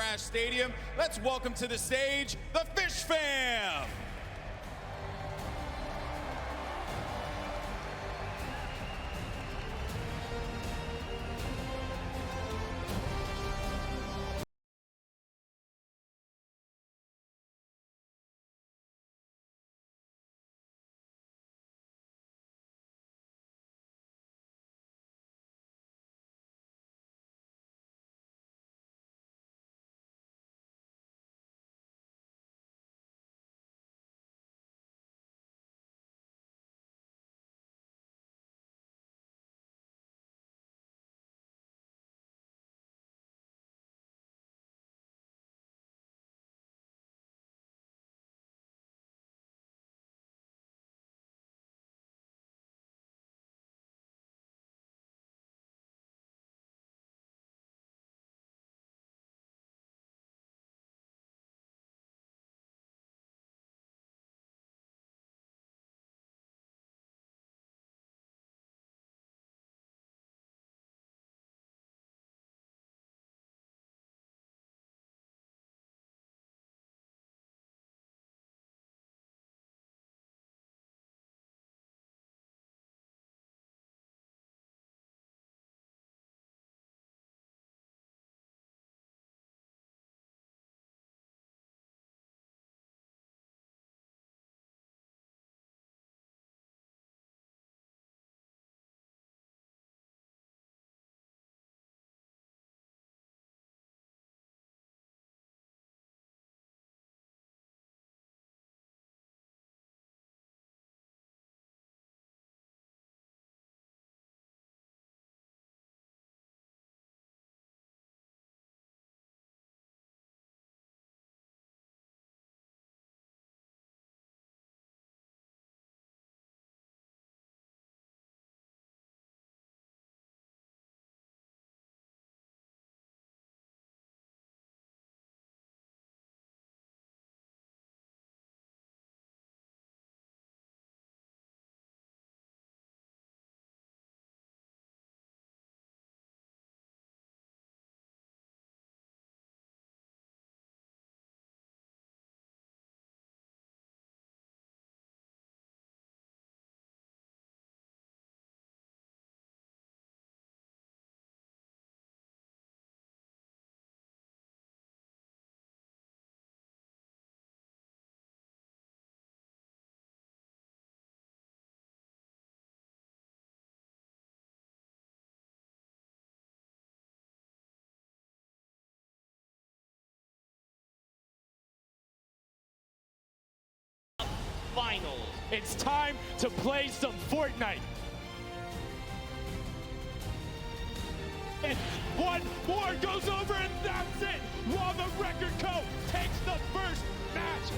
Trash Stadium. Let's welcome to the stage the Fish Fam. Finals. It's time to play some Fortnite. And one more goes over and that's it. While the VogueKio takes the first match.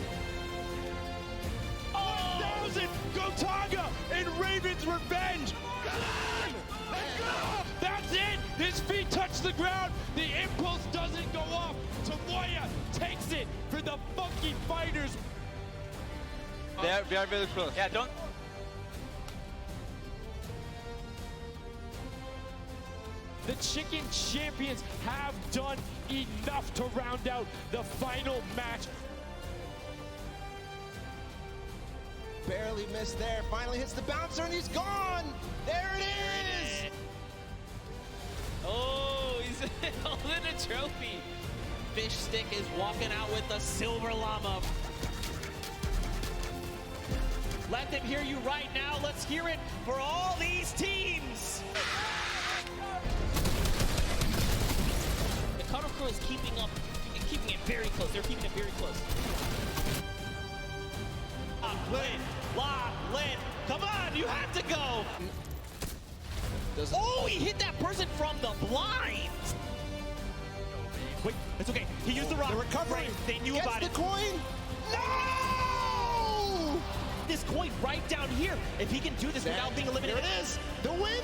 1,000 Gotaga and Raven's Revenge. Come on! Let's go! That's it! His feet touch the ground. The impulse doesn't go off. Tamoya takes it for the Funky Fighters. They are very close. Yeah, don't. The Chicken Champions have done enough to round out the final match. Barely missed there. Finally hits the bouncer and he's gone. There it is. Oh, he's holding a trophy. Fish Stick is walking out with the silver llama. Let them hear you right now. Let's hear it for all these teams. The Cuddle Crew is keeping it very close. They're keeping it very close. Lock, Lin. Come on, you have to go. Oh, he hit that person from the blinds. Wait, it's okay. He used the rock. The recovery. They knew Gets about the it. coin. No! This coin right down here. If he can do this without being eliminated. Here it is. The win.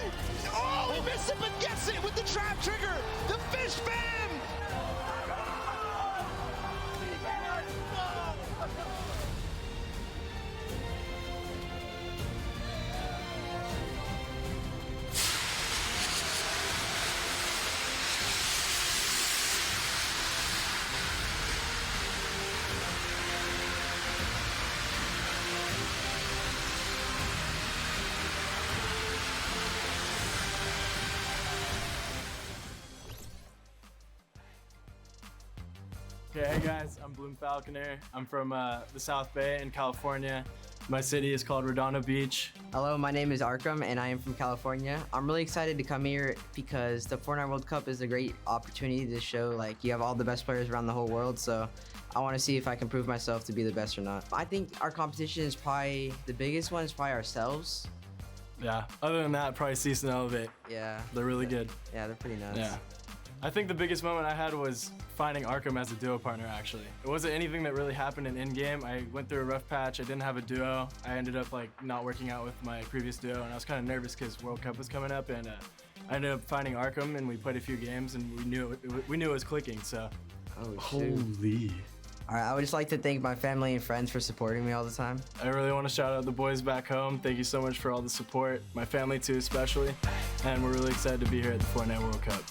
Oh, he missed it, but gets it with the trap trigger. The Fish Fam. Okay, hey guys, I'm Bloom Falconer. I'm from the South Bay in California. My city is called Redondo Beach. Hello, my name is Arkham and I am from California. I'm really excited to come here because the Fortnite World Cup is a great opportunity to show like you have all the best players around the whole world, so I want to see if I can prove myself to be the best or not. I think our competition is probably, the biggest one is probably ourselves. Yeah, other than that, probably Cease and Elevate. Yeah. They're really good. Yeah, they're pretty nuts. Yeah. I think the biggest moment I had was finding Arkham as a duo partner, actually. It wasn't anything that really happened in-game. I went through a rough patch. I didn't have a duo. I ended up like not working out with my previous duo, and I was kind of nervous because World Cup was coming up, and I ended up finding Arkham, and we played a few games, and we knew it was clicking, so. Oh, shoot. Holy. All right, I would just like to thank my family and friends for supporting me all the time. I really want to shout out the boys back home. Thank you so much for all the support. My family too, especially. And we're really excited to be here at the Fortnite World Cup.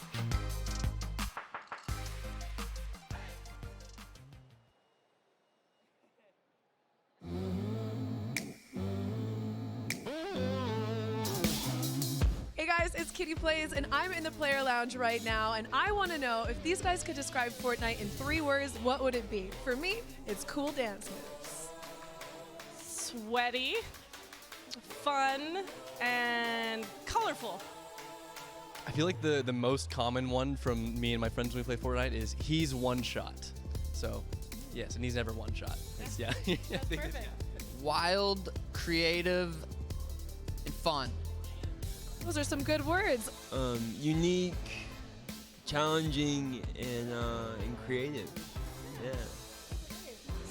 Hey guys, it's Kitty Plays, and I'm in the player lounge right now, and I want to know if these guys could describe Fortnite in 3 words, what would it be? For me, it's cool dance moves. Sweaty, fun, and colorful. I feel like the most common one from me and my friends when we play Fortnite is he's one shot. So, yes, and he's never one shot. Yeah. That's perfect. Wild, creative, and fun. Those are some good words. Unique, challenging, and creative. Yeah.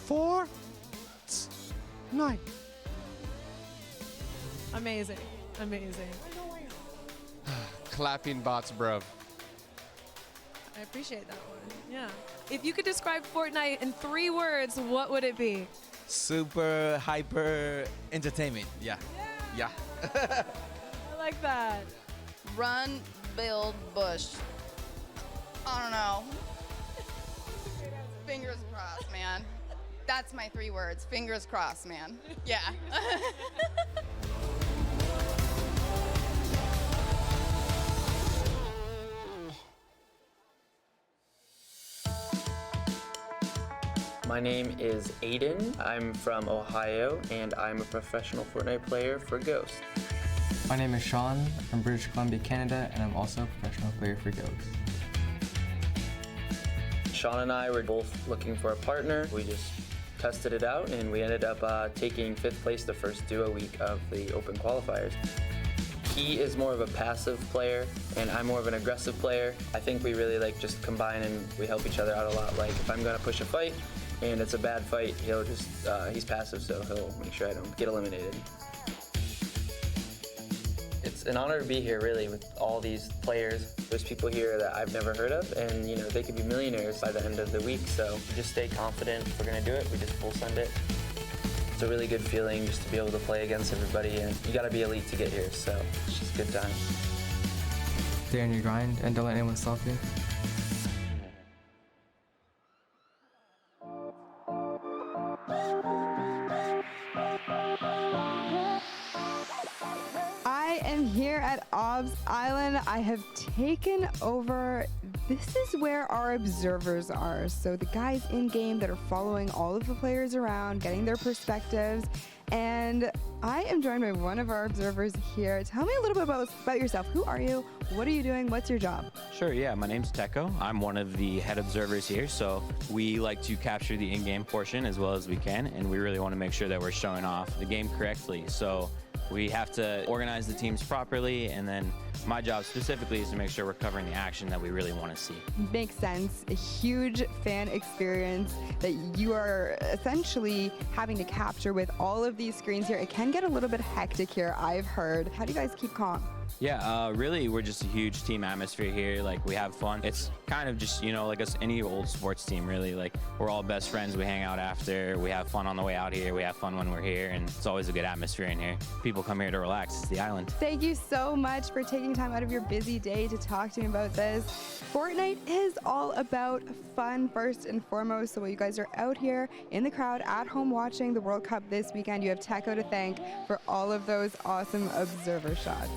Fortnite. Amazing. Amazing. Clapping bots, bro. I appreciate that one. Yeah. If you could describe Fortnite in 3 words, what would it be? Super hyper entertainment. Yeah. Yeah. I like that. Run, build, bush. I don't know. Fingers crossed, man. That's my 3 words. Fingers crossed, man. Yeah. My name is Aiden. I'm from Ohio, and I'm a professional Fortnite player for Ghost. My name is Sean. I'm from British Columbia, Canada, and I'm also a professional player for Ghost. Sean and I were both looking for a partner. We just tested it out, and we ended up taking 5th place the first duo week of the open qualifiers. He is more of a passive player, and I'm more of an aggressive player. I think we really like just combine and we help each other out a lot. Like if I'm gonna push a fight and it's a bad fight, he'll just, he's passive, so he'll make sure I don't get eliminated. It's an honor to be here, really, with all these players. There's people here that I've never heard of, and you know they could be millionaires by the end of the week. So we just stay confident. If we're gonna do it, we just full send it. It's a really good feeling just to be able to play against everybody, and you gotta be elite to get here. So it's just a good time. Stay on your grind and don't let anyone stop you. I am here at Obs Island. I have taken over. This is where our observers are. So the guys in game that are following all of the players around, getting their perspectives. And I am joined by one of our observers here. Tell me a little bit about yourself. Who are you? What are you doing? What's your job? Sure, yeah, my name's Teko. I'm one of the head observers here, so we like to capture the in-game portion as well as we can, and we really want to make sure that we're showing off the game correctly. So we have to organize the teams properly, and then my job specifically is to make sure we're covering the action that we really want to see. Makes sense. A huge fan experience that you are essentially having to capture with all of these screens here. It can get a little bit hectic here, I've heard. How do you guys keep calm? Yeah, really, we're just a huge team atmosphere here. Like, we have fun. It's kind of just, you know, like any old sports team, really. Like, we're all best friends. We hang out after. We have fun on the way out here. We have fun when we're here, and it's always a good atmosphere in here. People come here to relax. It's the island. Thank you so much for taking time out of your busy day to talk to me about this. Fortnite is all about fun first and foremost. So while you guys are out here in the crowd at home watching the World Cup this weekend, you have Teko to thank for all of those awesome observer shots.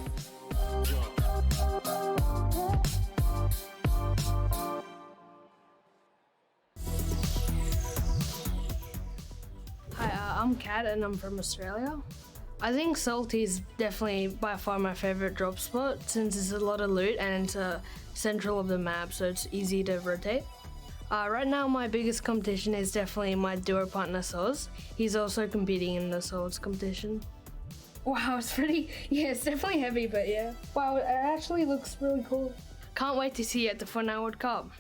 I'm Kat and I'm from Australia. I think Salty is definitely by far my favorite drop spot since it's a lot of loot and it's central of the map, so it's easy to rotate. Right now my biggest competition is definitely my duo partner Soz. He's also competing in the Soz competition. Wow, it's it's definitely heavy, but yeah. Wow, it actually looks really cool. Can't wait to see you at the Fortnite World Cup.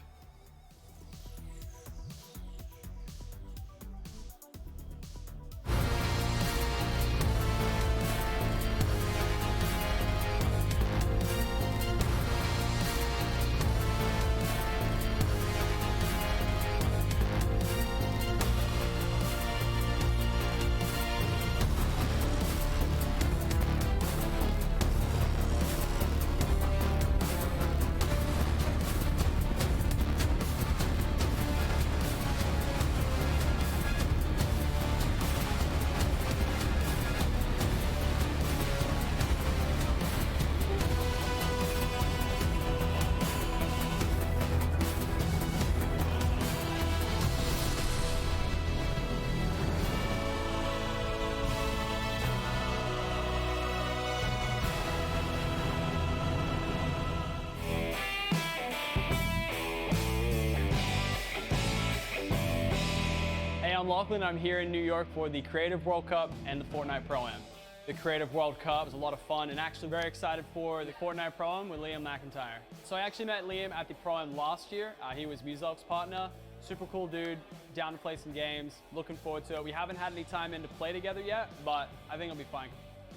I'm Lachlan. I'm here in New York for the Creative World Cup and the Fortnite Pro-Am. The Creative World Cup is a lot of fun and actually very excited for the Fortnite Pro-Am with Liam McIntyre. So I actually met Liam at the Pro-Am last year. He was Muzok's partner. Super cool dude, down to play some games, looking forward to it. We haven't had any time in to play together yet, but I think it'll be fine.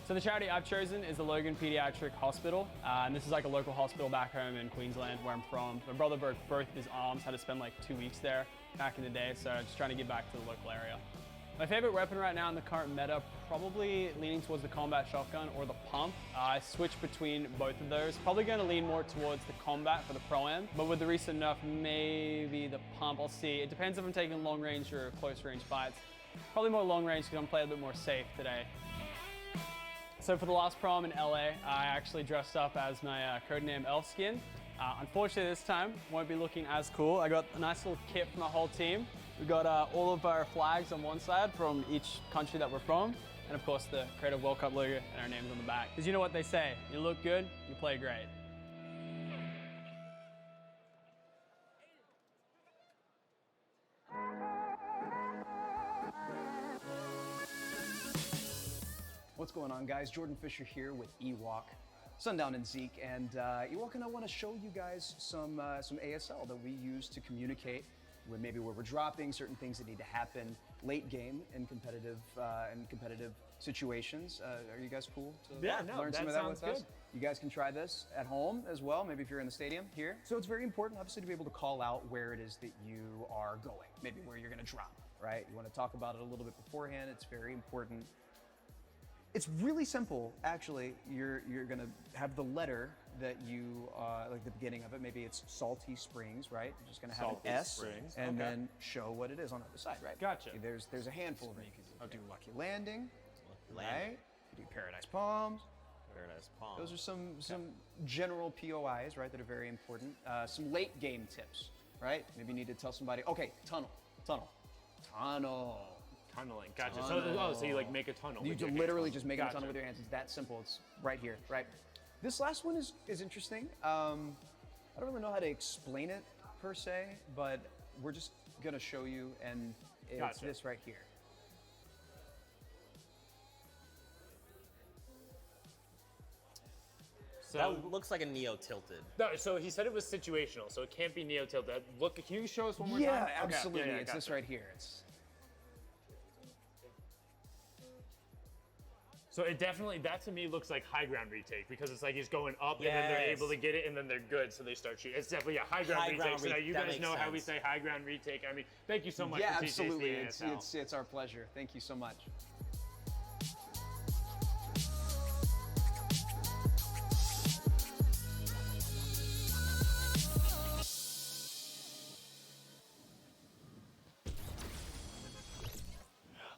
So the charity I've chosen is the Logan Pediatric Hospital, and this is like a local hospital back home in Queensland where I'm from. My brother broke both his arms, had to spend like 2 weeks there back in the day, so just trying to get back to the local area. My favorite weapon right now in the current meta, probably leaning towards the combat shotgun or the pump. I switch between both of those. Probably going to lean more towards the combat for the Pro-Am, but with the recent nerf, maybe the pump, I'll see. It depends if I'm taking long range or close range fights. Probably more long range because I'm playing a bit more safe today. So for the last Pro-Am in LA, I actually dressed up as my codename Elf skin. Unfortunately this time, won't be looking as cool. I got a nice little kit from the whole team. We got all of our flags on one side from each country that we're from, and of course the Creative World Cup logo and our names on the back. Because you know what they say, you look good, you play great. What's going on, guys? Jordan Fisher here with Ewok, Sundown and Zeke, and Ewok and I want to show you guys some ASL that we use to communicate with maybe where we're dropping, certain things that need to happen late game in competitive situations. Are you guys cool to learn some of that with us? You guys can try this at home as well, maybe if you're in the stadium here. So it's very important, obviously, to be able to call out where it is that you are going, maybe where you're going to drop, right? You want to talk about it a little bit beforehand. It's very important. It's really simple, actually. You're gonna have the letter that you, like the beginning of it, maybe it's Salty Springs, right? You're just gonna have Salty an S Springs, and okay. then show what it is on the other side, right? Gotcha. There's a handful of them. You can do Lucky Landing, Landing. right? You do Paradise Palms. Paradise Palms. Those are some general POIs, right, that are very important. Some late game tips, right? Maybe you need to tell somebody, okay, tunnel. Tunneling, gotcha. So you like make a tunnel. You with your literally hands. just make a tunnel with your hands. It's that simple. It's right here, right? This last one is interesting. I don't really know how to explain it per se, but we're just gonna show you, and it's this right here. So that looks like a Neo tilted. No, so he said it was situational, so it can't be Neo tilted. Look, can you show us one more time? Yeah, absolutely. Okay. Yeah, it's this right here. So it definitely, that to me looks like high ground retake, because it's like he's going up and then they're able to get it and then they're good, so they start shooting. It's definitely a high ground retake. So now you guys know how we say high ground retake. I mean, thank you so much for teaching us the ASL. It's our pleasure. Thank you so much.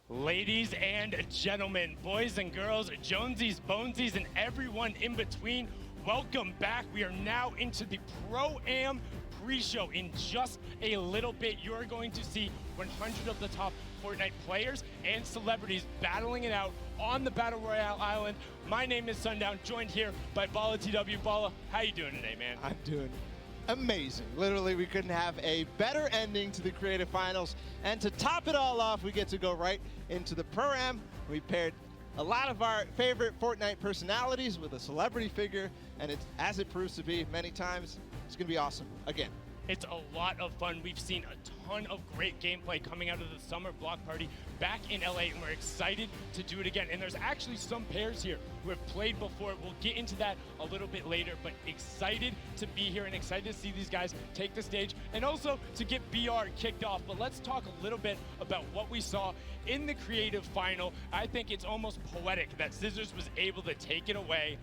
Ladies and gentlemen, boys and girls, Jonesies, Bonesies, and everyone in between, welcome back. We are now into the Pro-Am pre-show. In just a little bit, you are going to see 100 of the top Fortnite players and celebrities battling it out on the Battle Royale Island. My name is Sundown, joined here by Bala TW. Bala, how you doing today, man? I'm doing amazing. Literally, we couldn't have a better ending to the Creative Finals. And to top it all off, we get to go right into the Pro-Am. We paired a lot of our favorite Fortnite personalities with a celebrity figure, and it's, as it proves to be many times, it's gonna be awesome again. It's a lot of fun. We've seen a ton of great gameplay coming out of the summer block party back in LA, and we're excited to do it again. And there's actually some pairs here who have played before. We'll get into that a little bit later, but excited to be here and excited to see these guys take the stage and also to get BR kicked off. But let's talk a little bit about what we saw in the creative final. I think it's almost poetic that Scissors was able to take it away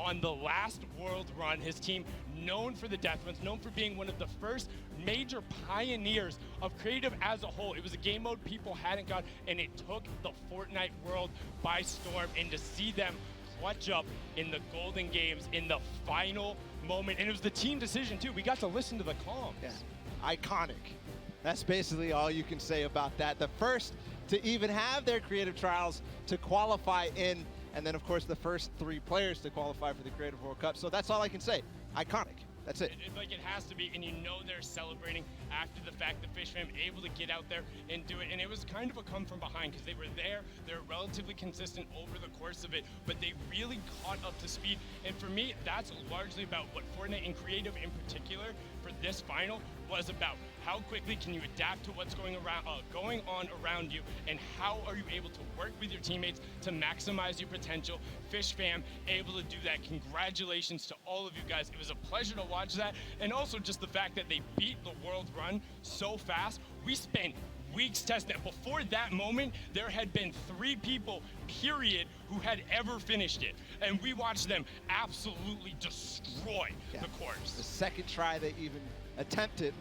on the last world run. His team, known for the death runs, known for being one of the first major pioneers of creative as a whole. It was a game mode people hadn't got, and it took the Fortnite world by storm. And to see them clutch up in the Golden Games in the final moment, and it was the team decision too. We got to listen to the comms. Yeah. Iconic. That's basically all you can say about that. The first to even have their creative trials to qualify in, and then, of course, the first 3 players to qualify for the Creative World Cup. So that's all I can say. Iconic. That's it. Like it has to be, and you know they're celebrating after the fact. The Fish fam able to get out there and do it, and it was kind of a come from behind because they were there. They're relatively consistent over the course of it, but they really caught up to speed. And for me, that's largely about what Fortnite and creative in particular for this final was about. How quickly can you adapt to what's going on around you, and how are you able to work with your teammates to maximize your potential? Fish fam able to do that. Congratulations to all of you guys. It was a pleasure to watch that, and also just the fact that they beat the world run so fast. We spent weeks testing it. Before that moment, there had been 3 people, period, who had ever finished it, and we watched them absolutely destroy the course. The second try they even attempted,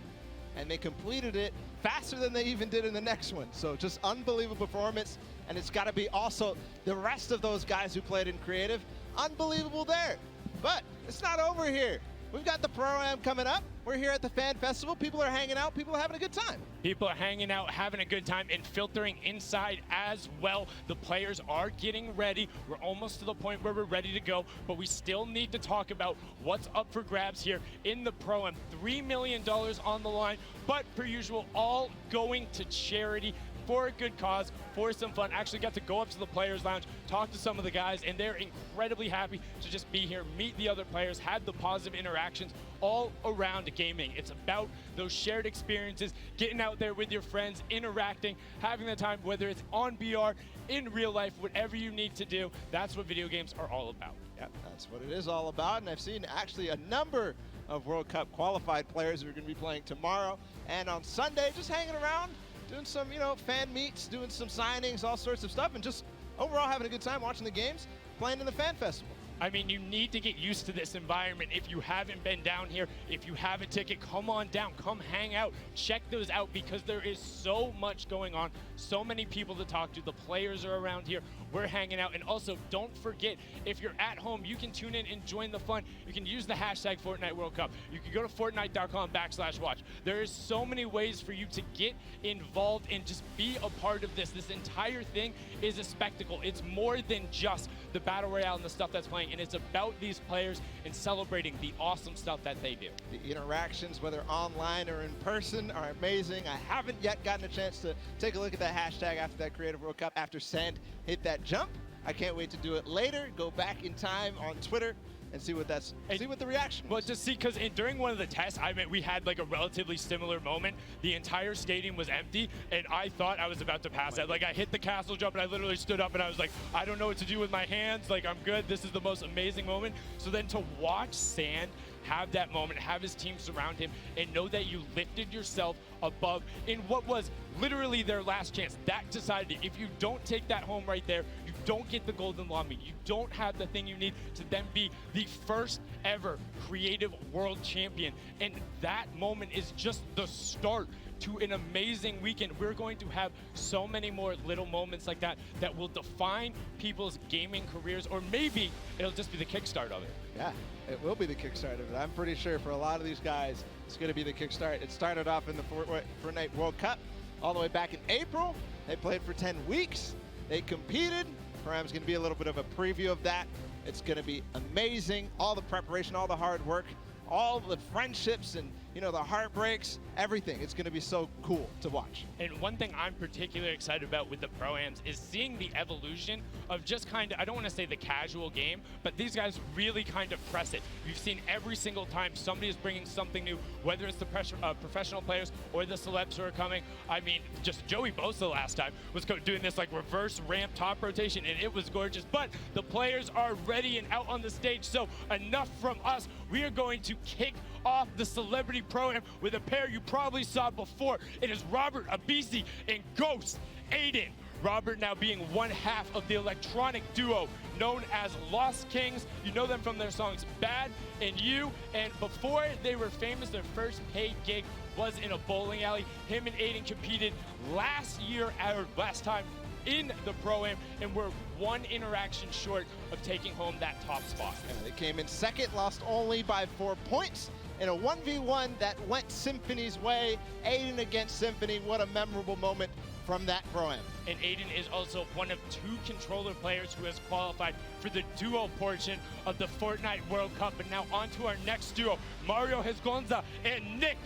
and they completed it faster than they even did in the next one. So just unbelievable performance, and it's got to be also the rest of those guys who played in creative, unbelievable there. But it's not over here. We've got the Pro-Am coming up. We're here at the Fan Festival. People are hanging out. People are having a good time. People are hanging out, having a good time, and filtering inside as well. The players are getting ready. We're almost to the point where we're ready to go, but we still need to talk about what's up for grabs here in the Pro-Am. $3 million on the line, but per usual, all going to charity for a good cause, for some fun. Actually got to go up to the Players Lounge, talk to some of the guys, and they're incredibly happy to just be here, meet the other players, have the positive interactions all around gaming. It's about those shared experiences, getting out there with your friends, interacting, having the time, whether it's on BR, in real life, whatever you need to do. That's what video games are all about. Yep, that's what it is all about, and I've seen actually a number of World Cup qualified players who are going to be playing tomorrow and on Sunday, just hanging around, doing some, fan meets, doing some signings, all sorts of stuff, and just overall having a good time watching the games, playing in the Fan Festival. I mean, you need to get used to this environment. If you haven't been down here, if you have a ticket, come on down, come hang out, check those out, because there is so much going on, so many people to talk to. The players are around here, we're hanging out, and also don't forget, if you're at home, you can tune in and join the fun. You can use the hashtag Fortnite World Cup. You can go to Fortnite.com/watch. There is so many ways for you to get involved and just be a part of this. This entire thing is a spectacle. It's more than just the Battle Royale and the stuff that's playing, and it's about these players and celebrating the awesome stuff that they do. The interactions, whether online or in person, are amazing. I haven't yet gotten a chance to take a look at that hashtag after that Creative World Cup, after Sand hit that jump. I can't wait to do it later, go back in time on Twitter and see what the reaction was. Well, just see, because during one of the tests, we had like a relatively similar moment. The entire stadium was empty, and I thought I was about to pass out. Like, I hit the castle jump, and I literally stood up, and I was like, I don't know what to do with my hands. Like, I'm good. This is the most amazing moment. So then to watch Sand have that moment, have his team surround him, and know that you lifted yourself above in what was literally their last chance. That decided it. If you don't take that home right there, you don't get the golden law meat. You don't have the thing you need to then be the first ever creative world champion. And that moment is just the start to an amazing weekend. We're going to have so many more little moments like that that will define people's gaming careers, or maybe it'll just be the kickstart of it. Yeah, it will be the kickstart of it. I'm pretty sure for a lot of these guys, it's going to be the kickstart. It started off in the Fortnite World Cup all the way back in April. They played for 10 weeks. They competed. Program's going to be a little bit of a preview of that. It's going to be amazing. All the preparation, all the hard work, all the friendships and, you know, the heartbreaks, everything. It's going to be so cool to watch. And one thing I'm particularly excited about with the Pro-Ams is seeing the evolution of just kind of, I don't want to say the casual game, but these guys really kind of press it. You've seen every single time somebody is bringing something new, whether it's the professional players or the celebs who are coming. I mean, just Joey Bosa last time was doing this like reverse ramp top rotation, and it was gorgeous. But the players are ready and out on the stage, so enough from us. We are going to kick off the Celebrity Pro-Am with a pair you probably saw before. It is Robert Abisi and Ghost Aiden. Robert now being one half of the electronic duo known as Lost Kings. You know them from their songs Bad and You, and before they were famous, their first paid gig was in a bowling alley. Him and Aiden competed last time in the Pro-Am, and we're one interaction short of taking home that top spot. Yeah, they came in second, lost only by 4 points in a 1v1 that went Symphony's way. Aiden against Symphony, what a memorable moment from that Pro-Am. And Aiden is also one of 2 controller players who has qualified for the duo portion of the Fortnite World Cup. And now on to our next duo, Mario Hezgonza and Nick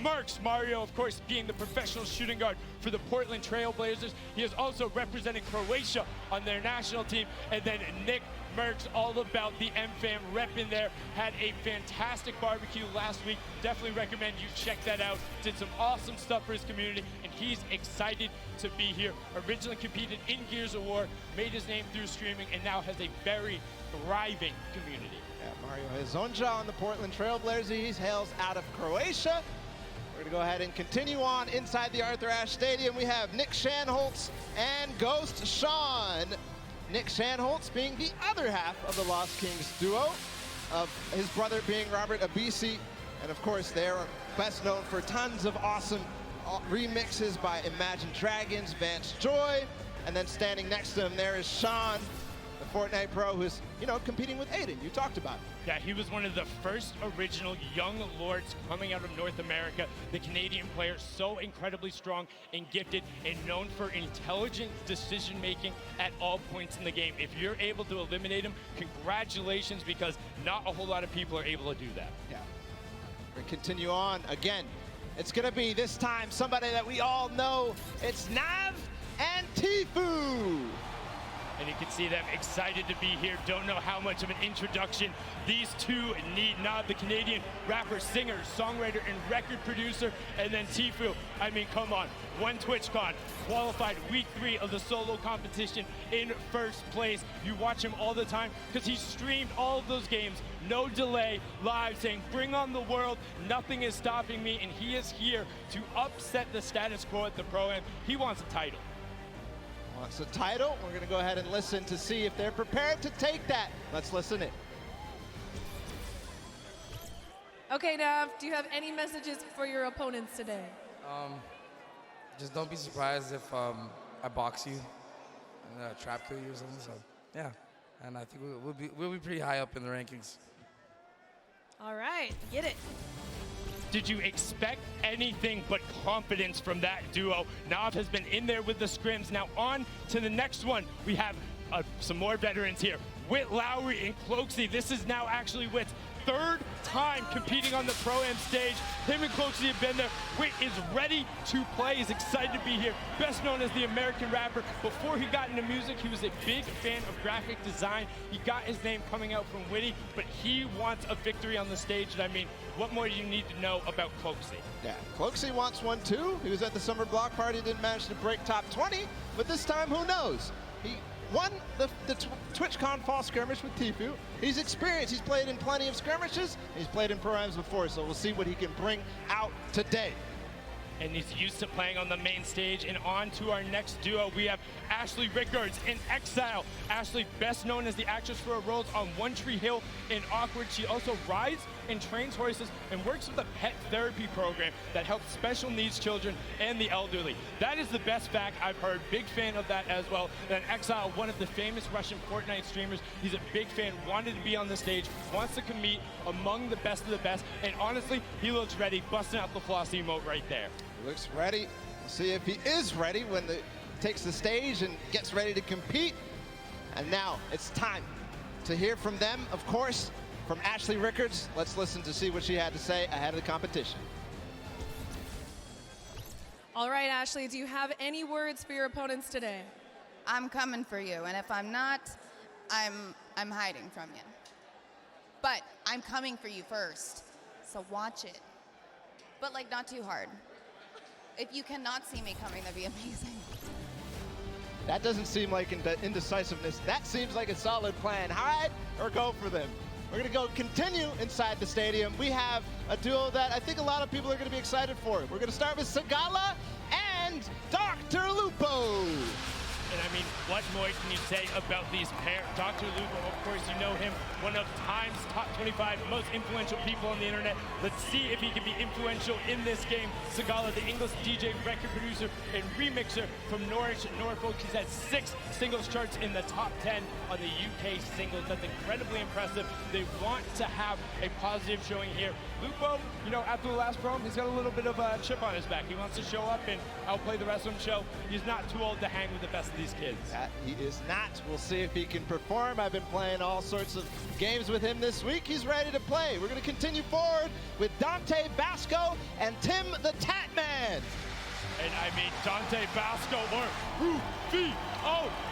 Merckx. Mario, of course, being the professional shooting guard for the Portland Trail Blazers. He is also representing Croatia on their national team. And then Nick Merckx, all about the M-Fam rep in there. Had a fantastic barbecue last week. Definitely recommend you check that out. Did some awesome stuff for his community, and he's excited to be here. Originally competed in Gears of War, made his name through streaming, and now has a very thriving community. Yeah, Mario Hezgonza on the Portland Trail Blazers. He hails out of Croatia. We're going to go ahead and continue on inside the Arthur Ashe Stadium. We have Nick Shanholtz and Ghost Sean. Nick Shanholtz being the other half of the Lost Kings duo, of his brother being Robert Abisi. And of course, they're best known for tons of awesome remixes by Imagine Dragons, Vance Joy. And then standing next to him, there is Sean, the Fortnite pro, who's, you know, competing with Aiden. You talked about it. Yeah, he was one of the first original young lords coming out of North America. The Canadian player, so incredibly strong and gifted and known for intelligent decision-making at all points in the game. If you're able to eliminate him, congratulations, because not a whole lot of people are able to do that. Yeah. We continue on. Again, it's going to be this time somebody that we all know. It's Nav and Tfue. And you can see them excited to be here. Don't know how much of an introduction these two need. Nav, the Canadian rapper, singer, songwriter, and record producer. And then Tfue, I mean, come on. One TwitchCon, qualified week 3 of the solo competition in first place. You watch him all the time because he streamed all of those games, no delay, live, saying, bring on the world, nothing is stopping me. And he is here to upset the status quo at the Pro-Am. He wants a title. Wants a title. We're going to go ahead and listen to see if they're prepared to take that. Let's listen in. Okay, Nav, do you have any messages for your opponents today? Just don't be surprised if I box you and trap kill you or something. So yeah, and I think we'll be pretty high up in the rankings. All right, get it. Did you expect anything but confidence from that duo? Nav has been in there with the scrims. Now on to the next one. We have some more veterans here. Whit Lowry and Cloaksy. This is now actually Whit's 3rd time competing on the Pro-Am stage. Him and Cloaksy have been there. Whit is ready to play. He's excited to be here. Best known as the American rapper. Before he got into music, he was a big fan of graphic design. He got his name coming out from Witty, but he wants a victory on the stage. And I mean, what more do you need to know about Cloaksy? Yeah, Cloaksy wants one too. He was at the summer block party, didn't manage to break top 20, but this time, who knows? He won the TwitchCon fall skirmish with Tfue. He's experienced. He's played in plenty of skirmishes. He's played in Pro-Ams before, so we'll see what he can bring out today. and he's used to playing on the main stage. And on to our next duo, we have Ashley Rickards in Exile. Ashley, best known as the actress for her roles on One Tree Hill and Awkward. She also rides and trains horses and works with a pet therapy program that helps special needs children and the elderly. That is the best fact I've heard. Big fan of that as well. And Exile, one of the famous Russian Fortnite streamers, he's a big fan, wanted to be on the stage, wants to compete among the best of the best, and honestly, he looks ready, busting out the floss emote right there. He looks ready. We'll see if he is ready when he takes the stage and gets ready to compete. And now it's time to hear from them, of course, from Ashley Rickards. Let's listen to see what she had to say ahead of the competition. All right, Ashley, do you have any words for your opponents today? I'm coming for you, and if I'm not, I'm hiding from you. But I'm coming for you first, so watch it. But like, not too hard. If you cannot see me coming, that'd be amazing. That doesn't seem like indecisiveness. That seems like a solid plan. Hide or go for them. We're going to go continue inside the stadium. We have a duo that I think a lot of people are going to be excited for. We're going to start with Sagala and Dr. Lupo. And I mean, what more can you say about these pairs? Dr. Lupo, of course, you know him, one of Time's top 25 most influential people on the internet. Let's see if he can be influential in this game. Sagala, the English DJ, record producer, and remixer from Norwich, Norfolk. He's had 6 singles charts in the top 10 on the UK singles. That's incredibly impressive. They want to have a positive showing here. Lupo, you know, after the last promo, he's got a little bit of a chip on his back. He wants to show up and outplay the rest of them show. He's not too old to hang with the best of these kids. That he is not. We'll see if he can perform. I've been playing all sorts of games with him this week. He's ready to play. We're going to continue forward with Dante Basco and Tim the Tatman. And I mean, Dante Basco or Rufio.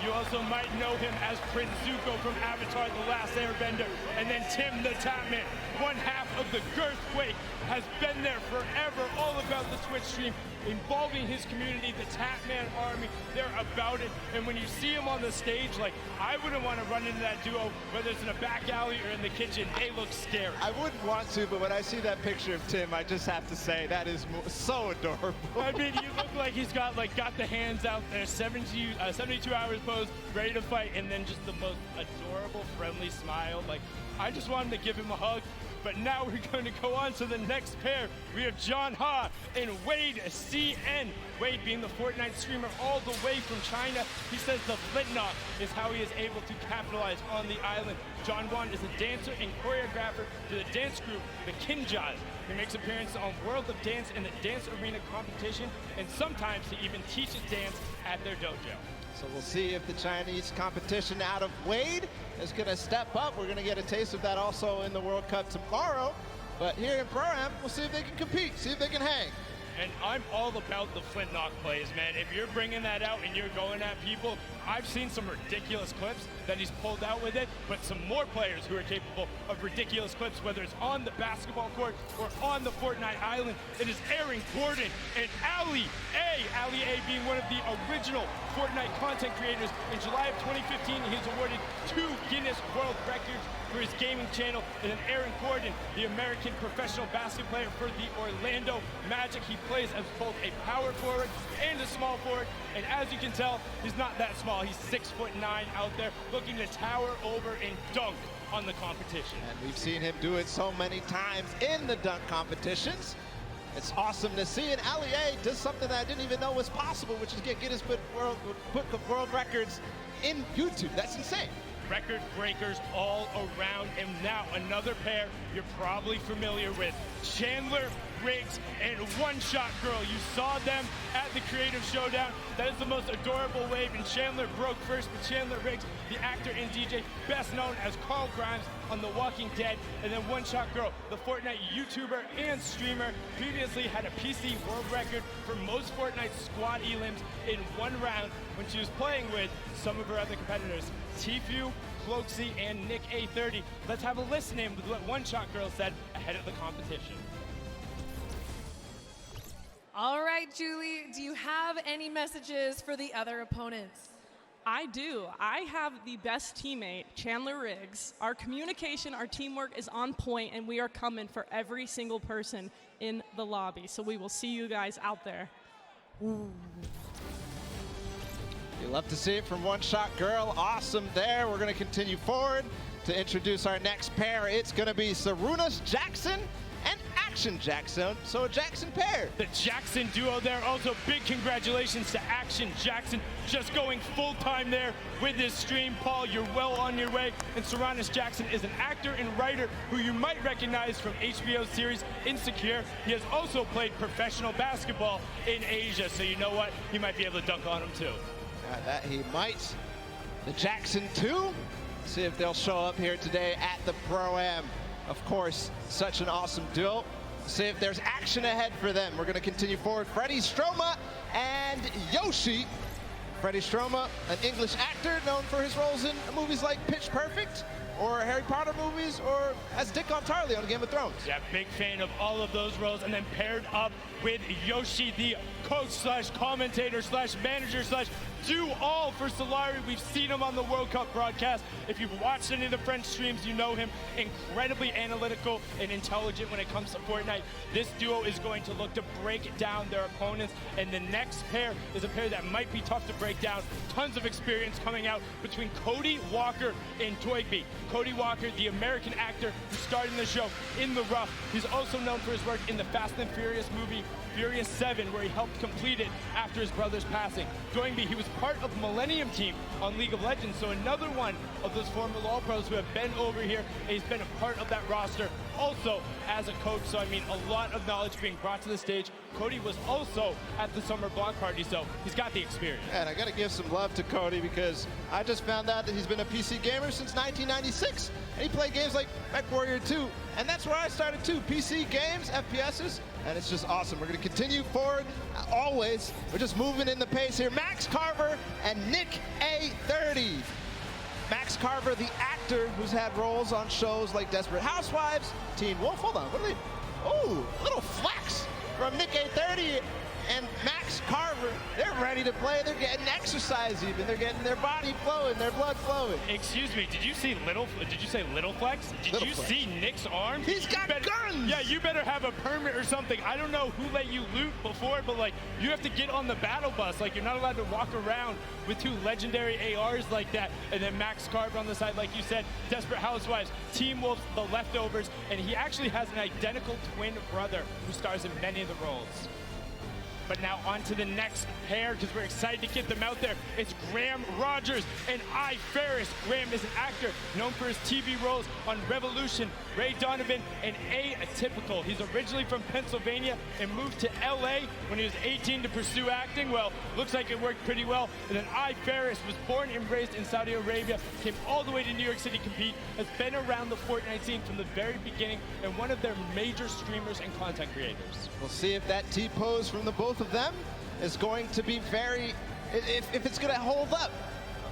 You also might know him as Prince Zuko from Avatar: The Last Airbender. And then Tim the Tatman, one half of the Girthquake, has been there forever, all about the Twitch stream, involving his community, the Tatman Army. They're about it. And when you see him on the stage, like, I wouldn't want to run into that duo, whether it's in a back alley or in the kitchen. They look scary. I wouldn't want to, but when I see that picture of Tim, I just have to say that is so adorable. I mean, you look like he's got the hands out there, 72 hours pose, ready to fight, and then just the most adorable, friendly smile. Like, I just wanted to give him a hug. But now we're going to go on to the next pair. We have John Ha and Wade CN. Wade being the Fortnite streamer all the way from China. He says the flintlock is how he is able to capitalize on the island. John Wan is a dancer and choreographer to the dance group, the Kinjas. He makes appearances on World of Dance and the Dance Arena competition, and sometimes he even teaches dance at their dojo. So we'll see if the Chinese competition out of Wade is going to step up. We're going to get a taste of that also in the World Cup tomorrow. But here in Pro-Am, we'll see if they can compete, see if they can hang. And I'm all about the flintlock plays, man. If you're bringing that out and you're going at people, I've seen some ridiculous clips that he's pulled out with it, but some more players who are capable of ridiculous clips, whether it's on the basketball court or on the Fortnite island. It is Aaron Gordon and Ali A. Ali A being one of the original Fortnite content creators. In July of 2015, he was awarded 2 Guinness World Records for his gaming channel. And then Aaron Gordon, the American professional basketball player for the Orlando Magic. He plays as both a power forward and a small forward. And as you can tell, he's not that small. He's 6'9" out there, looking to tower over and dunk on the competition. And we've seen him do it so many times in the dunk competitions. It's awesome to see. And Ali A does something that I didn't even know was possible, which is get Guinness Book of World Records in YouTube. That's insane. Record breakers all around. And now another pair you're probably familiar with, Chandler Riggs and One Shot Girl. You saw them at the Creative Showdown. That is the most adorable wave, and Chandler broke first, but Chandler Riggs, the actor and DJ, best known as Carl Grimes on The Walking Dead, and then One Shot Girl, the Fortnite YouTuber and streamer, previously had a PC world record for most Fortnite squad elims in one round when she was playing with some of her other competitors, Tfue, Cloaksy, and Nick A30. Let's have a listen in with what One Shot Girl said ahead of the competition. All right, Julie, do you have any messages for the other opponents? I do. I have the best teammate, Chandler Riggs. Our communication, our teamwork is on point, and we are coming for every single person in the lobby. So we will see you guys out there. You love to see it from One Shot Girl. Awesome there. We're going to continue forward to introduce our next pair. It's going to be Sarunas Jackson and Action Jackson. So a Jackson pair. The Jackson duo there. Also, big congratulations to Action Jackson, just going full time there with this stream. Paul, you're well on your way. And Sarunas Jackson is an actor and writer who you might recognize from HBO series Insecure. He has also played professional basketball in Asia, so you know what? He might be able to dunk on him too. That he might. The Jackson 2. See if they'll show up here today at the Pro-Am. Of course, such an awesome duo. See if there's action ahead for them. We're going to continue forward. Freddie Stroma and Yoshi. Freddie Stroma, an English actor known for his roles in movies like Pitch Perfect, or Harry Potter movies, or as Dick Tarly on Game of Thrones. Yeah, big fan of all of those roles. And then paired up with Yoshi, the coach slash commentator slash manager slash do all for Solari. We've seen him on the World Cup broadcast. If you've watched any of the French streams, you know him. Incredibly analytical and intelligent when it comes to Fortnite. This duo is going to look to break down their opponents. And the next pair is a pair that might be tough to break down. Tons of experience coming out between Cody Walker and Toygby. Cody Walker, the American actor who starred in the show In the Rough. He's also known for his work in the Fast and Furious movie Furious 7, where he helped complete it after his brother's passing. Toynbee, he was part of the Millennium team on League of Legends, so another one of those former LoL pros who have been over here, and he's been a part of that roster also as a coach. So I mean, a lot of knowledge being brought to the stage. Cody was also at the summer block party, so he's got the experience. And I got to give some love to Cody, because I just found out that he's been a PC gamer since 1996, and he played games like MechWarrior 2, and that's where I started too. PC games, FPSs, and it's just awesome. We're going to continue forward always. We're just moving in the pace here. Max Carver and Nick A30. Max Carver, the actor who's had roles on shows like Desperate Housewives, Teen Wolf. Hold on, what are they? Oh, little flex from Nick A30 and Max Carver. They're ready to play. They're getting exercise even. They're getting their body flowing, their blood flowing. Excuse me, did you say Little Flex? Did you see Nick's arms? He's got guns! Yeah, you better have a permit or something. I don't know who let you loot before, but like, you have to get on the battle bus. Like, you're not allowed to walk around with two legendary ARs like that. And then Max Carver on the side, like you said, Desperate Housewives, Team Wolf, The Leftovers, and he actually has an identical twin brother who stars in many of the roles. But now on to the next pair, because we're excited to get them out there. It's Graham Rogers and I Ferris. Graham is an actor known for his TV roles on Revolution, Ray Donovan, and Atypical. He's originally from Pennsylvania and moved to LA when he was 18 to pursue acting. Well, looks like it worked pretty well. And then I Ferris was born and raised in Saudi Arabia, came all the way to New York City to compete, has been around the Fortnite scene from the very beginning, and one of their major streamers and content creators. We'll see if that T-pose from the both of them is going to be if it's going to hold up.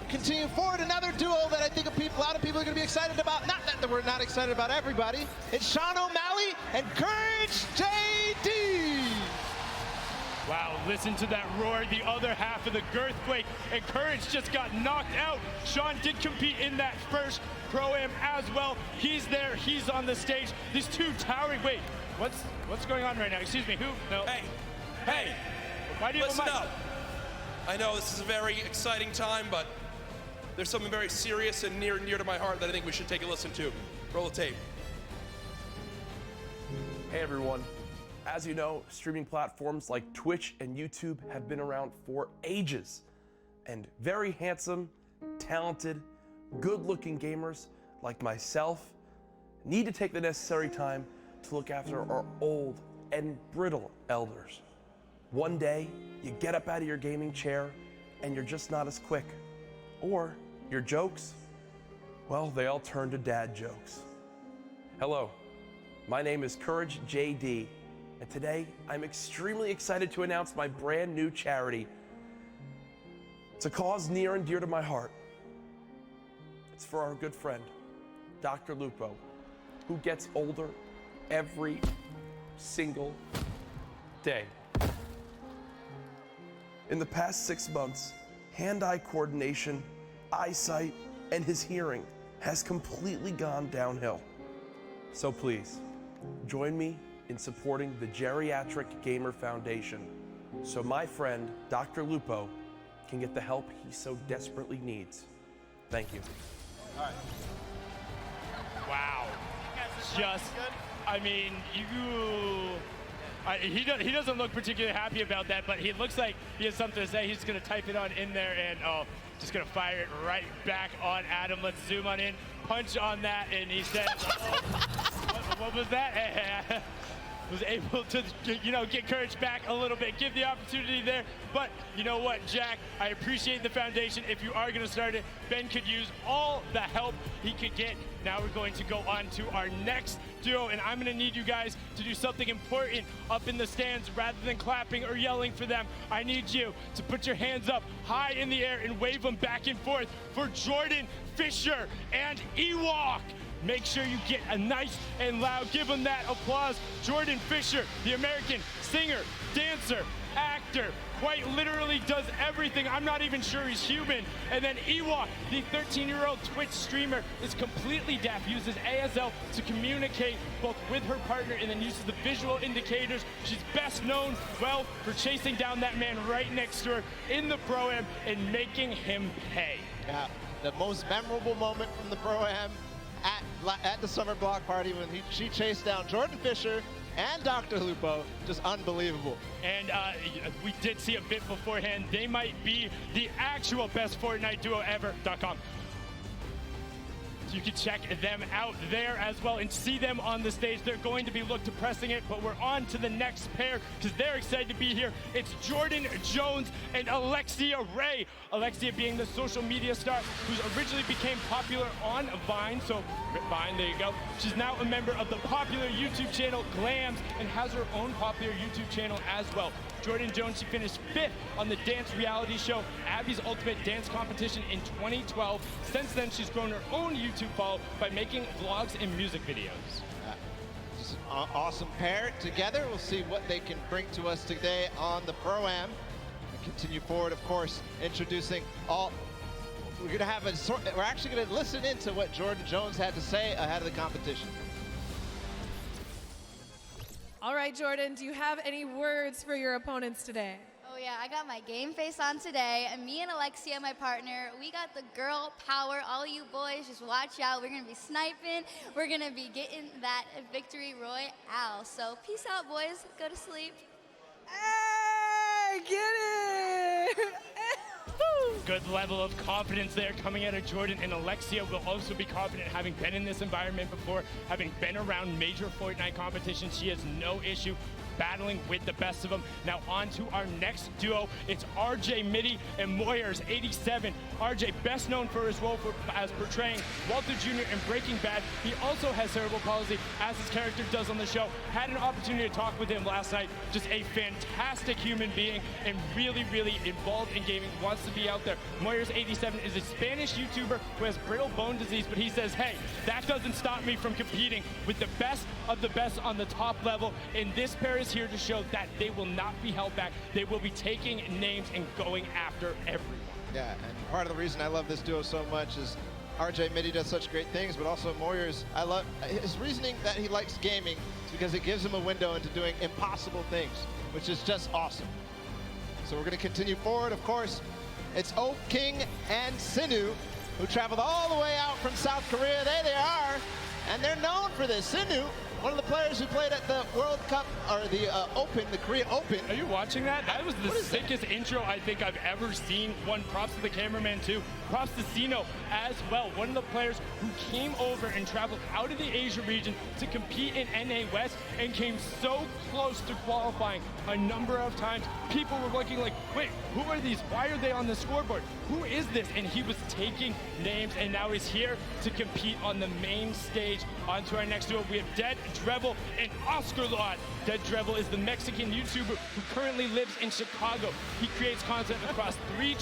Continue forward, another duo that I think a lot of people are going to be excited about. Not that we're not excited about everybody. It's Sean O'Malley and Courage JD. Wow, listen to that roar, the other half of the Girthquake, and Courage just got knocked out. Sean did compete in that first Pro-Am as well. He's there, he's on the stage. These two towering, wait, what's going on right now? Excuse me, who? No. Hey, why do you listen up. I know this is a very exciting time, but there's something very serious and near to my heart that I think we should take a listen to. Roll the tape. Hey everyone. As you know, streaming platforms like Twitch and YouTube have been around for ages. And very handsome, talented, good-looking gamers like myself need to take the necessary time to look after our old and brittle elders. One day, you get up out of your gaming chair and you're just not as quick. Or your jokes, well, they all turn to dad jokes. Hello, my name is Courage JD, and today I'm extremely excited to announce my brand new charity. It's a cause near and dear to my heart. It's for our good friend, Dr. Lupo, who gets older every single day. In the past 6 months, hand-eye coordination, eyesight, and his hearing has completely gone downhill. So please, join me in supporting the Geriatric Gamer Foundation so my friend, Dr. Lupo, can get the help he so desperately needs. Thank you. All right. Wow. Just, I mean, he doesn't look particularly happy about that, but he looks like he has something to say. He's going to type it on in there, and just going to fire it right back on Adam. Let's zoom on in, punch on that, and he said, what was that? Was able to, get courage back a little bit, give the opportunity there. But you know what, Jack, I appreciate the foundation. If you are going to start it, Ben could use all the help he could get. Now we're going to go on to our next duo, and I'm going to need you guys to do something important up in the stands rather than clapping or yelling for them. I need you to put your hands up high in the air and wave them back and forth for Jordan Fisher and Ewok. Make sure you get a nice and loud, give him that applause. Jordan Fisher, the American singer, dancer, actor, quite literally does everything. I'm not even sure he's human. And then Ewok, the 13-year-old Twitch streamer, is completely deaf, uses ASL to communicate both with her partner and then uses the visual indicators. She's best known, well, for chasing down that man right next to her in the Pro-Am and making him pay. Yeah, the most memorable moment from the Pro-Am at the summer block party when she chased down Jordan Fisher and Dr. Lupo, just unbelievable. And we did see a bit beforehand. They might be the actual best Fortnite duo ever.com. So you can check them out there as well and see them on the stage. They're going to be looked to pressing it, but we're on to the next pair because they're excited to be here. It's Jordan Jones and Alexia Ray. Alexia being the social media star who originally became popular on Vine. So Vine, there you go. She's now a member of the popular YouTube channel Glams and has her own popular YouTube channel as well. Jordan Jones, she finished 5th on the dance reality show Abby's Ultimate Dance Competition in 2012. Since then, she's grown her own YouTube follow by making vlogs and music videos. Just an awesome pair together. We'll see what they can bring to us today on the Pro-Am. We continue forward, of course, introducing all. We're actually going to listen into what Jordan Jones had to say ahead of the competition. All right, Jordan, do you have any words for your opponents today? Oh yeah, I got my game face on today, and me and Alexia, my partner, we got the girl power. All you boys, just watch out. We're gonna be sniping. We're gonna be getting that victory royale. So peace out, boys. Go to sleep. Hey, get it! Good level of confidence there coming out of Jordan, and Alexia will also be confident having been in this environment before, having been around major Fortnite competitions. She has no issue battling with the best of them. Now on to our next duo. It's RJ Mitty and Moyers 87. RJ, best known for his role as portraying Walter Jr. in Breaking Bad. He also has cerebral palsy, as his character does on the show. Had an opportunity to talk with him last night. Just a fantastic human being and really, really involved in gaming, wants to be out there. Moyers 87 is a Spanish YouTuber who has brittle bone disease, but he says, hey, that doesn't stop me from competing with the best of the best on the top level. And this pair is here to show that they will not be held back. They will be taking names and going after everyone. Yeah, and part of the reason I love this duo so much is RJ Mitty does such great things, but also Moyers, I love his reasoning that he likes gaming because it gives him a window into doing impossible things, which is just awesome. So we're going to continue forward, of course. It's Oak King and Sinu, who traveled all the way out from South Korea. There they are, and they're known for this. Sinu, one of the players who played at the World Cup, or the Open, the Korea Open. Are you watching that? That was the sickest intro I think I've ever seen. One, props to the cameraman too. Props to Sino as well. One of the players who came over and traveled out of the Asia region to compete in NA West and came so close to qualifying a number of times. People were looking like, wait, who are these? Why are they on the scoreboard? Who is this? And he was taking names, and now he's here to compete on the main stage. On to our next duo, we have Dead Drevel and Oscar Lot. Dead Drevel is the Mexican YouTuber who currently lives in Chicago. He creates content across 3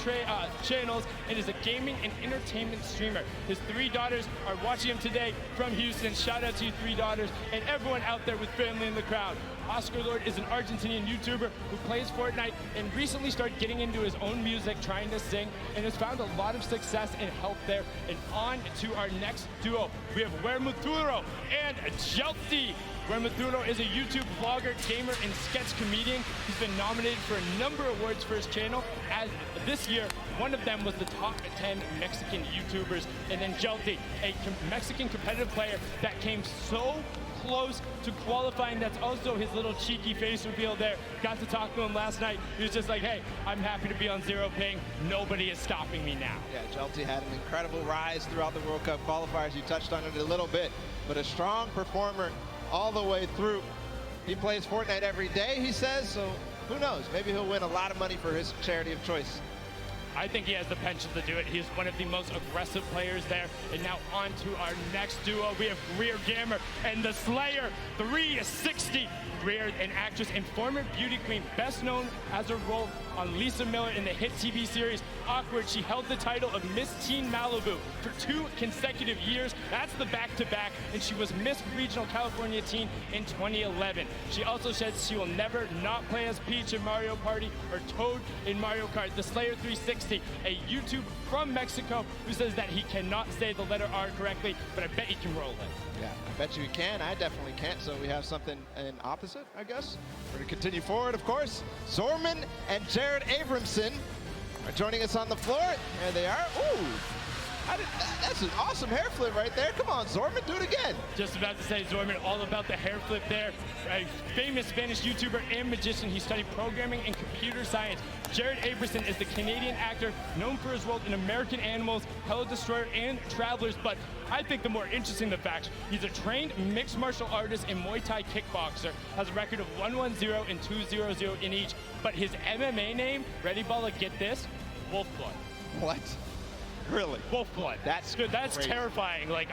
channels and is a gaming and entertainment streamer. His 3 daughters are watching him today from Houston. Shout out to you 3 daughters and everyone out there with family in the crowd. Oscar Lord is an Argentinian YouTuber who plays Fortnite and recently started getting into his own music, trying to sing, and has found a lot of success and help there. And on to our next duo. We have VogueKio and Jelty. VogueKio is a YouTube vlogger, gamer, and sketch comedian. He's been nominated for a number of awards for his channel. As this year, one of them was the top 10 Mexican YouTubers. And then Jelty, a Mexican competitive player that came so close to qualifying. That's also his little cheeky face reveal there. Got to talk to him last night. He was just like, hey, I'm happy to be on zero ping. Nobody is stopping me now. Yeah, Jelty had an incredible rise throughout the World Cup qualifiers. You touched on it a little bit, but a strong performer all the way through. He plays Fortnite every day, he says, so who knows? Maybe he'll win a lot of money for his charity of choice. I think he has the potential to do it. He's one of the most aggressive players there. And now on to our next duo. We have Greer Gamer and the Slayer 360. Greer, an actress and former beauty queen, best known as her role on Lisa Miller in the hit TV series Awkward. She held the title of Miss Teen Malibu for 2 consecutive years. That's the back-to-back, and she was Miss Regional California Teen in 2011. She also says she will never not play as Peach in Mario Party or Toad in Mario Kart. The Slayer 360, a YouTuber from Mexico who says that he cannot say the letter R correctly, but I bet he can roll it. Yeah, I bet you can. I definitely can't, so we have something in opposite, I guess. We're going to continue forward, of course. Zorman and Jared Abramson are joining us on the floor. There they are. Ooh, that's an awesome hair flip right there. Come on, Zorman, do it again. Just about to say, Zorman, all about the hair flip there. A famous Spanish YouTuber and magician. He studied programming and computer science. Jared Abramson is the Canadian actor known for his role in American Animals, Hello Destroyer, and Travelers. But I think the more interesting the fact, he's a trained mixed martial artist and Muay Thai kickboxer, has a record of 1-1-0 and 2-0-0 in each. But his MMA name, ready, Balla, get this, Wolfblood. What? Really? Wolfblood. That's good. That's crazy. Terrifying. Like,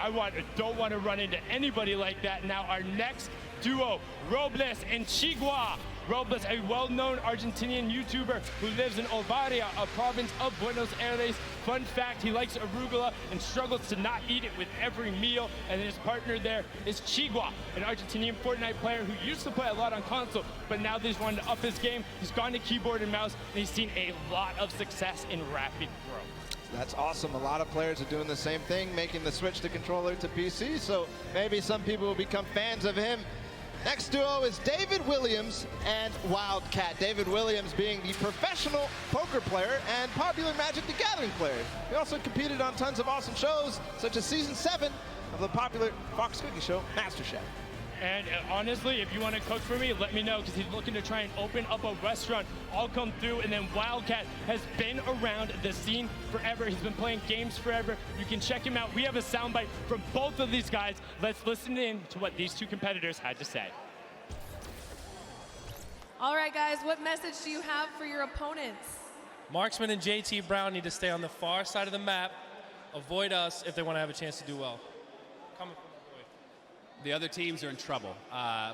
don't want to run into anybody like that. Now our next duo, Robles and Chigua. Robles, a well-known Argentinian YouTuber who lives in Olvaria, a province of Buenos Aires. Fun fact, he likes arugula and struggles to not eat it with every meal. And then his partner there is Chigua, an Argentinian Fortnite player who used to play a lot on console, but now that he's wanted to up his game, he's gone to keyboard and mouse, and he's seen a lot of success in rapid growth. That's awesome. A lot of players are doing the same thing, making the switch to controller to PC, so maybe some people will become fans of him. Next duo is David Williams and Wildcat. David Williams being the professional poker player and popular Magic the Gathering player. He also competed on tons of awesome shows, such as Season 7 of the popular Fox Cookie show, MasterChef. And honestly, if you want to cook for me, let me know, because he's looking to try and open up a restaurant. I'll come through. And then Wildcat has been around the scene forever. He's been playing games forever. You can check him out. We have a soundbite from both of these guys. Let's listen in to what these two competitors had to say. All right, guys, what message do you have for your opponents? Marksman and JT Brown need to stay on the far side of the map, avoid us if they want to have a chance to do well. Coming from the boy. The other teams are in trouble.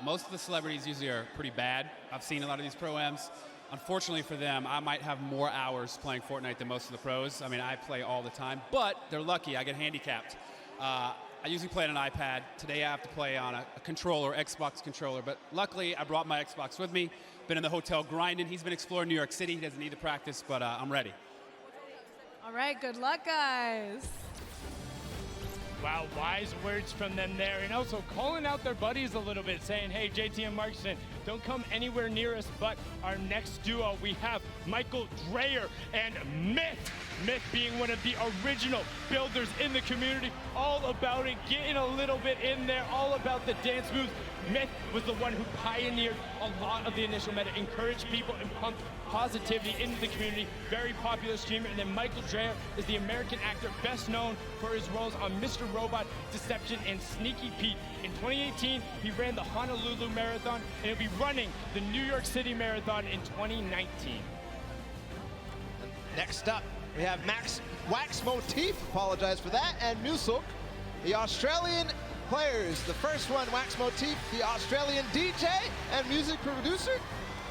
Most of the celebrities usually are pretty bad. I've seen a lot of these pro-ams. Unfortunately for them, I might have more hours playing Fortnite than most of the pros. I mean, I play all the time, but they're lucky. I get handicapped. I usually play on an iPad. Today I have to play on a controller, Xbox controller, but luckily I brought my Xbox with me. Been in the hotel grinding. He's been exploring New York City. He doesn't need to practice, but I'm ready. All right, good luck, guys. Wow, wise words from them there. And also calling out their buddies a little bit, saying, hey, JT and Markson, don't come anywhere near us. But our next duo, we have Michael Dreyer and Myth. Myth being one of the original builders in the community, all about it, getting a little bit in there, all about the dance moves. Myth was the one who pioneered a lot of the initial meta, encouraged people and pumped positivity into the community. Very popular streamer. And then Michael Dreyer is the American actor best known for his roles on Mr. Robot, Deception, and Sneaky Pete. In 2018, he ran the Honolulu Marathon, and he'll be running the New York City Marathon in 2019. Next up, we have Max Wax Motif, apologize for that, and Musuk, the Australian players. The first one, Wax Motif, the Australian DJ and music producer.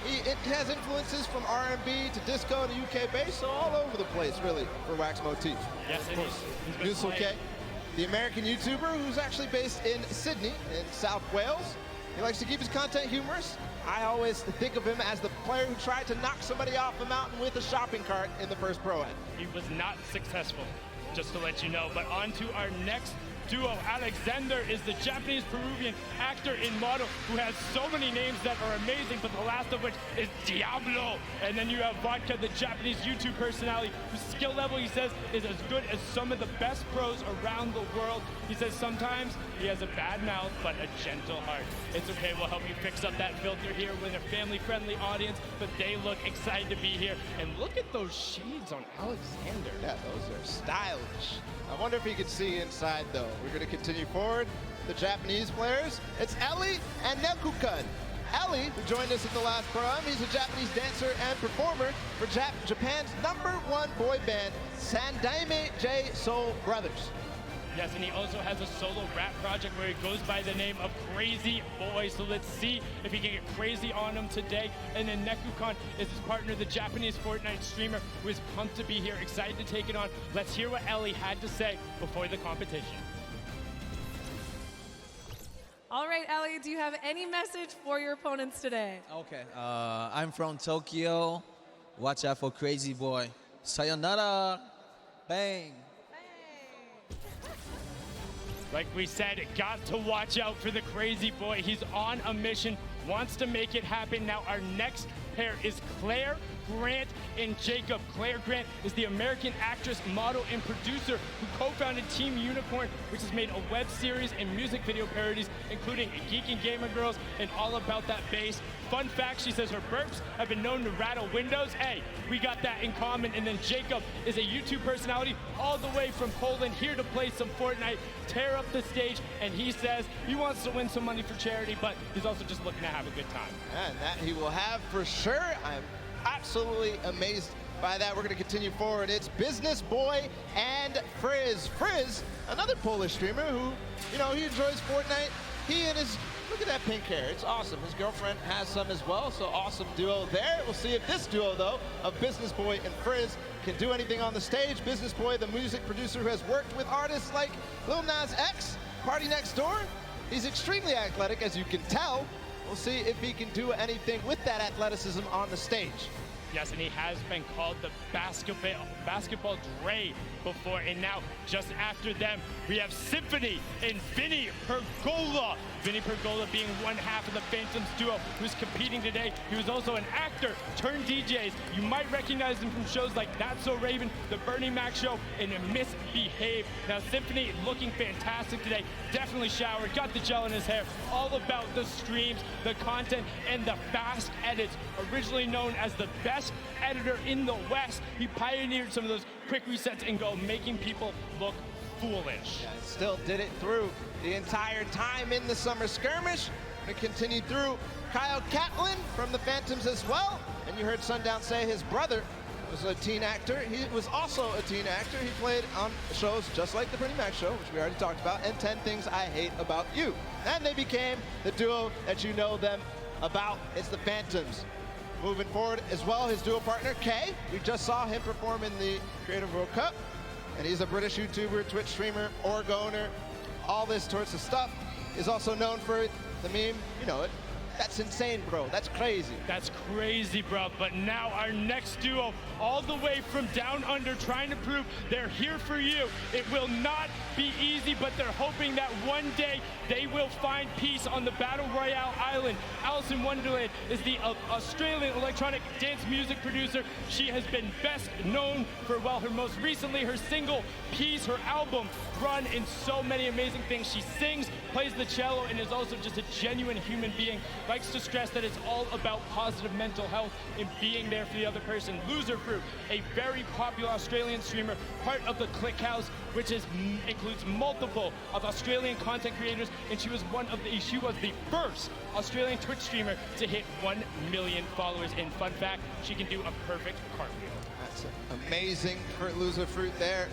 It has influences from R&B to disco to UK bass, so all over the place, really, for Wax Motif. Yes, it is. Musuk, the American YouTuber who's actually based in Sydney, in South Wales. He likes to keep his content humorous. I always think of him as the player who tried to knock somebody off a mountain with a shopping cart in the first Pro-Am. He was not successful, just to let you know. But on to our next duo. Alexander is the Japanese-Peruvian actor and model who has so many names that are amazing, but the last of which is Diablo. And then you have VogueKio, the Japanese YouTube personality, whose skill level, he says, is as good as some of the best pros around the world. He says sometimes he has a bad mouth, but a gentle heart. It's okay, we'll help you fix up that filter here with a family-friendly audience, but they look excited to be here. And look at those shades on Alexander. Yeah, those are stylish. I wonder if he could see inside, though. We're going to continue forward. The Japanese players. It's Ellie and Nekukun. Ellie, who joined us at the last Pro-Am, he's a Japanese dancer and performer for Japan's #1 boy band, Sandaime J Soul Brothers. Yes, and he also has a solo rap project where he goes by the name of Crazy Boy. So let's see if he can get crazy on him today. And then Nekukun is his partner, the Japanese Fortnite streamer, who is pumped to be here, excited to take it on. Let's hear what Ellie had to say before the competition. All right, Ellie, do you have any message for your opponents today? Okay, I'm from Tokyo. Watch out for Crazy Boy. Sayonara. Bang. Like we said, got to watch out for the Crazy Boy. He's on a mission, wants to make it happen. Now our next pair is Claire Grant and Jacob. Claire Grant is the American actress, model, and producer who co-founded Team Unicorn, which has made a web series and music video parodies, including Geek and Gamer Girls and All About That Bass. Fun fact, she says her burps have been known to rattle windows. Hey, we got that in common. And then Jacob is a YouTube personality all the way from Poland, here to play some Fortnite, tear up the stage, and he says he wants to win some money for charity, but he's also just looking to have a good time. And that he will have for sure. I'm absolutely amazed by that. We're going to continue forward. It's Business Boy and Frizz. Frizz, another Polish streamer who, you know, he enjoys Fortnite. He and his, look at that pink hair. It's awesome. His girlfriend has some as well, so awesome duo there. We'll see if this duo, though, of Business Boy and Frizz can do anything on the stage. Business Boy, the music producer who has worked with artists like Lil Nas X, Party Next Door. He's extremely athletic, as you can tell. We'll see if he can do anything with that athleticism on the stage. Yes, and he has been called the basketball Dre before, and now just after them, we have Symphony and Vinny Pergola. Vinny Pergola being one half of the Phantoms duo who's competing today. He was also an actor turned DJs. You might recognize him from shows like That's So Raven, The Bernie Mac Show, and Misbehave. Now Symphony looking fantastic today. Definitely showered, got the gel in his hair. All about the streams, the content, and the fast edits. Originally known as the best editor in the West, he pioneered some of those quick resets and go, making people look foolish. Yeah, still did it through the entire time in the summer skirmish. Gonna continue through Kyle Catlin from the Phantoms as well. And you heard Sundown say his brother was a teen actor. He was also a teen actor. He played on shows just like the Bernie Mac Show, which we already talked about, and 10 Things I Hate About You. And they became the duo that you know them about. It's the Phantoms. Moving forward as well, his duo partner, Kay. We just saw him perform in the Creative World Cup. And he's a British YouTuber, Twitch streamer, org owner, all this sorts of stuff. Is also known for the meme, you know it. That's insane, bro. That's crazy. That's crazy, bro. But now our next duo, all the way from down under, trying to prove they're here for you. It will not be easy, but they're hoping that one day they will find peace on the Battle Royale island. Alice in Wonderland is the Australian electronic dance music producer. She has been best known for, well, her most recently, her single, Peace, her album, Run, and so many amazing things. She sings, plays the cello, and is also just a genuine human being. Likes to stress that it's all about positive mental health and being there for the other person. Loser Fruit, a very popular Australian streamer, part of the Click House, which includes multiple of Australian content creators, and she was the first Australian Twitch streamer to hit 1 million followers. And fun fact, she can do a perfect cartwheel. That's amazing for Loser Fruit there.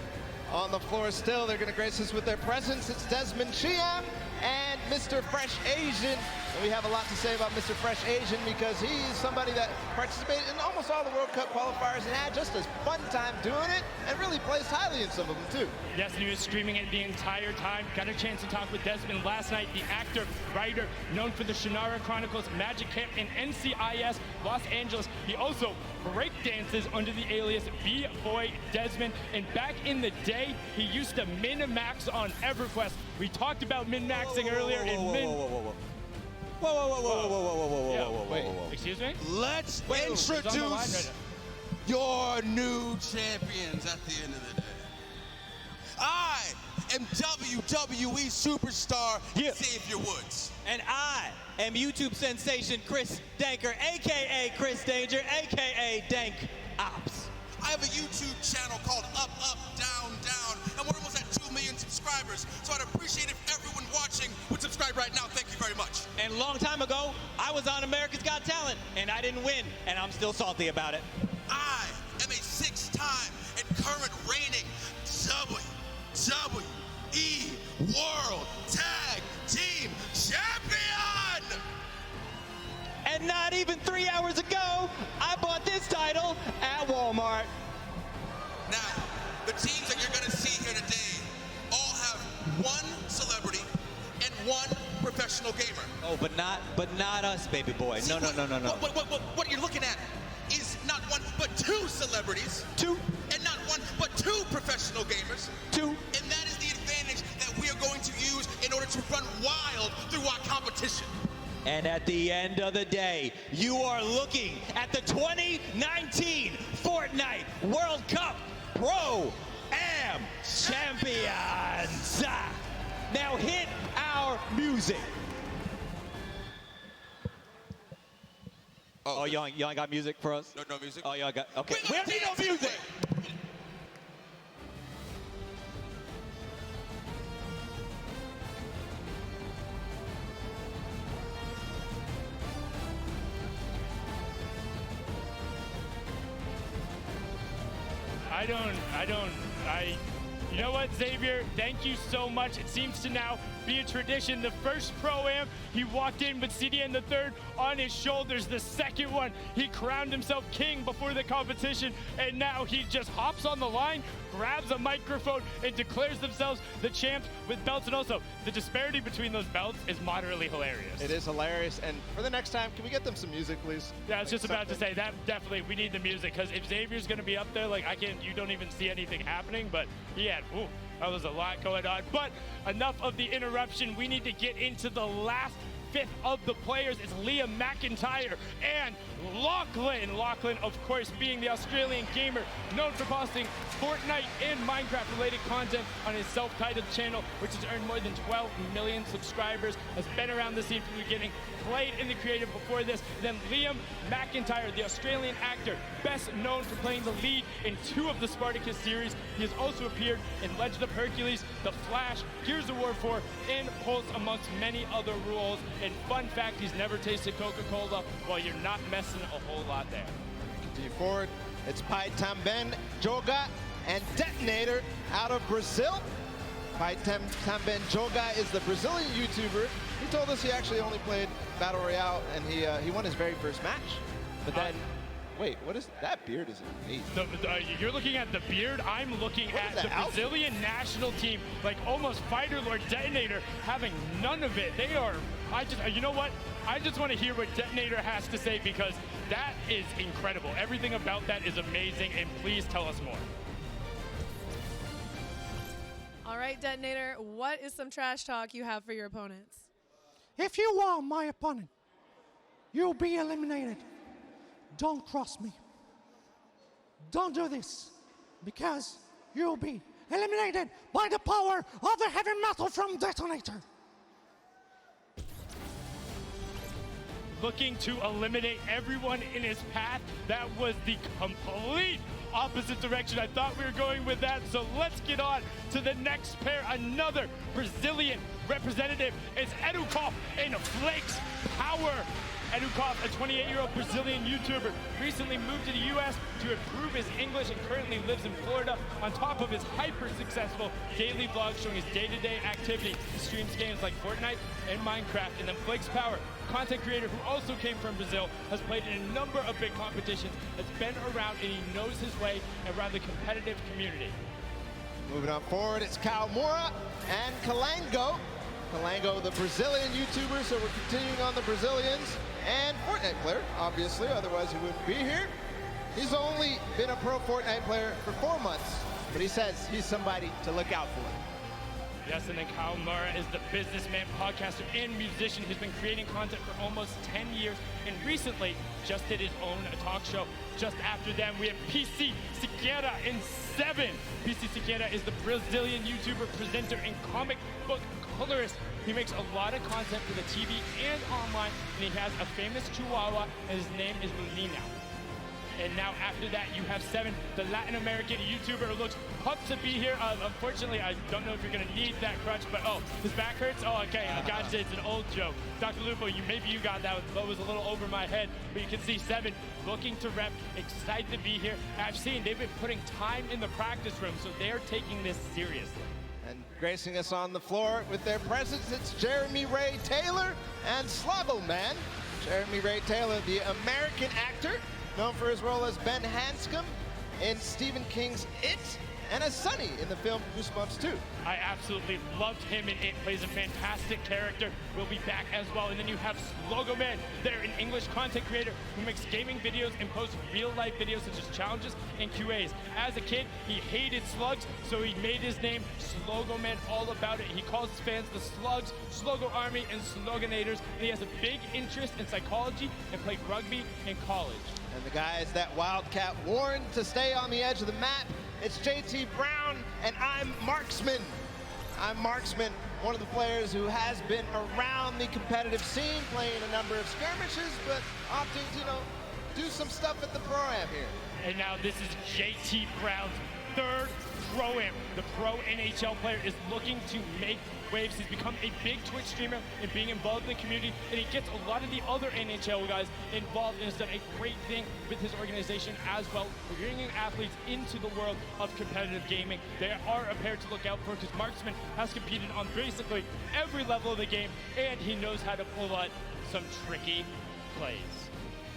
On the floor still, they're going to grace us with their presence. It's Desmond Chiam and Mr. Fresh Asian And we have a lot to say about Mr. Fresh Asian because he's somebody that participated in almost all the World Cup qualifiers and had just a fun time doing it and really plays highly in some of them too. Yes, and he was streaming it the entire time. Got a chance to talk with Desmond last night, the actor, writer, known for the Shannara Chronicles, Magic Camp, and NCIS Los Angeles. He also breakdances under the alias B-Boy Desmond. And back in the day, he used to min-max on EverQuest. We talked about min-maxing earlier in min... Whoa. Excuse me? Let's introduce your new champions at the end of the day. I am WWE superstar Xavier Woods. And I am YouTube sensation Chris Danker, a.k.a. Chris Danger, a.k.a. Dank Ops. I have a YouTube channel called Up, Up, Down, Down, and we're almost at 2 million subscribers, so I'd appreciate if everyone watching would subscribe right now. Thank you very much. And a long time ago, I was on America's Got Talent, and I didn't win, and I'm still salty about it. I am a 6-time and current reigning WWE World Tag Team Champion! And not even 3 hours ago, I bought this title at Walmart. Now, the teams that you're gonna see here today all have one celebrity and one professional gamer. Oh, but not us, baby boy. See, No. What you're looking at is not one, but 2 celebrities. 2. And not one, but 2 professional gamers. 2. And that is the advantage that we are going to use in order to run wild through our competition. And at the end of the day, you are looking at the 2019 Fortnite World Cup Pro-Am Champions. Now hit our music. Oh, y'all ain't got music for us? No music? Oh, y'all got, okay. We don't need no music. You know what, Xavier? Thank you so much. It seems to now be a tradition. The first Pro-Am, he walked in with CDN the third on his shoulders. The second one, he crowned himself king before the competition, and now he just hops on the line, grabs a microphone, and declares themselves the champs with belts. And also, the disparity between those belts is moderately hilarious. It is hilarious. And for the next time, can we get them some music, please? Yeah, I was just about to say that. Definitely, we need the music, because if Xavier's going to be up there, like, you don't even see anything happening. But he had, that was a lot going on. But enough of the interruption. We need to get into the last 5th of the players. It's Liam McIntyre and Lachlan. Lachlan, of course, being the Australian gamer known for posting Fortnite and Minecraft-related content on his self-titled channel, which has earned more than 12 million subscribers, has been around the scene from the beginning, played in the creative before this. Then Liam McIntyre, the Australian actor, best known for playing the lead in 2 of the Spartacus series. He has also appeared in Legend of Hercules, The Flash, Gears of War 4, and Pulse, amongst many other roles. And fun fact, he's never tasted Coca-Cola. Well, you're not messing a whole lot there. Continue forward. It's Pai Tamben Joga and Detonator out of Brazil. Pai Tamben Joga is the Brazilian YouTuber. He told us he actually only played Battle Royale, and he won his very first match. But then, wait, what is that beard? Is amazing. You're looking at the beard. I'm looking at the Brazilian national team, like almost Fighter Lord Detonator, having none of it. They are. You know what? I just want to hear what Detonator has to say, because that is incredible. Everything about that is amazing, and please tell us more. All right, Detonator, what is some trash talk you have for your opponents? If you are my opponent, you'll be eliminated. Don't cross me. Don't do this, because you'll be eliminated by the power of the heavy metal from Detonator. Looking to eliminate everyone in his path. That was the complete opposite direction I thought we were going with that. So let's get on to the next pair. Another Brazilian representative is Edukov and Flakes Power. Edukov, a 28-year-old Brazilian YouTuber, recently moved to the U.S. to improve his English and currently lives in Florida. On top of his hyper-successful daily vlog showing his day-to-day activity, he streams games like Fortnite and Minecraft. And then Flakes Power, content creator who also came from Brazil, has played in a number of big competitions, has been around, and he knows his way around the competitive community. Moving on forward, it's Kawamura and Kalango. Kalango, the Brazilian YouTuber, so we're continuing on the Brazilians. And Fortnite player, obviously, otherwise he wouldn't be here. He's only been a pro Fortnite player for 4 months, but he says he's somebody to look out for. Yes, and then Kawamura is the businessman, podcaster, and musician who's been creating content for almost 10 years and recently just did his own talk show. Just after them, we have PC Siqueira in 7. PC Siqueira is the Brazilian YouTuber, presenter, and comic book colorist. He makes a lot of content for the TV and online, and he has a famous chihuahua, and his name is Luna. And now after that, you have 7, the Latin American YouTuber who looks pumped to be here. Unfortunately, I don't know if you're gonna need that crutch, but oh, his back hurts? Oh, okay, gotcha, it's an old joke. Dr. Lupo, maybe you got that, but it was a little over my head. But you can see 7 looking to rep, excited to be here. I've seen they've been putting time in the practice room, so they're taking this seriously. And gracing us on the floor with their presence, it's Jeremy Ray Taylor and Slavo Man. Jeremy Ray Taylor, the American actor, known for his role as Ben Hanscom in Stephen King's It, and as Sonny in the film Goosebumps 2. I absolutely loved him in It. Plays a fantastic character. Will be back as well. And then you have Slogo Man. They're an English content creator who makes gaming videos and posts real-life videos such as challenges and QAs. As a kid, he hated slugs, so he made his name Slogo Man, all about it. He calls his fans the Slugs, Slogo Army, and Sloganators. And he has a big interest in psychology and played rugby in college. And the guys that Wildcat warned to stay on the edge of the map, it's JT Brown, and I'm Marksman. I'm Marksman, one of the players who has been around the competitive scene, playing a number of skirmishes, but opting to, do some stuff at the Pro-Am here. And now this is JT Brown's 3rd Pro-Am. The pro NHL player is looking to make waves. He's become a big Twitch streamer and being involved in the community, and he gets a lot of the other NHL guys involved and has done a great thing with his organization as well, bringing athletes into the world of competitive gaming. They are a pair to look out for because Marksman has competed on basically every level of the game, and he knows how to pull out some tricky plays.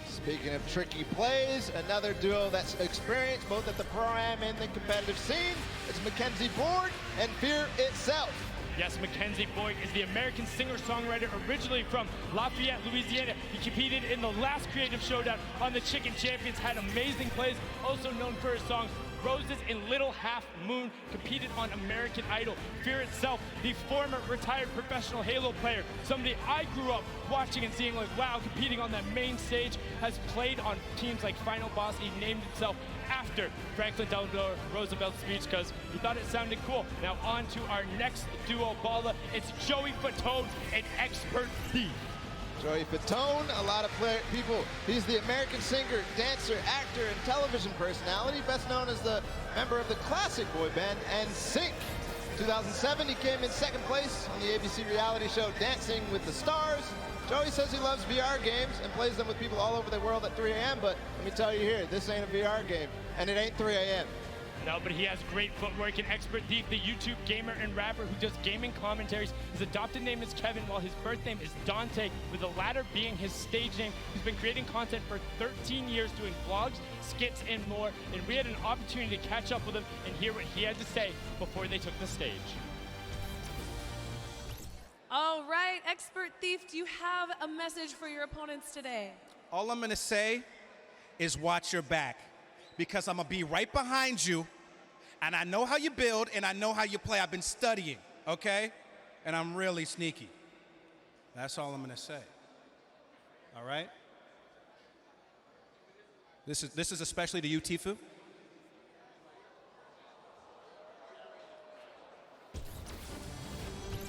Speaking of tricky plays, another duo that's experienced both at the Pro-Am and the competitive scene, it's Mackenzie Borg and Fear Itself. Yes, Mackenzie Boyd is the American singer-songwriter originally from Lafayette, Louisiana. He competed in the last Creative Showdown on the Chicken Champions, had amazing plays, also known for his songs Roses and Little Half Moon, competed on American Idol. Fear Itself, the former retired professional Halo player, somebody I grew up watching and seeing like, wow, competing on that main stage, has played on teams like Final Boss. He named himself after Franklin Delano Roosevelt's speech because he thought it sounded cool. Now on to our next duo, Bala. It's Joey Fatone, an expert thief. Joey Fatone, a lot of people. He's the American singer, dancer, actor, and television personality, best known as the member of the classic boy band NSYNC. 2007, he came in 2nd place on the ABC reality show Dancing with the Stars. Joey says he loves VR games and plays them with people all over the world at 3 a.m., but let me tell you here, this ain't a VR game, and it ain't 3 a.m. No, but he has great footwork. An expert thief, the YouTube gamer and rapper who does gaming commentaries. His adopted name is Kevin, while his birth name is Dante, with the latter being his stage name. He's been creating content for 13 years, doing vlogs, skits, and more. And we had an opportunity to catch up with him and hear what he had to say before they took the stage. All right, expert thief, do you have a message for your opponents today? All I'm gonna say is watch your back, because I'm gonna be right behind you, and I know how you build, and I know how you play. I've been studying, okay? And I'm really sneaky. That's all I'm gonna say. All right? This is especially to you, Tifu.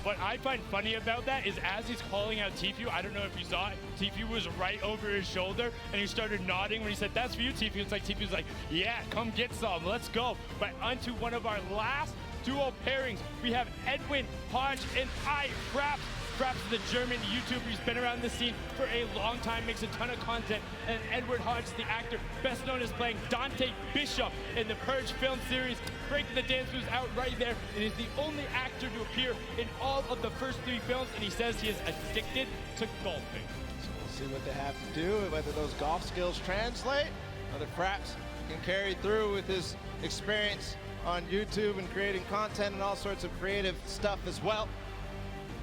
What I find funny about that is as he's calling out Tifu, I don't know if you saw it, Tifu was right over his shoulder and he started nodding when he said, "That's for you, Tifu." It's like Tifu's like, "Yeah, come get some, let's go." But onto one of our last duo pairings, we have Edwin Hodge and I Rap Fraps is a German YouTuber. He's been around the scene for a long time, makes a ton of content. And Edward Hodge, the actor, best known as playing Dante Bishop in the Purge film series. Breaking the Dance moves out right there, and is the only actor to appear in all of the first 3 films, and he says he is addicted to golfing. So we'll see what they have to do, whether those golf skills translate, whether Fraps can carry through with his experience on YouTube and creating content and all sorts of creative stuff as well.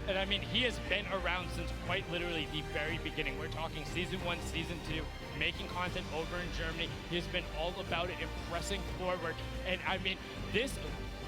And I mean, he has been around since quite literally the very beginning. We're talking season 1, season 2, making content over in Germany. He has been all about it and pressing forward. And I mean, this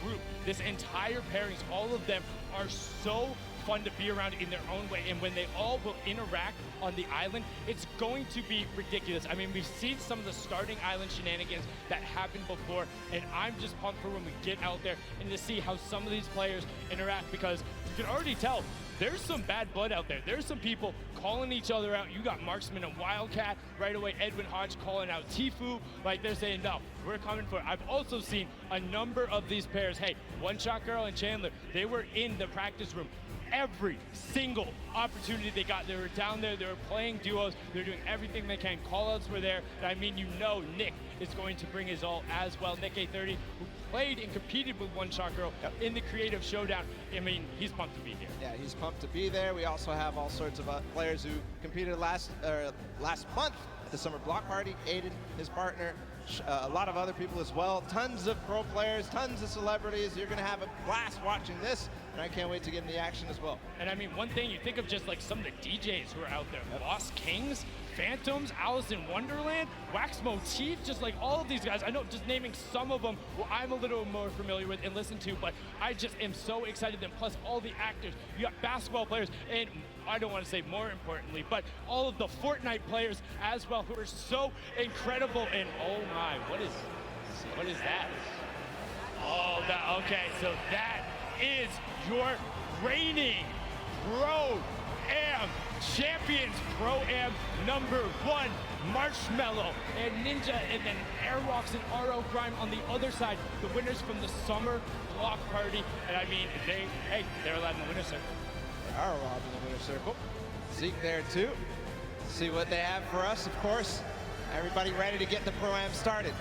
group, this entire pairings, all of them are so fun to be around in their own way. And when they all will interact on the island, it's going to be ridiculous. I mean, we've seen some of the starting island shenanigans that happened before, and I'm just pumped for when we get out there and to see how some of these players interact, because you can already tell there's some bad blood out there. There's some people calling each other out. You got Marksman and Wildcat right away. Edwin Hodge calling out Tifu. Like, they're saying, no, we're coming for it. I've also seen a number of these pairs. Hey, One Shot Girl and Chandler, they were in the practice room every single opportunity they got. They were down there, they were playing duos, they're doing everything they can. Call-outs were there, and I mean, you know Nick is going to bring his all as well. Nick A30, who played and competed with One Shot Girl in the Creative Showdown. I mean, he's pumped to be here. Yeah, he's pumped to be there. We also have all sorts of players who competed last month at the Summer Block Party. Aiden, his partner, a lot of other people as well. Tons of pro players, tons of celebrities. You're going to have a blast watching this, and I can't wait to get in the action as well. And I mean, one thing, you think of just like some of the DJs who are out there. Lost Kings, Phantoms, Alice in Wonderland, Wax Motif, just like all of these guys. I know, just naming some of them who I'm a little more familiar with and listen to, but I just am so excited. And plus all the actors, you got basketball players, and I don't want to say more importantly, but all of the Fortnite players as well, who are so incredible. And oh my, what is that? Oh, okay, so that is your reigning Pro-Am champions. Pro-Am #1, Marshmallow and Ninja, and then Airwalks and RO Grime on the other side, the winners from the Summer Block Party. And I mean, they're allowed in the winner's circle. They are allowed in the winner's circle. Zeke there too. See what they have for us, of course. Everybody ready to get the Pro-Am started.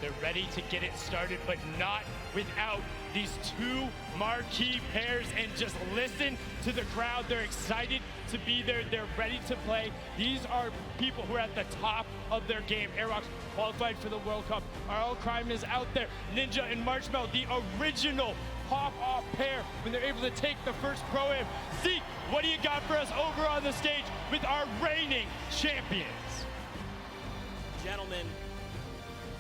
They're ready to get it started, but not without these 2 marquee pairs. And just listen to the crowd. They're excited to be there. They're ready to play. These are people who are at the top of their game. Airrocks qualified for the World Cup. RL Crime is out there. Ninja and Marshmallow, the original pop-off pair when they're able to take the first Pro-Am. Zeke, what do you got for us over on the stage with our reigning champions? Gentlemen,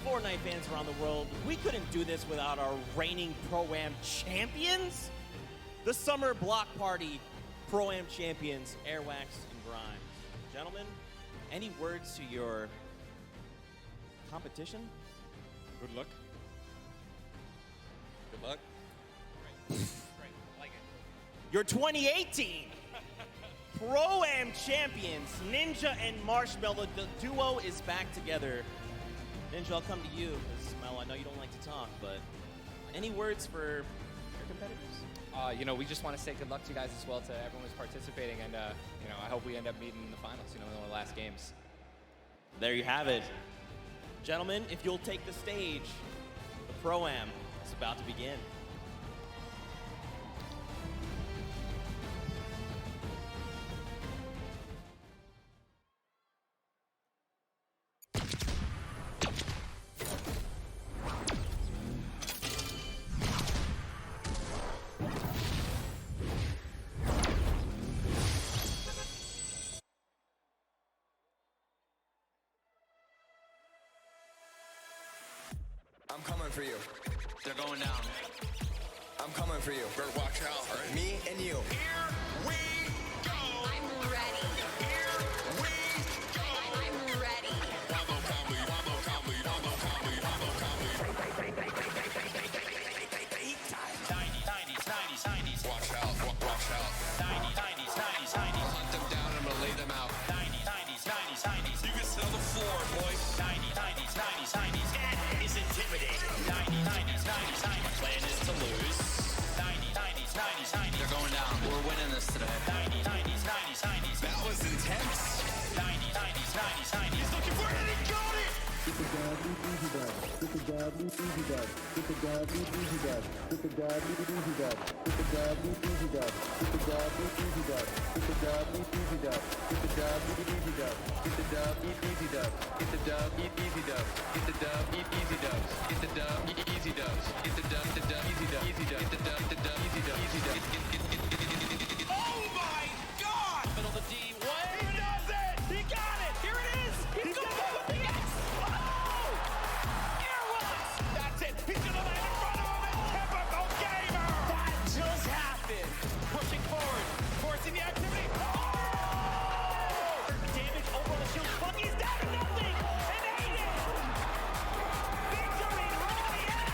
Fortnite fans around the world, we couldn't do this without our reigning Pro-Am champions. The Summer Block Party Pro-Am champions, Airwax and Grimes. Gentlemen, any words to your competition? Good luck. Good luck. Great. Like it. Your 2018 Pro-Am champions, Ninja and Marshmallow. The duo is back together. Ninja, I'll come to you, because, Mel, I know you don't like to talk, but any words for your competitors? You know, we just want to say good luck to you guys as well, to everyone who's participating, and, you know, I hope we end up meeting in the finals, you know, in one of the last games. There you have it. Gentlemen, if you'll take the stage, the Pro-Am is about to begin. I'm coming for you. They're going down. I'm coming for you. Better watch out. All right. Me and you. Here we go. I'm ready. Here we go. I'm ready. Bravo comedy, bravo comedy, bravo comedy, bravo comedy. 90s. Watch out, watch out. 90s. Hunt them down, I'm gonna lay them out. 90s. You can sit on the floor, boys. 90s. That is intimidating. 90s. My plan is to lose. 90s. They're going down. We're intense. 90s. He's looking for it and he got it. Get the W, easy dub. Get the W, easy dub. Get the W, easy dub. Get the W, easy dub. Get the W, easy dub. Get the W, easy dub. Get the W, easy dub. Get the W, easy dub. Get the W, easy dub. Get the W, easy dub. Get the W, easy dub. Get the W, easy dub. Get the W, easy dub. Easy dub. Get the W, easy dub. Easy dub. Oh my God! Middle of the D. He does it! He got it! Here it is! He's going to with the X! Oh! Airwalks! That's it! He's going to land in front of him! And typical gamer! That just happened! Pushing forward, forcing the activity. Oh! Damage over the shield. Bucky's down to nothing! And Aiden! Victory Royale!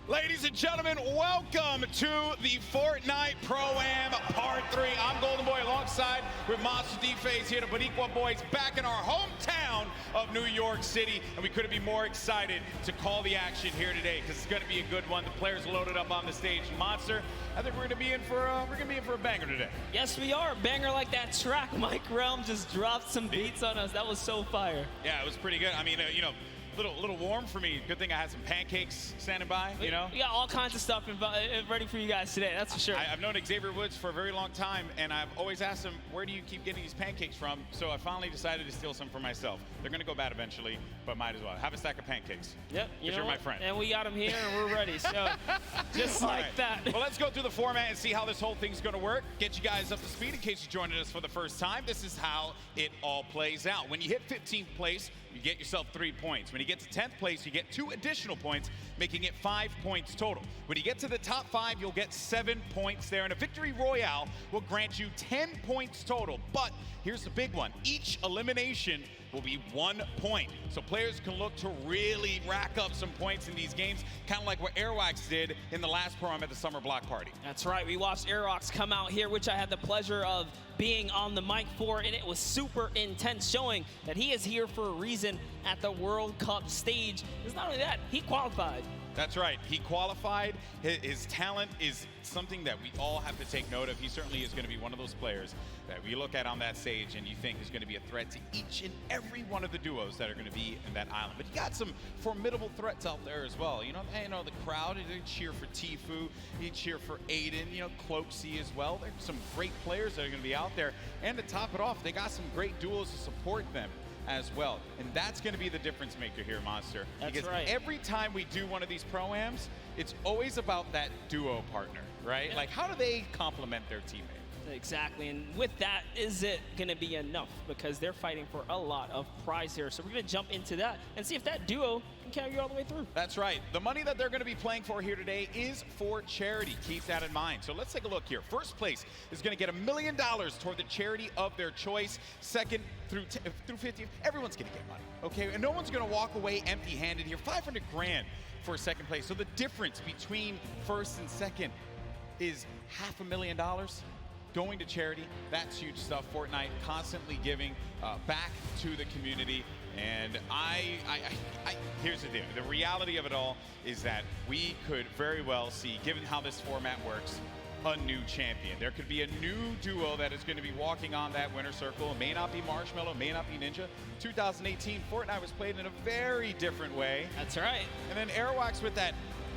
Ladies and gentlemen, welcome to the Fortnite Pro-Am Part 3. I'm Golden Boy alongside with Monster D-Phase here, the Boricua boys back in our hometown of New York City. And we couldn't be more excited to call the action here today because it's going to be a good one. The players loaded up on the stage. Monster, I think we're going to be in for a banger today. Yes, we are. A banger like that track. Mike Realm just dropped some beats on us. That was so fire. Yeah, it was pretty good. I mean, little warm for me. Good thing I had some pancakes standing by, you know? We got all kinds of stuff ready for you guys today, that's for sure. I've known Xavier Woods for a very long time, and I've always asked him, where do you keep getting these pancakes from? So I finally decided to steal some for myself. They're going to go bad eventually, but might as well. Have a stack of pancakes. Yep. You're my friend. And we got them here, and we're ready. So just like that. Well, let's go through the format and see how this whole thing's going to work. Get you guys up to speed in case you're joining us for the first time. This is how it all plays out. When you hit 15th place, you get yourself 3 points. When you get to 10th place, you get 2 additional points, making it 5 points total. When you get to the top 5, you'll get 7 points there, and a victory royale will grant you 10 points total. But here's the big one. Each elimination will be 1 point. So players can look to really rack up some points in these games, kind of like what Airwax did in the last program at the Summer Block Party. That's right. We watched Airwax come out here, which I had the pleasure of being on the mic for, and it was super intense, showing that he is here for a reason at the World Cup stage. It's not only that, he qualified. That's right. He qualified. His talent is something that we all have to take note of. He certainly is going to be one of those players that we look at on that stage and you think is going to be a threat to each and every one of the duos that are going to be in that island. But you got some formidable threats out there as well. You know the crowd, they cheer for Tfue, they cheer for Aiden, Cloaksy as well. There's some great players that are going to be out there. And to top it off, they got some great duos to support them as well. And that's going to be the difference maker here, Monster. That's because right. Every time we do one of these pro-ams, it's always about that duo partner, right? Yeah. Like, how do they complement their teammate? Exactly, and with that, is it going to be enough? Because they're fighting for a lot of prize here. So we're going to jump into that and see if that duo can carry you all the way through. That's right. The money that they're going to be playing for here today is for charity. Keep that in mind. So let's take a look here. First place is going to get $1 million toward the charity of their choice. Second through 50th, everyone's going to get money, okay? And no one's going to walk away empty-handed here. 500 grand for second place. So the difference between first and second is $500,000 going to charity. That's huge stuff. Fortnite constantly giving back to the community. And here's the deal. The reality of it all is that we could very well see, given how this format works, a new champion. There could be a new duo that is going to be walking on that winner circle. It may not be Marshmallow, it may not be Ninja. 2018, Fortnite was played in a very different way. That's right. And then Airwax with that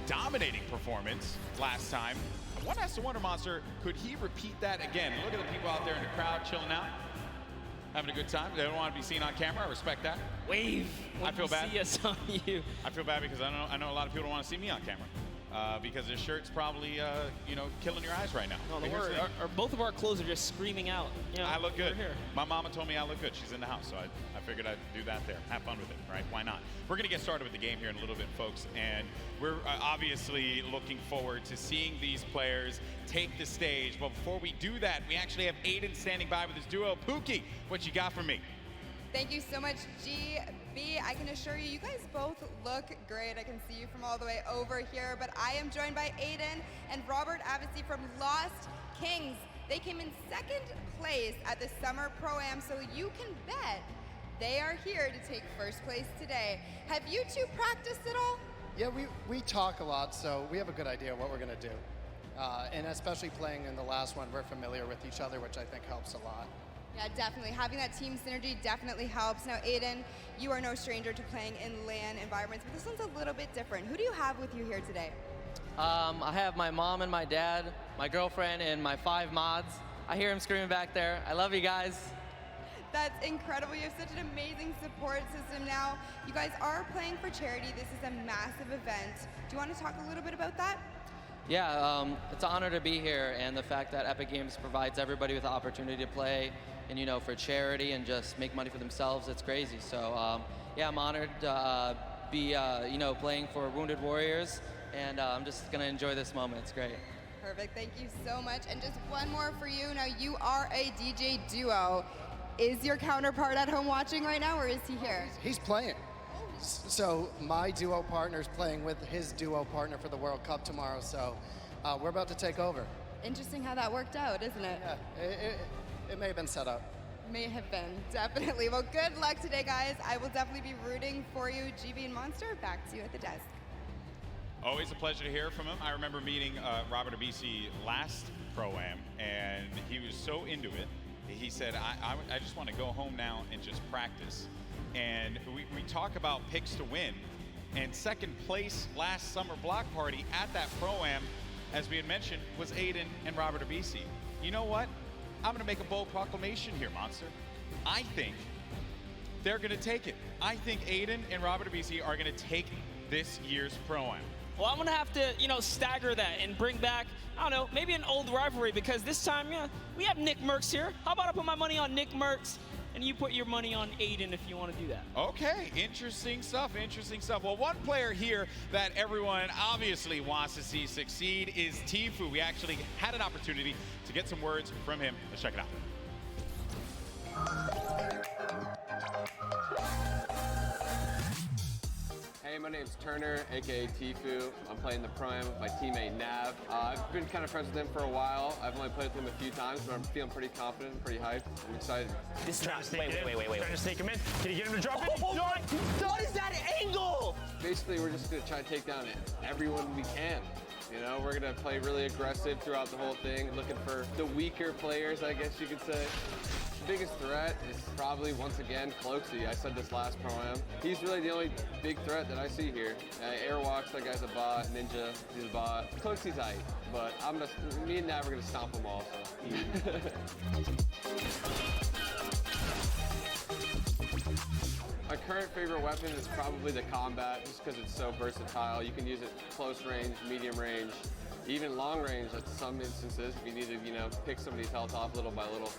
dominating performance last time. One has to wonder, Monster, could he repeat that again? Look at the people out there in the crowd chilling out, having a good time. They don't want to be seen on camera. I respect that. Wave. I feel bad. See us on you. I feel bad because I know a lot of people don't want to see me on camera. Because their shirt's probably, killing your eyes right now. No, don't worry. Both of our clothes are just screaming out. I look good. Here. My mama told me I look good. She's in the house, so I figured I'd do that there. Have fun with it, right? Why not? We're going to get started with the game here in a little bit, folks. And we're obviously looking forward to seeing these players take the stage. But before we do that, we actually have Aiden standing by with his duo. Pookie, what you got for me? Thank you so much, GB. I can assure you, you guys both look great. I can see you from all the way over here, but I am joined by Aiden and Robert Avesey from Lost Kings. They came in second place at the Summer Pro-Am, so you can bet they are here to take first place today. Have you two practiced at all? Yeah, we talk a lot, so we have a good idea what we're going to do. And especially playing in the last one, we're familiar with each other, which I think helps a lot. Yeah, definitely. Having that team synergy definitely helps. Now, Aiden, you are no stranger to playing in LAN environments, but this one's a little bit different. Who do you have with you here today? I have my mom and my dad, my girlfriend, and my 5 mods. I hear him screaming back there. I love you guys. That's incredible. You have such an amazing support system now. You guys are playing for charity. This is a massive event. Do you want to talk a little bit about that? Yeah, it's an honor to be here, and the fact that Epic Games provides everybody with the opportunity to play, and for charity and just make money for themselves, it's crazy. So yeah, I'm honored to be playing for Wounded Warriors, and I'm just gonna enjoy this moment. It's great. Perfect. Thank you so much. And just one more for you. Now, you are a DJ duo. Is your counterpart at home watching right now, or is he here? He's playing. So my duo partner's playing with his duo partner for the World Cup tomorrow, so we're about to take over. Interesting how that worked out, isn't it? Yeah, it may have been set up. May have been, definitely. Well, good luck today, guys. I will definitely be rooting for you. GB and Monster, back to you at the desk. Always a pleasure to hear from him. I remember meeting Robert Abisi last Pro-Am, and he was so into it. He said, I just want to go home now and just practice. And we talk about picks to win. And second place last summer block party at that Pro-Am, as we had mentioned, was Aiden and Robert Abisi. You know what? I'm going to make a bold proclamation here, Monster. I think they're going to take it. I think Aiden and Robert Abisi are going to take this year's Pro-Am. Well, I'm going to have to, stagger that and bring back, I don't know, maybe an old rivalry, because this time, we have Nick Merckx here. How about I put my money on Nick Merckx, and you put your money on Aiden if you want to do that? Okay, interesting stuff, interesting stuff. Well, one player here that everyone obviously wants to see succeed is Tfue. We actually had an opportunity to get some words from him. Let's check it out. Hey, my name's Turner, aka Tfue. I'm playing the Pro-Am with my teammate Nav. I've been kind of friends with him for a while. I've only played with him a few times, but I'm feeling pretty confident and pretty hyped. I'm excited. This is not, wait. Trying to stake him in. Can you get him to drop it? What is that angle? Basically, we're just gonna try to take down everyone we can. We're gonna play really aggressive throughout the whole thing, looking for the weaker players, I guess you could say. The biggest threat is probably, once again, Cloaksy. I said this last Pro-Am. He's really the only big threat that I see here. Airwalks, that guy's a bot. Ninja, he's a bot. Cloaksy's aight, but me and Nav are gonna stomp them all, so. My current favorite weapon is probably the combat, just because it's so versatile. You can use it close range, medium range, even long range at some instances if you need to, pick somebody's health off little by little.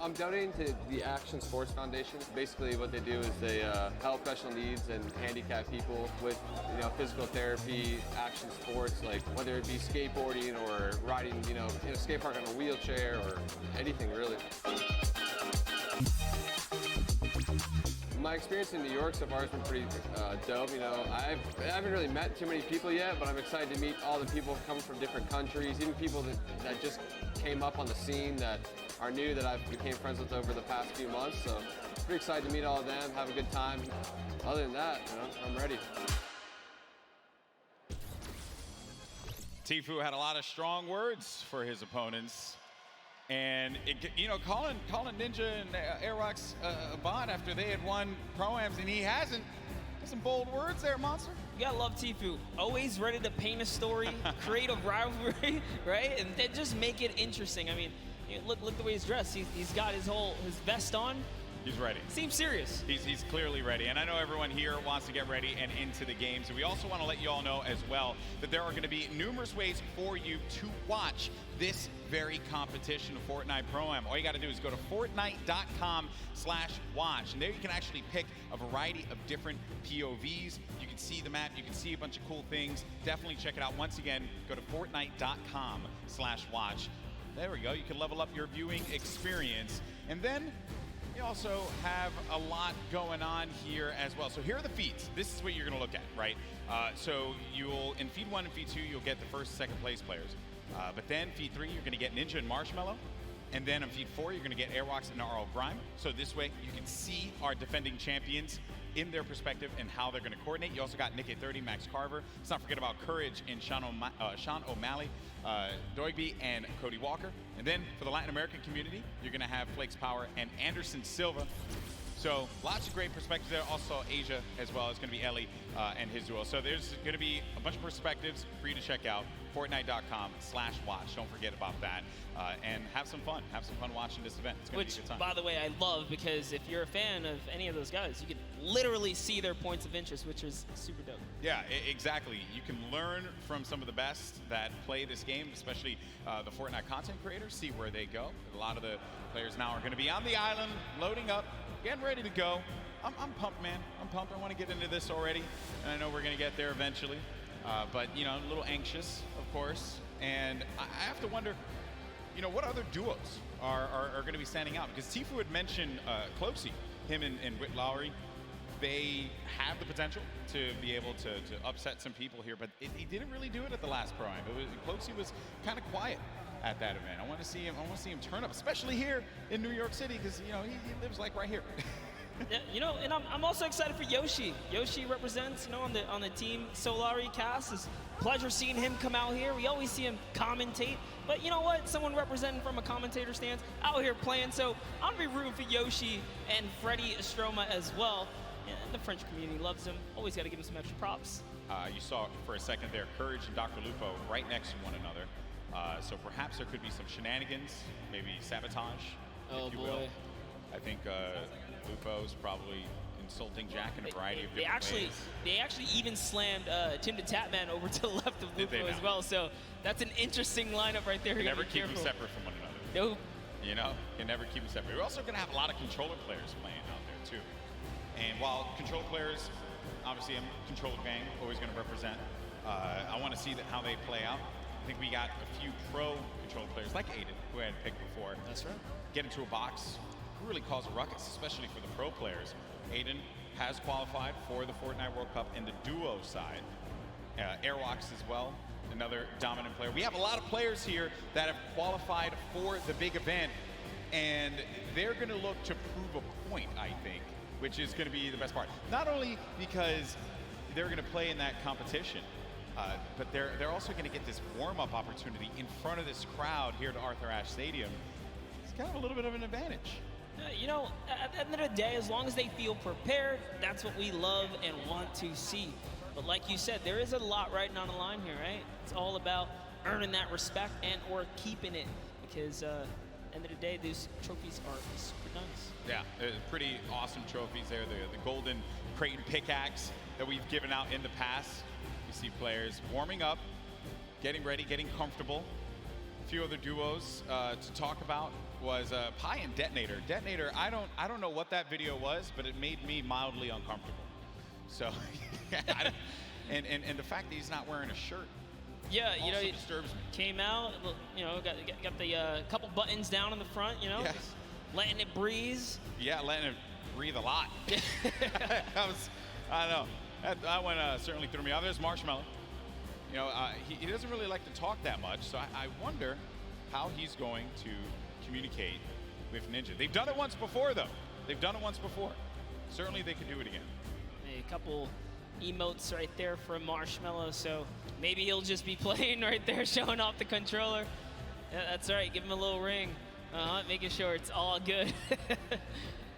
I'm donating to the Action Sports Foundation. Basically what they do is they help special needs and handicapped people with physical therapy, action sports, like whether it be skateboarding or riding, in a skate park on a wheelchair or anything really. My experience in New York so far has been pretty dope. I haven't really met too many people yet, but I'm excited to meet all the people coming from different countries, even people that just came up on the scene that are new that I became friends with over the past few months. So pretty excited to meet all of them, have a good time. Other than that, I'm ready. Tfue had a lot of strong words for his opponents. And, calling Ninja and Airwalks a bot after they had won Pro-Ams and he hasn't. Some bold words there, Monster. You gotta love Tfue. Always ready to paint a story, create a rivalry, right? And then just make it interesting. I mean, look the way he's dressed. He's got his vest on. He's ready. Seems serious. He's clearly ready. And I know everyone here wants to get ready and into the games. And we also want to let you all know as well that there are going to be numerous ways for you to watch this very competition of Fortnite Pro-Am. All you got to do is go to Fortnite.com/watch. And there you can actually pick a variety of different POVs. You can see the map. You can see a bunch of cool things. Definitely check it out. Once again, go to Fortnite.com/watch. There we go. You can level up your viewing experience. And then you also have a lot going on here as well. So here are the feeds. This is what you're going to look at, right? So in feed 1 and feed 2, you'll get the first and second place players. But then feed 3, you're going to get Ninja and Marshmallow. And then on feed 4, you're going to get Airwalks and RL Grime. So this way, you can see our defending champions in their perspective and how they're going to coordinate. You also got Nick at 30, Max Carver. Let's not forget about Courage and Sean O'Malley, Doigby, and Cody Walker. And then for the Latin American community, you're going to have Flakes Power and Anderson Silva. So lots of great perspectives there. Also Asia as well. It's going to be Ellie and his duo. So there's going to be a bunch of perspectives for you to check out. Fortnite.com/watch. Don't forget about that. And have some fun. Have some fun watching this event. It's going to be a good time. By the way, I love, because if you're a fan of any of those guys, you can literally see their points of interest, which is super dope. Yeah, exactly. You can learn from some of the best that play this game, especially the Fortnite content creators, see where they go. A lot of the players now are going to be on the island, loading up, getting ready to go. I'm pumped, man. I'm pumped. I want to get into this already, and I know we're going to get there eventually. But, you know, I'm a little anxious, of course, and I have to wonder, you know, what other duos are going to be standing out? Because Tfue had mentioned Closey, him and Whit Lowry. They have the potential to be able to upset some people here, but he didn't really do it at the last Pro-Am. Closey was kind of quiet at that event. I want to see him turn up, especially here in New York City, because, you know, he lives like right here. Yeah, you know, and I'm also excited for Yoshi. Yoshi represents, you know, on the Team Solari cast. It's a pleasure seeing him come out here. We always see him commentate, but you know what? Someone representing from a commentator stance out here playing. So I'm gonna be rooting for Yoshi and Freddie Estroma as well. And the French community loves him. Always got to give him some extra props. You saw for a second there, Courage and Dr. Lupo right next to one another. So perhaps there could be some shenanigans, maybe sabotage, if you will. I think Lupo's probably insulting Jack in a variety of different ways. They actually even slammed Tim the Tapman over to the left of Lupo as well. So that's an interesting lineup right there. You never keep them separate from one another. Nope. You know, you never keep them separate. We're also going to have a lot of controller players playing out there too. And while controller players, obviously I'm controller gang, always going to represent. I want to see how they play out. I think we got a few pro controller players like Aiden, who I had picked before. That's right. Get into a box, really cause a ruckus, especially for the pro players. Aiden has qualified for the Fortnite World Cup in the duo side. Airwalks as well, another dominant player. We have a lot of players here that have qualified for the big event, and they're going to look to prove a point, I think, which is going to be the best part. Not only because they're going to play in that competition, but they're also going to get this warm-up opportunity in front of this crowd here at Arthur Ashe Stadium. It's kind of a little bit of an advantage. You know, at the end of the day, as long as they feel prepared, that's what we love and want to see. But like you said, there is a lot riding on the line here, right? It's all about earning that respect and or keeping it, because at the end of the day, these trophies are super nice. Yeah, pretty awesome trophies there. The golden Creighton pickaxe that we've given out in the past. You see players warming up, getting ready, getting comfortable. A few other duos to talk about was Pi and Detonator. Detonator, I don't know what that video was, but it made me mildly uncomfortable. So, and the fact that he's not wearing a shirt. Yeah, you know, also it disturbs me. Came out, you know, got the couple buttons down in the front, you know, Yes. just letting it breeze. Yeah, letting it breathe a lot. I don't know. That one certainly threw me off. There's Marshmallow. You know, he doesn't really like to talk that much, so I wonder how he's going to communicate with Ninja. They've done it once before, though. They've done it once before. Certainly they could do it again. A couple emotes right there from Marshmallow, so maybe he'll just be playing right there, showing off the controller. Yeah, that's right, give him a little ring. Making sure it's all good.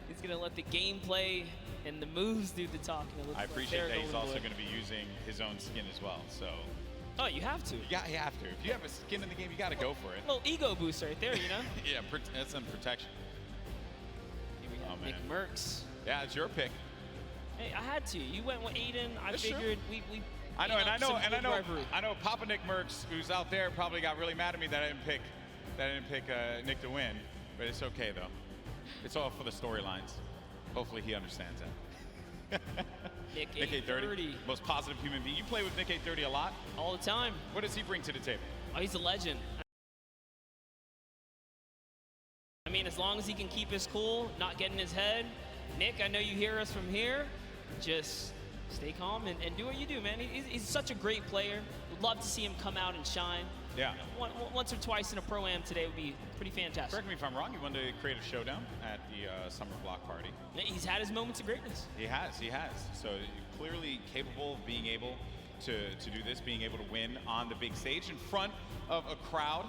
He's gonna let the gameplay and the moves do the talking. I appreciate that he's also going to be using his own skin as well, so. Oh, you have to. You have to. If you have a skin in the game, you got to go for it. A little ego boost right there, you know? Yeah, that's some protection. Here we have Nick Merckx. Yeah, it's your pick. Hey, I had to. You went with Aiden. I That's figured true. we I know, and rivalry. I know Papa Nick Merckx, who's out there, probably got really mad at me that I didn't pick Nick to win, but it's okay though. It's all for the storylines. Hopefully he understands that. Nick 830, most positive human being. You play with Nick 830 a lot? All the time. What does he bring to the table? Oh, he's a legend. I mean, as long as he can keep his cool, not get in his head. Nick, I know you hear us from here. Just stay calm and do what you do, man. He's such a great player. Would love to see him come out and shine. Yeah. Once or twice in a Pro-Am today would be pretty fantastic. Correct me if I'm wrong, he won the Creative Showdown at the Summer Block Party. Yeah, he's had his moments of greatness. He has. So clearly capable of being able to do this, being able to win on the big stage in front of a crowd.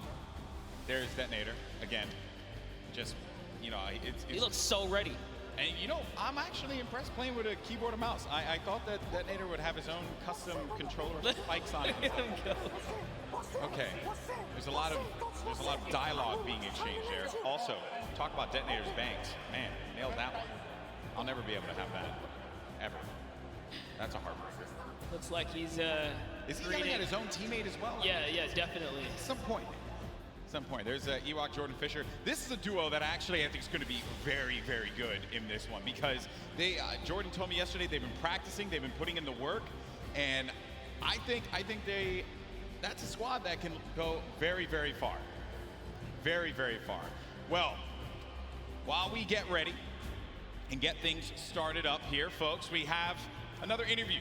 There's Detonator again. Just, you know, he looks so ready. And you know, I'm actually impressed playing with a keyboard and mouse. I thought that Detonator would have his own custom controller spikes on it. Okay, there's a lot of dialogue being exchanged there. Also, talk about Detonator's bangs. Man, nailed that one. I'll never be able to have that, ever. That's a heartbreaker. Looks like he's Is he yelling at his own teammate as well? Yeah, definitely. At some point. There's Ewok, Jordan Fisher. This is a duo that I think is going to be very, very good in this one because they. Jordan told me yesterday they've been practicing, they've been putting in the work, and I think that's a squad that can go very, very far. Very, very far. Well, while we get ready and get things started up here, folks, we have another interview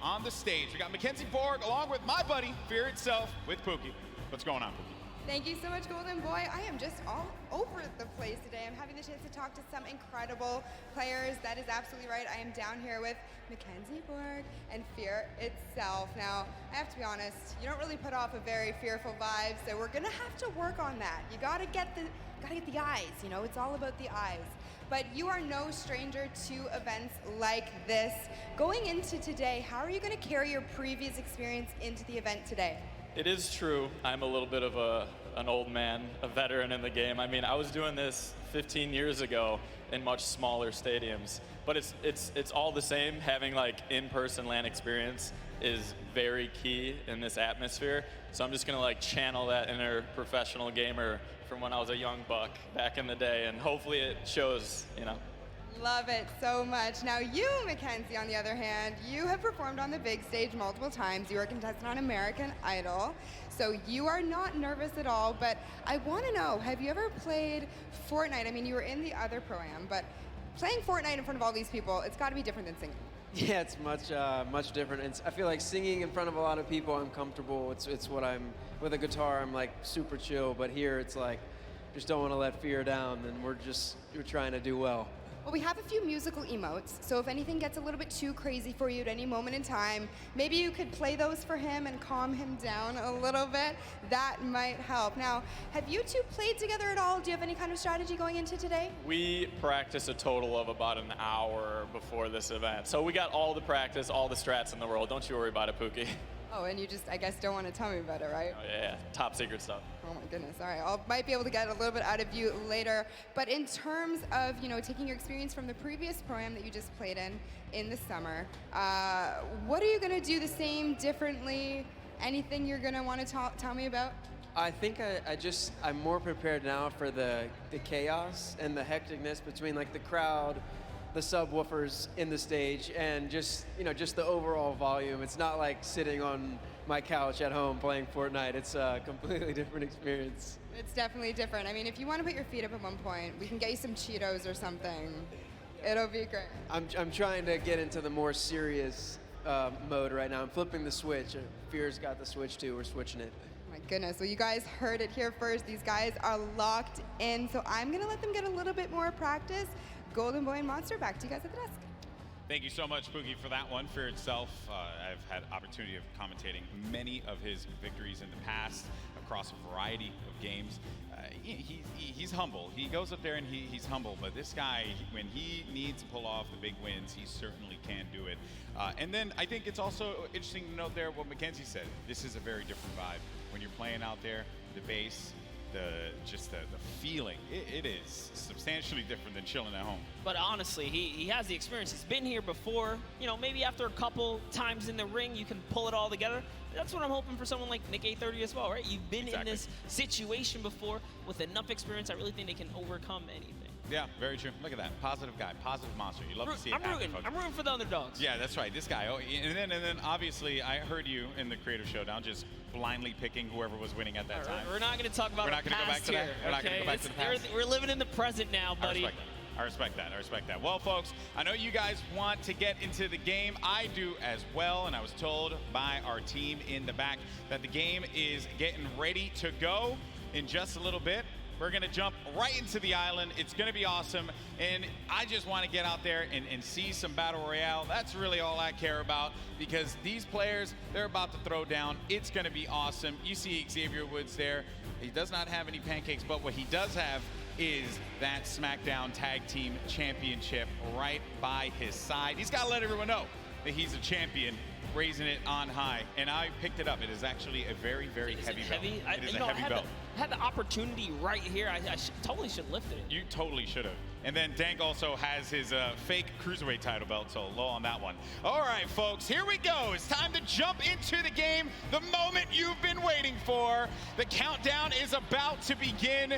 on the stage. We got Mackenzie Borg along with my buddy, Fear Itself, with Pookie. What's going on, Pookie? Thank you so much, Golden Boy. I am just all over the place today. I'm having the chance to talk to some incredible players. That is absolutely right. I am down here with Mackenzie Borg and Fear Itself. Now, I have to be honest, you don't really put off a very fearful vibe, so we're gonna have to work on that. You gotta get the eyes, you know, it's all about the eyes. But you are no stranger to events like this. Going into today, how are you gonna carry your previous experience into the event today? It is true. I'm a little bit of an old man, a veteran in the game. I mean, I was doing this 15 years ago in much smaller stadiums, but it's all the same. Having like in-person LAN experience is very key in this atmosphere. So I'm just gonna like channel that inner professional gamer from when I was a young buck back in the day, and hopefully it shows, you know. Love it so much. Now you, Mackenzie, on the other hand, you have performed on the big stage multiple times. You were a contestant on American Idol, so you are not nervous at all, but I want to know, have you ever played Fortnite? I mean, you were in the other Pro-Am, but playing Fortnite in front of all these people, it's got to be different than singing. Yeah, it's much different. I feel like singing in front of a lot of people, I'm comfortable. It's what I'm, with a guitar, I'm like super chill, but here it's like, just don't want to let fear down, and we're trying to do well. Well, we have a few musical emotes, so if anything gets a little bit too crazy for you at any moment in time, maybe you could play those for him and calm him down a little bit. That might help. Now, have you two played together at all? Do you have any kind of strategy going into today? We practice a total of about an hour before this event. So we got all the practice, all the strats in the world. Don't you worry about it, Pookie. Oh, and you just, I guess, don't want to tell me about it, right? Oh, yeah, top secret stuff. Oh my goodness, all right. I might be able to get a little bit out of you later. But in terms of, you know, taking your experience from the previous Pro-Am that you just played in the summer, what are you going to do the same, differently? Anything you're going to want to tell me about? I think I'm more prepared now for the chaos and the hecticness between like the crowd, the subwoofers in the stage, and just the overall volume. It's not like sitting on my couch at home playing Fortnite. It's a completely different experience. It's definitely different. I mean, if you want to put your feet up at one point, we can get you some Cheetos or something. It'll be great. I'm trying to get into the more serious mode right now. I'm flipping the switch. Fear's got the switch too. We're switching it. My goodness, well, you guys heard it here first. These guys are locked in, so I'm gonna let them get a little bit more practice. Golden Boy and Monster, back to you guys at the desk. Thank you so much, Pookie, for that one. Fear Itself, I've had opportunity of commentating many of his victories in the past across a variety of games. He's humble. He goes up there and he's humble, but this guy, when he needs to pull off the big wins, he certainly can do it. And then I think it's also interesting to note there what Mackenzie said. This is a very different vibe. When you're playing out there, the bass, the feeling, it is substantially different than chilling at home. But honestly, he has the experience. He's been here before. You know, maybe after a couple times in the ring, you can pull it all together. That's what I'm hoping for someone like Nick A30 as well, right? You've been in this situation before with enough experience. I really think they can overcome anything. Yeah, very true. Look at that. Positive guy, positive monster. You love to see it. I'm rooting for the underdogs. Yeah, that's right. This guy. Oh, and then obviously I heard you in the Creative Showdown just blindly picking whoever was winning at that time. We're not going to talk about We're not going to go back to that. We're not going to go back to the past. We're living in the present now, buddy. I respect that. I respect that. Well, folks, I know you guys want to get into the game. I do as well, and I was told by our team in the back that the game is getting ready to go in just a little bit. We're going to jump right into the island. It's going to be awesome, and I just want to get out there and see some Battle Royale. That's really all I care about, because these players, they're about to throw down. It's going to be awesome. You see Xavier Woods there. He does not have any pancakes, but what he does have is that SmackDown Tag Team Championship right by his side. He's got to let everyone know that he's a champion, raising it on high. And I picked it up. It is actually a very, very heavy belt. It is a heavy belt. I had the opportunity right here. I totally should have lifted it. You totally should have. And then Dank also has his fake Cruiserweight title belt, so low on that one. All right, folks, here we go. It's time to jump into the game, the moment you've been waiting for. The countdown is about to begin.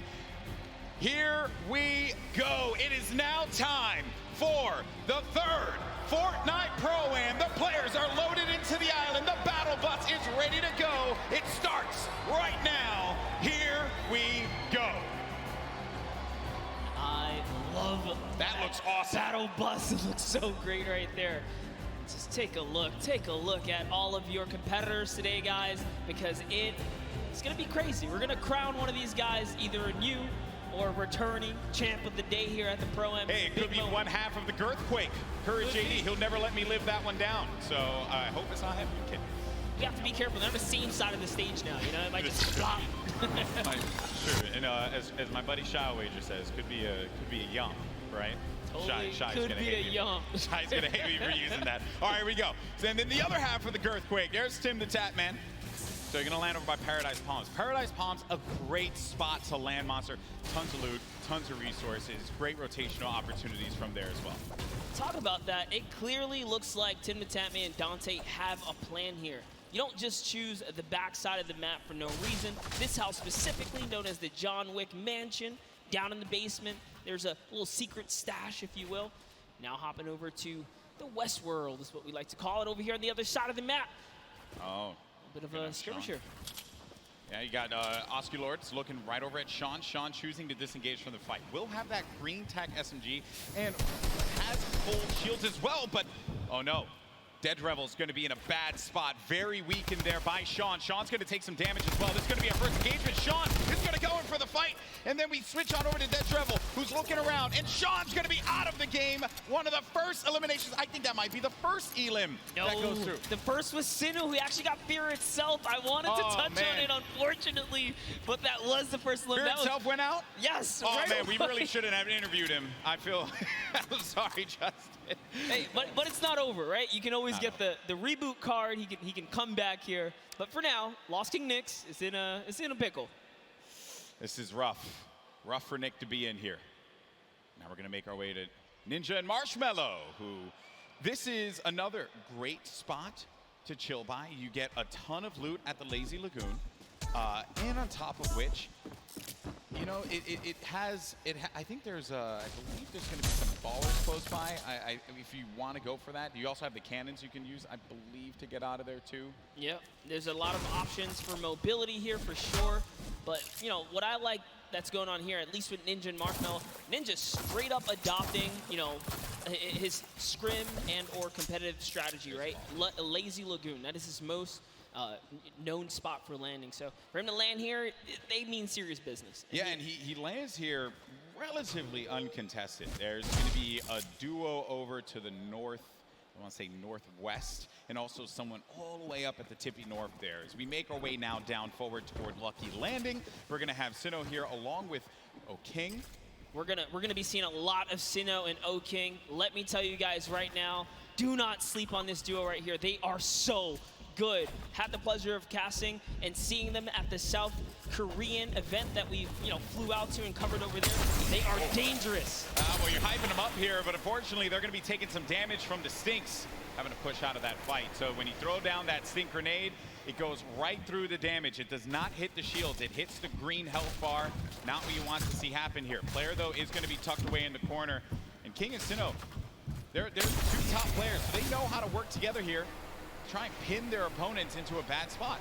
Here we go. It is now time for the third Fortnite Pro-Am. The players are loaded into the island. The battle bus is ready to go. It starts right now. Here we go. I love that. Looks awesome. Battle bus. It looks so great right there. Just take a look. Take a look at all of your competitors today, guys, because it's going to be crazy. We're going to crown one of these guys, either a new or returning champ of the day here at the Pro-Am. Hey, it could be one half of the Girthquake. Courage JD, he'll never let me live that one down. So I hope it's not him, kid. You have to be careful. They're on the same side of the stage now. You know, it might just flop. Sure, and as my buddy Shy Wager says, could be a yum, right? Totally Shy's could gonna be hate a me. yum. Shy's gonna hate me for using that. All right, here we go. So, and then the other half of the Girthquake. There's Tim the Tap Man. So you're gonna land over by Paradise Palms. Paradise Palms, a great spot to land monster. Tons of loot, tons of resources, great rotational opportunities from there as well. Talk about that. It clearly looks like Tim the Tap Man and Dante have a plan here. You don't just choose the backside of the map for no reason. This house specifically, known as the John Wick Mansion, down in the basement. There's a little secret stash, if you will. Now hopping over to the West World is what we like to call it, over here on the other side of the map. Oh. Bit of a skirmish here. Yeah, you got Osculords looking right over at Sean. Sean choosing to disengage from the fight. Will have that green tack SMG and has full shields as well, but oh no. Dead Revel's going to be in a bad spot. Very weakened there by Sean. Sean's going to take some damage as well. This is going to be a first engagement. Sean is going to go in for the fight. And then we switch on over to Dead Revel, who's looking around. And Sean's going to be out of the game. One of the first eliminations. I think that might be the first elim that goes through. The first was Sinu, who actually got Fear itself. I wanted to touch on it, unfortunately, but that was the first elimination. Fear itself went out? Yes. Oh, right man, we away. really shouldn't have interviewed him. I feel, I'm sorry, Justin. Hey, but it's not over, right? You can always get the reboot card. He can come back here. But for now, Lost King Nyx is in a pickle. This is rough. Rough for Nick to be in here. Now we're gonna make our way to Ninja and Marshmallow, who this is another great spot to chill by. You get a ton of loot at the Lazy Lagoon. And on top of which, you know, I think there's I believe there's going to be some ballers close by. If you want to go for that, you also have the cannons you can use, I believe, to get out of there too. Yep, there's a lot of options for mobility here for sure. But you know what I like that's going on here, at least with Ninja and Marshmallow, Ninja straight up adopting, you know, his scrim and or competitive strategy, right? Lazy Lagoon, that is his most known spot for landing. So for him to land here, they mean serious business. Yeah, and he lands here relatively uncontested. There's going to be a duo over to the north, I want to say northwest, and also someone all the way up at the tippy north there. As we make our way now down forward toward Lucky Landing, we're going to have Sinnoh here along with O-King. We're gonna be seeing a lot of Sinnoh and O-King. Let me tell you guys right now, do not sleep on this duo right here. They are so good. Had the pleasure of casting and seeing them at the South Korean event that we flew out to and covered over there. They are dangerous. Well, you're hyping them up here, but unfortunately they're going to be taking some damage from the Stinks, having to push out of that fight. So when you throw down that Stink grenade, it goes right through the damage. It does not hit the shields. It hits the green health bar. Not what you want to see happen here. Player, though, is going to be tucked away in the corner. And King and Sinnoh, they're the two top players. So they know how to work together here. Try and pin their opponents into a bad spot.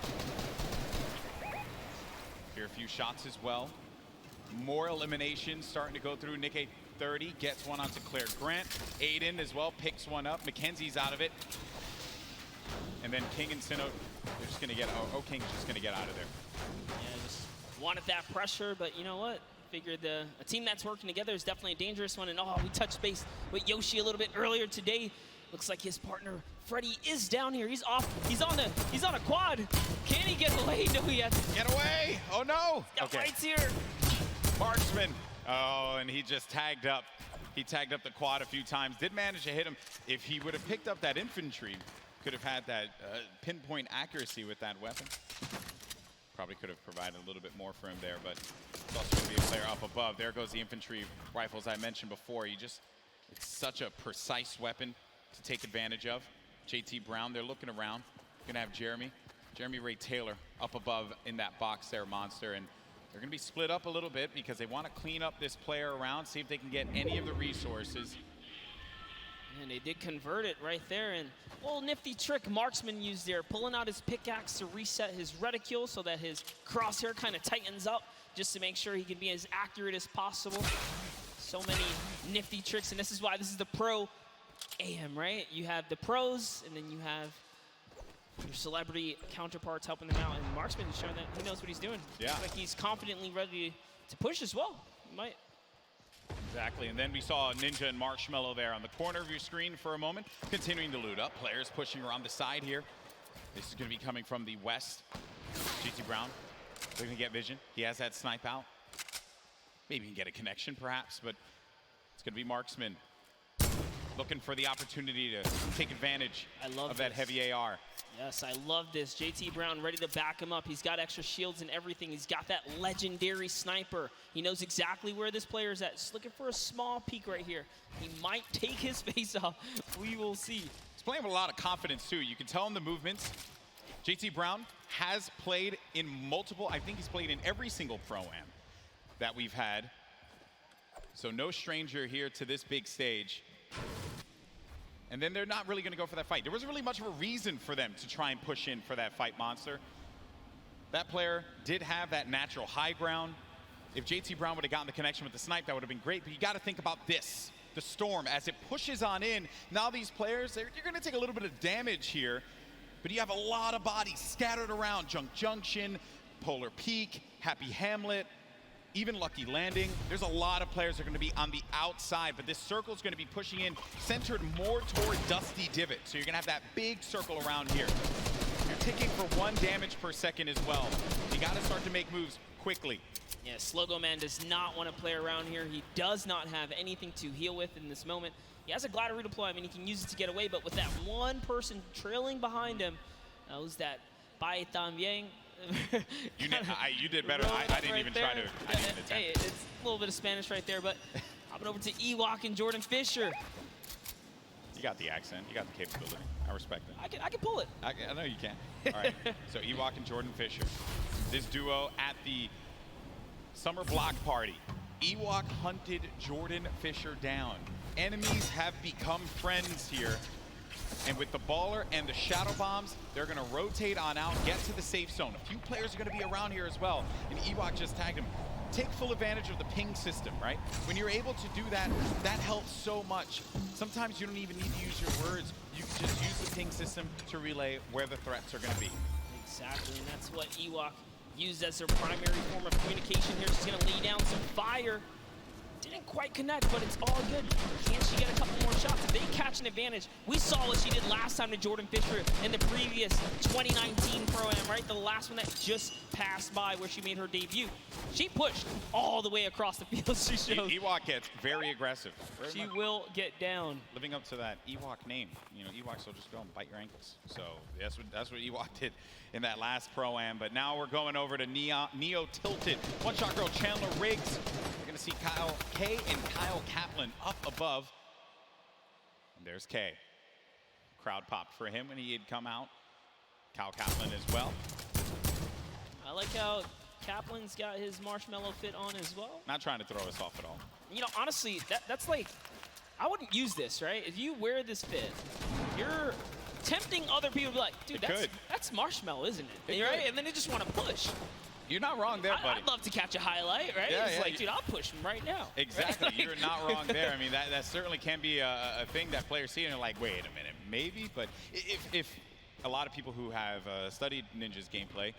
Here a few shots as well. More eliminations starting to go through. Nick 30 gets one onto Claire Grant. Aiden as well picks one up. Mackenzie's out of it. And then King and Sinnoh, they're just going to get, King's just going to get out of there. Yeah, just wanted that pressure, but you know what? Figured a team that's working together is definitely a dangerous one. And we touched base with Yoshi a little bit earlier today. Looks like his partner Freddie is down here. He's off. He's on a quad. Can he get away? No, he has to. Get away! Oh no! Got lights here. Marksman. Oh, and he just tagged up. He tagged up the quad a few times. Did manage to hit him. If he would have picked up that infantry, could have had that pinpoint accuracy with that weapon. Probably could have provided a little bit more for him there, but it's also going to be a player up above. There goes the infantry rifles I mentioned before. It's such a precise weapon to take advantage of. JT Brown, they're looking around. Gonna have Jeremy Ray Taylor up above in that box there, Monster, and they're gonna be split up a little bit because they want to clean up this player around, see if they can get any of the resources. And they did convert it right there, and a little nifty trick Marksman used there, pulling out his pickaxe to reset his reticule so that his crosshair kind of tightens up just to make sure he can be as accurate as possible. So many nifty tricks, and this is why this is the pro AM, right? You have the pros, and then you have your celebrity counterparts helping them out, and Marksman is showing that he knows what he's doing. Yeah. Looks like he's confidently ready to push as well. He might. Exactly, and then we saw Ninja and Marshmallow there on the corner of your screen for a moment, continuing to loot up. Players pushing around the side here. This is going to be coming from the west. GT Brown, they're going to get vision. He has that snipe out. Maybe he can get a connection, perhaps, but it's going to be Marksman looking for the opportunity to take advantage of that heavy AR. Yes, I love this. JT Brown ready to back him up. He's got extra shields and everything. He's got that legendary sniper. He knows exactly where this player is at. Just looking for a small peek right here. He might take his face off. We will see. He's playing with a lot of confidence, too. You can tell in the movements. JT Brown has played in multiple, I think he's played in every single Pro-Am that we've had. So no stranger here to this big stage. And then they're not really going to go for that fight. There wasn't really much of a reason for them to try and push in for that fight, Monster. That player did have that natural high ground. If JT Brown would have gotten the connection with the snipe, that would have been great. But you got to think about this, the storm, as it pushes on in. Now these players, you're going to take a little bit of damage here, but you have a lot of bodies scattered around. Junk Junction, Polar Peak, Happy Hamlet, even Lucky Landing. There's a lot of players that are going to be on the outside, but this circle is going to be pushing in, centered more toward Dusty Divot. So you're going to have that big circle around here. You're ticking for 1 damage per second as well. You got to start to make moves quickly. Yeah, Slogo Man does not want to play around here. He does not have anything to heal with in this moment. He has a glider redeploy. I mean, he can use it to get away, but with that one person trailing behind him, that was that Bai También. You did better. I didn't even try to. I didn't attempt. Hey, it's a little bit of Spanish right there, but hopping over to Ewok and Jordan Fisher. You got the accent. You got the capability. I respect it. I can pull it. I know you can. All right. So Ewok and Jordan Fisher. This duo at the summer block party. Ewok hunted Jordan Fisher down. Enemies have become friends here. And with the baller and the shadow bombs, they're going to rotate on out, get to the safe zone. A few players are going to be around here as well. And Ewok just tagged him. Take full advantage of the ping system, right? When you're able to do that, that helps so much. Sometimes you don't even need to use your words. You can just use the ping system to relay where the threats are going to be. Exactly, and that's what Ewok used as their primary form of communication here. She's going to lay down some fire. Didn't quite connect, but it's all good. Can she get a couple more shots? If they catch an advantage, we saw what she did last time to Jordan Fisher in the previous 2019 Pro-Am, right? The last one that just passed by where she made her debut. She pushed all the way across the field. She showed. Ewok gets very aggressive. She will get down. Living up to that Ewok name. You know, Ewoks will just go and bite your ankles. So that's what Ewok did in that last Pro-Am. But now we're going over to Neo Tilted. One-shot girl Chandler Riggs. We're going to see Kyle K and Kyle Kaplan up above. And there's K. Crowd popped for him when he had come out. Kyle Kaplan as well. I like how Kaplan's got his marshmallow fit on as well. Not trying to throw us off at all. You know, honestly, that's like, I wouldn't use this, right? If you wear this fit, you're tempting other people to be like, dude, that's marshmallow, isn't it? Right? And then they just want to push. You're not wrong there, buddy. I'd love to catch a highlight, right? Yeah, it's yeah, like, dude, I'll push him right now. Exactly. Right? You're not wrong there. I mean, that certainly can be a thing that players see and they're like, wait a minute, maybe. But if a lot of people who have studied Ninja's gameplay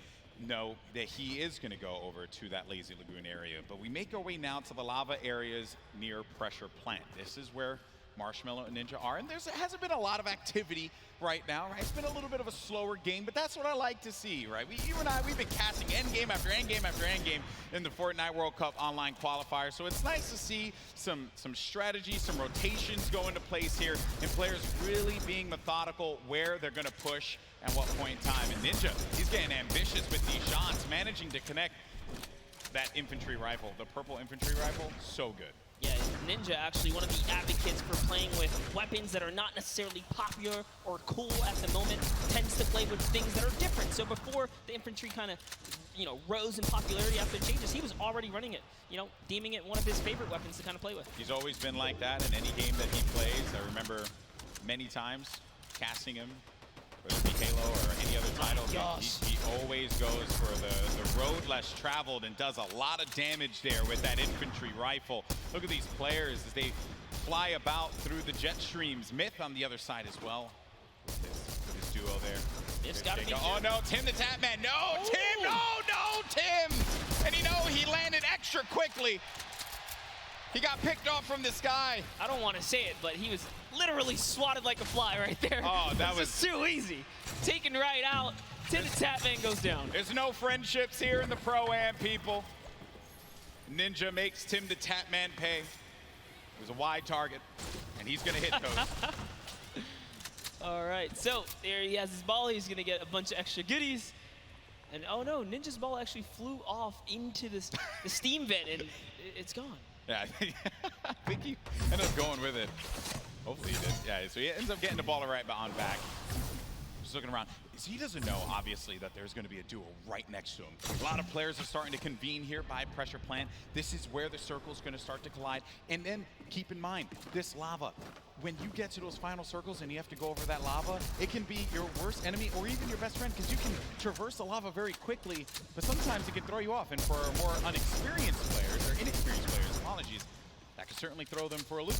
know that he is going to go over to that Lazy Lagoon area. But we make our way now to the lava areas near Pressure Plant. This is where Marshmello and Ninja are, and there hasn't been a lot of activity right now, right? It's been a little bit of a slower game, but that's what I like to see, right? You and I, we've been casting endgame after endgame after endgame in the Fortnite World Cup online qualifier, so it's nice to see some strategy, some rotations go into place here, and players really being methodical where they're gonna push at what point in time. And Ninja, he's getting ambitious with these shots, managing to connect that infantry rifle, the purple infantry rifle, so good. Yeah, Ninja actually one of the advocates for playing with weapons that are not necessarily popular or cool at the moment, tends to play with things that are different. So before the infantry kind of, rose in popularity after changes, he was already running it, deeming it one of his favorite weapons to kind of play with. He's always been like that in any game that he plays. I remember many times casting him, whether it be Halo or any other title. He always goes for the road less traveled and does a lot of damage there with that infantry rifle. Look at these players as they fly about through the jet streams. Myth on the other side as well. With this duo there. It's gotta be. Oh no, Tim the Tatman. No, Ooh. Tim, no, Tim. And he landed extra quickly. He got picked off from the sky. I don't want to say it, but he was literally swatted like a fly right there. Oh, that was just too easy. Taken right out. Tim the Tatman goes down. There's no friendships here in the Pro-Am, people. Ninja makes Tim the Tatman pay. It was a wide target, and he's gonna hit those. All right, so there he has his ball. He's gonna get a bunch of extra goodies. And oh no, Ninja's ball actually flew off into the steam vent, and it's gone. Yeah, I think he ended up going with it. Hopefully he did. Yeah, so he ends up getting the ball right on back. Just looking around. So he doesn't know, obviously, that there's going to be a duo right next to him. A lot of players are starting to convene here by Pressure Plant. This is where the circle's going to start to collide. And then keep in mind, this lava, when you get to those final circles and you have to go over that lava, it can be your worst enemy or even your best friend because you can traverse the lava very quickly, but sometimes it can throw you off. And for more unexperienced players, or inexperienced players, apologies, that could certainly throw them for a loop.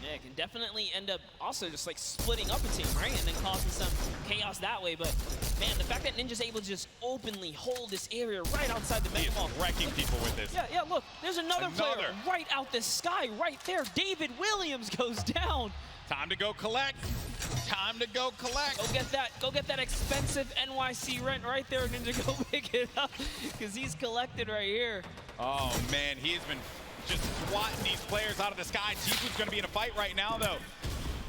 Yeah, it can definitely end up also just like splitting up a team, right? And then causing some chaos that way. But man, the fact that Ninja's able to just openly hold this area right outside the mega ball. Wrecking people with this. Yeah, look, there's another player right out the sky right there. David Williams goes down. Time to go collect. Time to go collect. Go get that expensive NYC rent right there, Ninja. Go pick it up because he's collected right here. Oh man, he has been just swatting these players out of the sky. Tifu's going to be in a fight right now, though.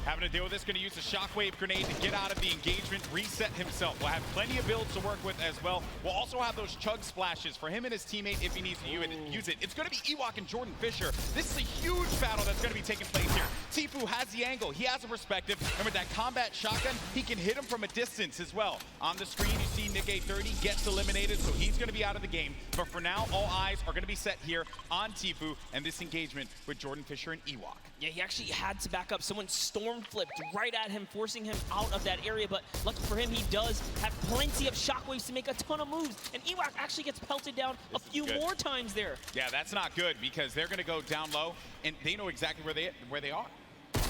Having to deal with this, going to use a shockwave grenade to get out of the engagement, reset himself. We'll have plenty of builds to work with as well. We'll also have those chug splashes for him and his teammate if he needs to use it. It's going to be Ewok and Jordan Fisher. This is a huge battle that's going to be taking place here. Tifu has the angle, he has a perspective, and with that combat shotgun, he can hit him from a distance as well. On the screen, you see Nick 830 gets eliminated, so he's going to be out of the game. But for now, all eyes are going to be set here on Tifu and this engagement with Jordan Fisher and Ewok. Yeah, he actually had to back up. Someone storm flipped right at him, forcing him out of that area. But lucky for him, he does have plenty of shockwaves to make a ton of moves. And Ewok actually gets pelted down a few more times there. Yeah, that's not good because they're going to go down low, and they know exactly where they are.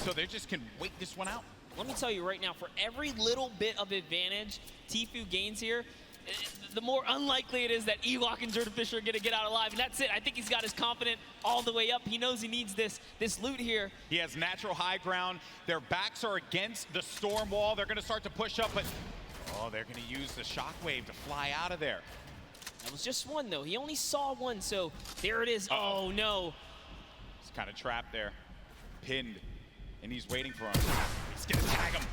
So they just can wait this one out. Let me tell you right now, for every little bit of advantage Tifu gains here, the more unlikely it is that Ewok and Jordan Fisher are going to get out alive. And that's it. I think he's got his confidence all the way up. He knows he needs this loot here. He has natural high ground. Their backs are against the storm wall. They're going to start to push up, but they're going to use the shockwave to fly out of there. That was just one, though. He only saw one, so there it is. Oh, no. He's kind of trapped there, pinned, and he's waiting for him. He's going to tag him.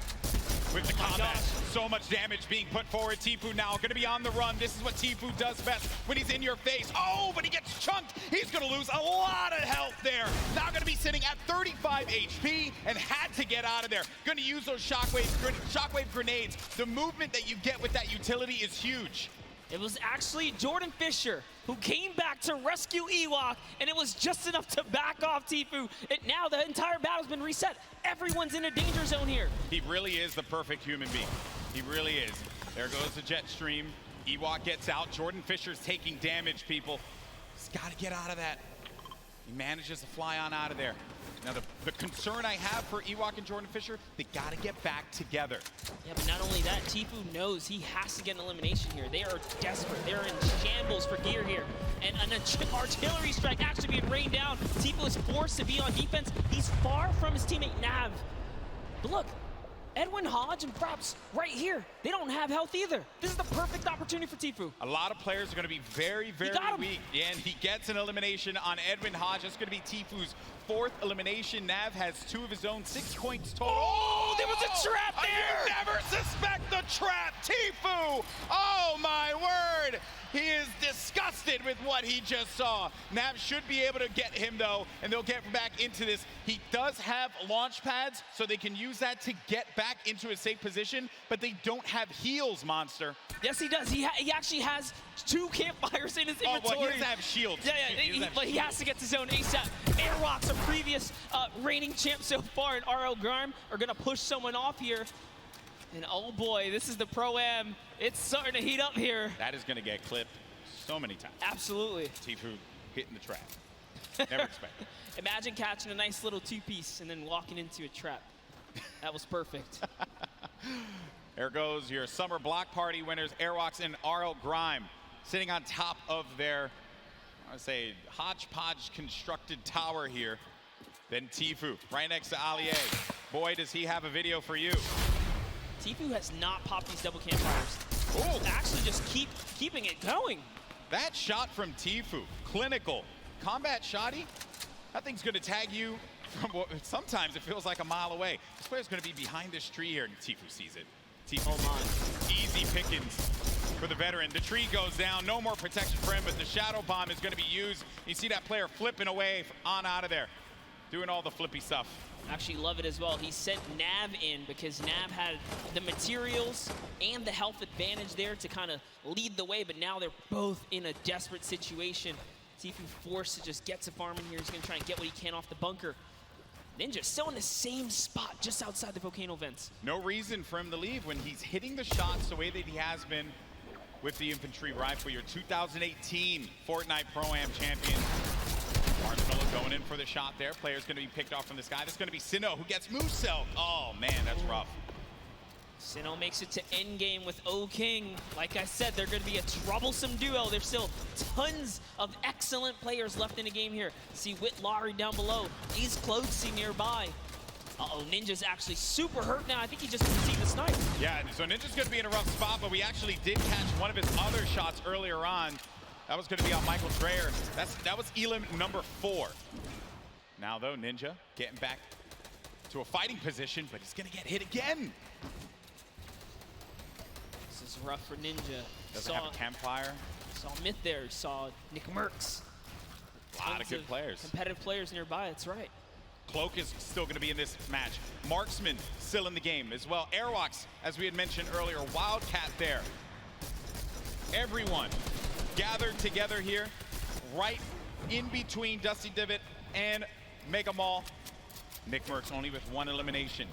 With the combat, so much damage being put forward. Tifu now going to be on the run. This is what Tifu does best when he's in your face. Oh, but he gets chunked. He's going to lose a lot of health there. Now going to be sitting at 35 HP and had to get out of there. Going to use those shockwave grenades. The movement that you get with that utility is huge. It was actually Jordan Fisher who came back to rescue Ewok, and it was just enough to back off Tifu. And now the entire battle's been reset. Everyone's in a danger zone here. He really is the perfect human being. He really is. There goes the jet stream. Ewok gets out. Jordan Fisher's taking damage, people. He's got to get out of that. He manages to fly on out of there. Now, the concern I have for Ewok and Jordan Fisher, they got to get back together. Yeah, but not only that, Tfue knows he has to get an elimination here. They are desperate. They're in shambles for gear here. And an artillery strike actually being rained down. Tfue is forced to be on defense. He's far from his teammate Nav. But look, Edwin Hodge and Fraps right here. They don't have health either. This is the perfect opportunity for Tfue. A lot of players are going to be very, very weak. And he gets an elimination on Edwin Hodge. That's going to be Tfue's 4th elimination. Nav has 2 of his own, 6 points total. Oh, there was a trap there! You never suspect the trap, Tfue! Oh, my word! He is disgusted with what he just saw. Nav should be able to get him, though, and they'll get back into this. He does have launch pads, so they can use that to get back into a safe position, but they don't have heals, Monster. Yes, he does. He actually has 2 campfires in his inventory. Oh, well, he doesn't have shields. Yeah, but he has to get to zone ASAP. Airwalks, a previous reigning champ so far, and RL Grime are going to push someone off here. And oh boy, this is the Pro-Am. It's starting to heat up here. That is going to get clipped so many times. Absolutely. Tfue hitting the trap. Never expected. Imagine catching a nice little 2-piece and then walking into a trap. That was perfect. There goes your summer block party winners, Airwalks and RL Grime, sitting on top of their, I would say, hodgepodge constructed tower here. Then Tfue, right next to Allier. Boy, does he have a video for you. Tfue has not popped these double campfires. Oh, actually just keeping it going. That shot from Tfue, clinical. Combat shotty, that thing's gonna tag you from what sometimes it feels like a mile away. This player's gonna be behind this tree here, and Tfue sees it. Tfue, easy pickings for the veteran. The tree goes down, no more protection for him, but the shadow bomb is gonna be used. You see that player flipping away on out of there, doing all the flippy stuff. Actually love it as well. He sent Nav in because Nav had the materials and the health advantage there to kind of lead the way, but now they're both in a desperate situation. Tfue forced to just get to farming here. He's going to try and get what he can off the bunker. Ninja still in the same spot just outside the volcano vents. No reason for him to leave when he's hitting the shots the way that he has been with the infantry rifle. Your 2018 Fortnite Pro-Am champion. Marshmallow going in for the shot there. Player's going to be picked off from this guy. That's going to be Sinnoh, who gets Moose-Cell. Oh, man, that's rough. Sinnoh makes it to endgame with O-King. Like I said, they're going to be a troublesome duo. There's still tons of excellent players left in the game here. See Whit Lowry down below. He's closely nearby. Uh-oh, Ninja's actually super hurt now. I think he just received the snipe. Yeah, so Ninja's going to be in a rough spot, but we actually did catch one of his other shots earlier on. That was going to be on Michael Dreyer. That was Elim number 4. Now, though, Ninja getting back to a fighting position, but he's going to get hit again. This is rough for Ninja. Doesn't have a campfire. Saw Myth there. Saw Nick Merckx. A lot of good players. Competitive players nearby, that's right. Cloak is still going to be in this match. Marksman still in the game as well. Airwalks, as we had mentioned earlier, Wildcat there. Everyone gathered together here, right in between Dusty Divot and Mega Mall. Nick Merckx only with 1 elimination.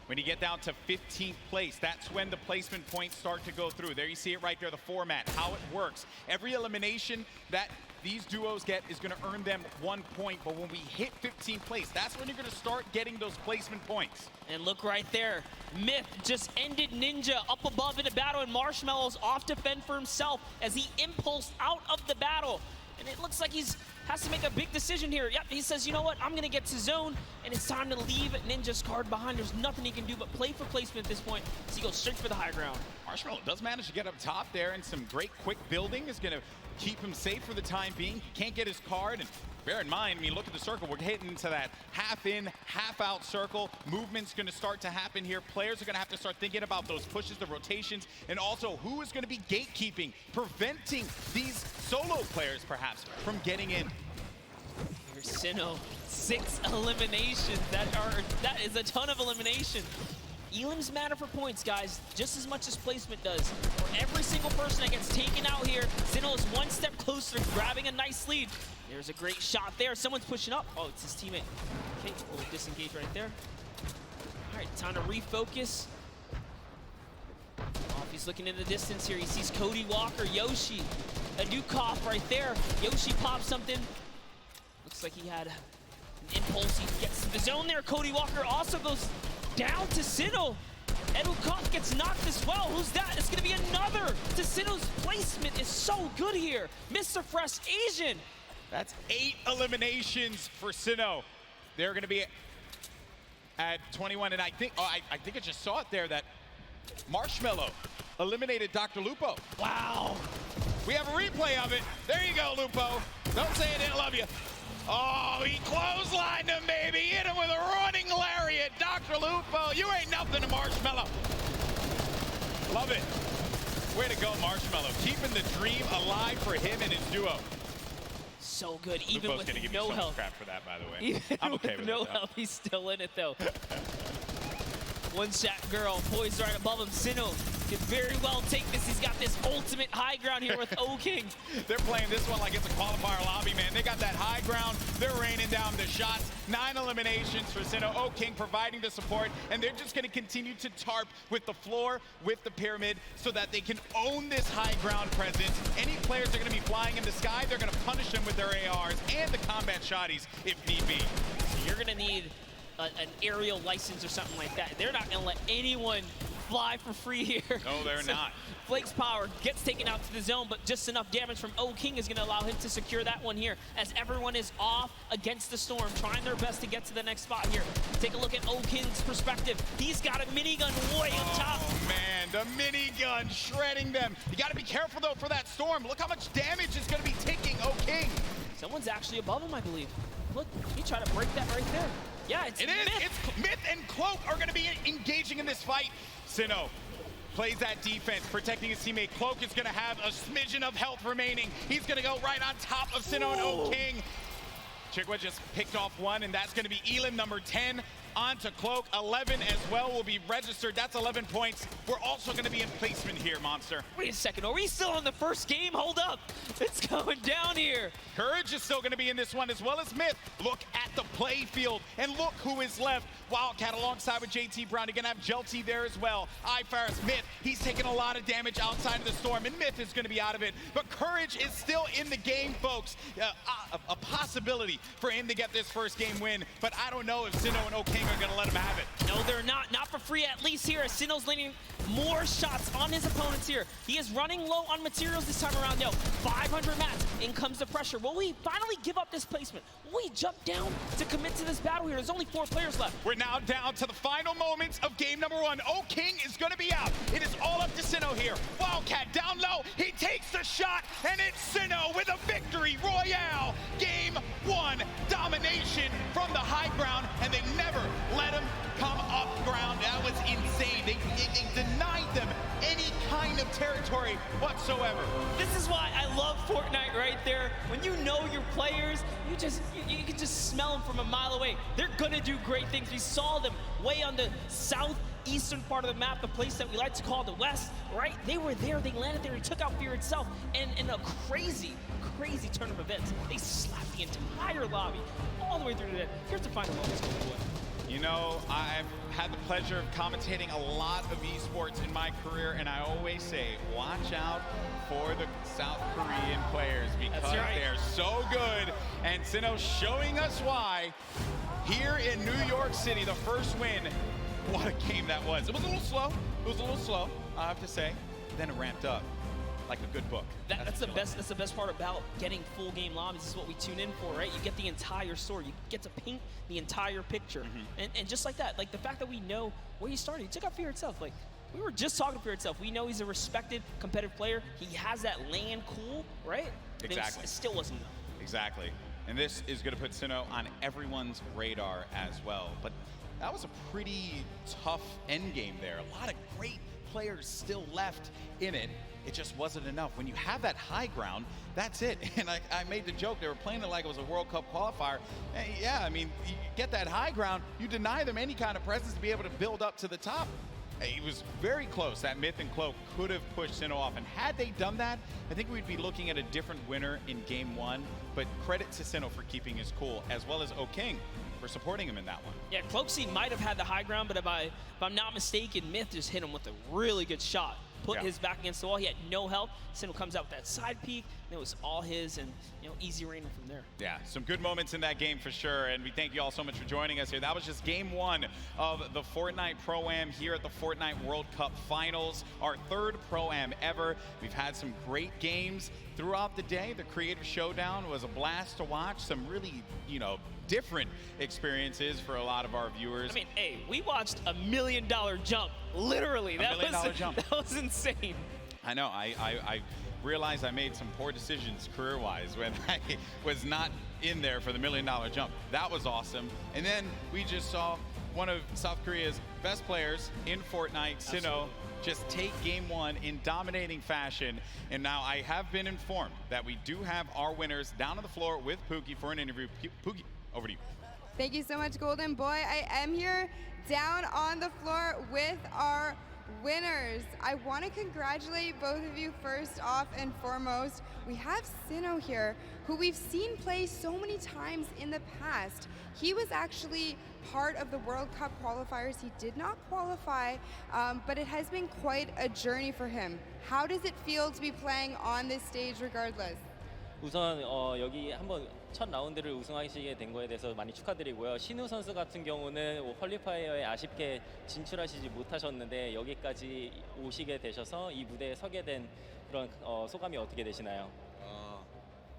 When you get down to 15th place, that's when the placement points start to go through. There you see it right there, the format, how it works. Every elimination that these duos get is going to earn them 1 point, but when we hit 15th place, that's when you're going to start getting those placement points. And look right there, Myth just ended Ninja up above in the battle, and Marshmallow's off to fend for himself as he impulsed out of the battle. And it looks like has to make a big decision here. Yep, he says, you know what, I'm going to get to zone, and it's time to leave Ninja's card behind. There's nothing he can do but play for placement at this point, so he goes straight for the high ground. Marshmallow does manage to get up top there, and some great quick building is going to keep him safe for the time being. He can't get his card, and bear in mind, I mean, look at the circle. We're hitting into that half in, half out circle. Movement's going to start to happen here. Players are going to have to start thinking about those pushes, the rotations, and also who is going to be gatekeeping, preventing these solo players, perhaps, from getting in. Here's Sinnoh, 6 eliminations. That is a ton of elimination. Elims matter for points, guys, just as much as placement does. For every single person that gets taken out here, Sinnoh is 1 step closer to grabbing a nice lead. There's a great shot there. Someone's pushing up. Oh, it's his teammate. Okay, we'll disengage right there. All right, time to refocus. He's looking in the distance here. He sees Cody Walker, Yoshi, Adukov right there. Yoshi pops something. Looks like he had an impulse. He gets to the zone there. Cody Walker also goes down to Sinnoh. Adukov gets knocked as well. Who's that? It's going to be another. Sinnoh's placement is so good here. Mr. Fresh Asian. That's 8 eliminations for Sinnoh. They're going to be at 21, and I think I just saw it there that Marshmello eliminated Dr. Lupo. Wow. We have a replay of it. There you go, Lupo. Don't say I didn't love you. Oh, he clotheslined him, baby. Hit him with a running lariat. Dr. Lupo, you ain't nothing to Marshmello. Love it. Way to go, Marshmello. Keeping the dream alive for him and his duo. So good, even Lupo's with gonna give no me so health. much crap for that, by the way. Even I'm okay with no it, though. health, he's still in it though. One shot girl poised right above him. Sinnoh could very well take this. He's got this ultimate high ground here with O-King. They're playing this one like it's a qualifier lobby, man. They got that high ground. They're raining down the shots. 9 eliminations for Sinnoh. O-King providing the support, and they're just going to continue to tarp with the floor, with the pyramid, so that they can own this high ground presence. Any players that are going to be flying in the sky, they're going to punish them with their ARs and the combat shotties if need be. So you're going to need an aerial license or something like that. They're not going to let anyone fly for free here. No, they're not. Flake's power gets taken out to the zone, but just enough damage from O-King is going to allow him to secure that one here as everyone is off against the storm, trying their best to get to the next spot here. Take a look at O-King's perspective. He's got a minigun way up top. Oh, man, the minigun shredding them. You got to be careful, though, for that storm. Look how much damage is going to be taking O-King. Someone's actually above him, I believe. Look, he tried to break that right there. Yeah, it's Myth. It's Myth and Cloak are going to be engaging in this fight. Sinnoh plays that defense, protecting his teammate. Cloak is going to have a smidgen of health remaining. He's going to go right on top of Sinnoh and O-King. Chigwa just picked off one, and that's going to be Elam, number 10. On to Cloak. 11 as well will be registered. That's 11 points. We're also going to be in placement here, Monster. Wait a second. Are we still in the first game? Hold up. It's going down here. Courage is still going to be in this one, as well as Myth. Look at the play field, and look who is left. Wildcat alongside with JT Brown. You're going to have Jelty there as well. iFaris, Myth, he's taking a lot of damage outside of the storm, and Myth is going to be out of it. But Courage is still in the game, folks. A possibility for him to get this first game win, but I don't know if Sinnoh and O-King are going to let him have it. No, they're not. Not for free, at least here, as Sinnoh's landing more shots on his opponents here. He is running low on materials this time around, though. 500 mats. In comes the pressure. Will we finally give up this placement? Will we jump down to commit to this battle here? There's only 4 players left. We're now down to the final moments of game number 1. O-King is going to be out. It is all up to Sinnoh here. Wildcat down low. He takes the shot, and it's Sinnoh with a victory royale. Game 1 domination from the high ground, and they never let him come up ground. That was insane. They denied them any kind of territory whatsoever. This is why I love Fortnite right there. When you know your players, you can just smell them from a mile away. They're gonna do great things. We saw them way on the southeastern part of the map, the place that we like to call the West, right? They were there, they landed there, he took out Fear itself, and in a crazy turn of events, they slapped the entire lobby all the way through to the end. Here's the final moments. You know, I've had the pleasure of commentating a lot of esports in my career, and I always say, watch out for the South Korean players because they're so good. And Sinnoh showing us why here in New York City, the first win. What a game that was. It was a little slow. It was a little slow, I have to say. Then it ramped up like a good book. That's the best part about getting full game lobbies. This is what we tune in for, right? You get the entire story. You get to paint the entire picture. And just like that, like the fact that we know where he started, he took out Fear itself. Like we were just talking to Fear itself. We know he's a respected competitive player. He has that land cool, right? Exactly. It still wasn't enough. Exactly. And this is going to put Sinnoh on everyone's radar as well. But that was a pretty tough end game there. A lot of great players still left in it. It just wasn't enough. When you have that high ground, that's it. And I made the joke, they were playing it like it was a World Cup qualifier. Yeah, I mean, you get that high ground, you deny them any kind of presence to be able to build up to the top. It was very close. That Myth and Cloak could have pushed Sinnoh off. And had they done that, I think we'd be looking at a different winner in game one. But credit to Sinnoh for keeping his cool, as well as O'King for supporting him in that one. Yeah, Cloaksy might have had the high ground, but if I'm not mistaken, Myth just hit him with a really good shot. Put his back against the wall. He had no help. Sinnoh comes out with that side peek, and it was all his, and easy raining from there. Yeah, some good moments in that game for sure, and we thank you all so much for joining us here. That was just game one of the Fortnite Pro-Am here at the Fortnite World Cup Finals, our third Pro-Am ever. We've had some great games throughout the day. The Creative Showdown was a blast to watch. Some really, different experiences for a lot of our viewers. I mean, hey, we watched $1 million jump, literally. $1 million jump. That was insane. I know, I realized I made some poor decisions career-wise when I was not in there for the $1 million jump. That was awesome. And then we just saw one of South Korea's best players in Fortnite, Sinnoh, just take game one in dominating fashion. And now I have been informed that we do have our winners down on the floor with Pookie for an interview. Pookie, over to you. Thank you so much, Golden Boy. I am here down on the floor with our winners. I want to congratulate both of you first off and foremost. We have Sinnoh here, who we've seen play so many times in the past. He was actually part of the World Cup qualifiers. He did not qualify, but it has been quite a journey for him. How does it feel to be playing on this stage regardless? 우선 여기 한번 첫 라운드를 우승하시게 된 거에 대해서 많이 축하드리고요. 신우 선수 같은 경우는 퀄리파이어에 아쉽게 진출하시지 못하셨는데 여기까지 오시게 되셔서 이 무대에 서게 된 그런 소감이 어떻게 되시나요?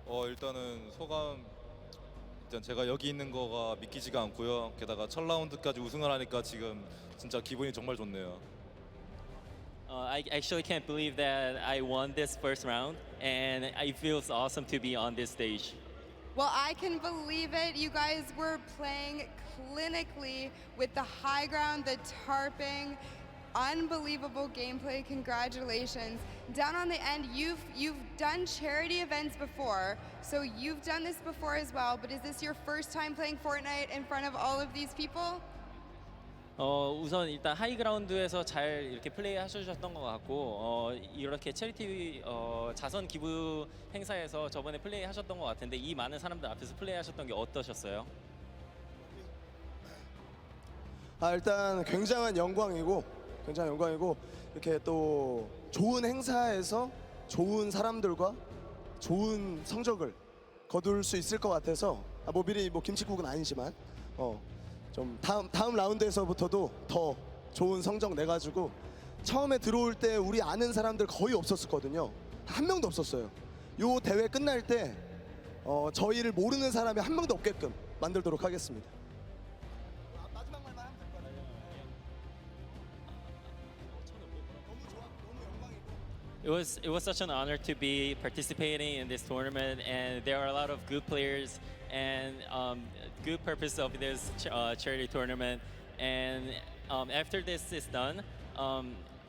일단은 소감 일단 제가 여기 있는 거가 믿기지가 않고요. 게다가 첫 라운드까지 우승을 하니까 지금 진짜 기분이 정말 좋네요. I actually can't believe that I won this first round, and it feels awesome to be on this stage. Well, I can believe it. You guys were playing clinically with the high ground, the tarping, unbelievable gameplay. Congratulations. Down on the end, you've done charity events before, so you've done this before as well, but is this your first time playing Fortnite in front of all of these people? 우선 일단 하이그라운드에서 잘 이렇게 플레이 하셨던 것 같고 이렇게 체리티 자선 기부 행사에서 저번에 플레이 하셨던 것 같은데 이 많은 사람들 앞에서 플레이 하셨던 게 어떠셨어요? 일단 굉장한 영광이고 이렇게 또 좋은 행사에서 좋은 사람들과 좋은 성적을 거둘 수 있을 것 같아서 뭐 미리 뭐 김칫국은 아니지만 좀 다음 라운드에서부터도 더 좋은 성적 내가지고 처음에 들어올 때 우리 아는 사람들 거의 없었거든요. 한 명도 없었어요. 요 대회 끝날 때 저희를 모르는 사람이 한 명도 없게끔 만들도록 하겠습니다. 마지막 말만 하면 될 것 같아요. 너무 좋아, 너무 영광이고. It was such an honor to be participating in this tournament, and there are a lot of good players and good purpose of this charity tournament. And after this is done,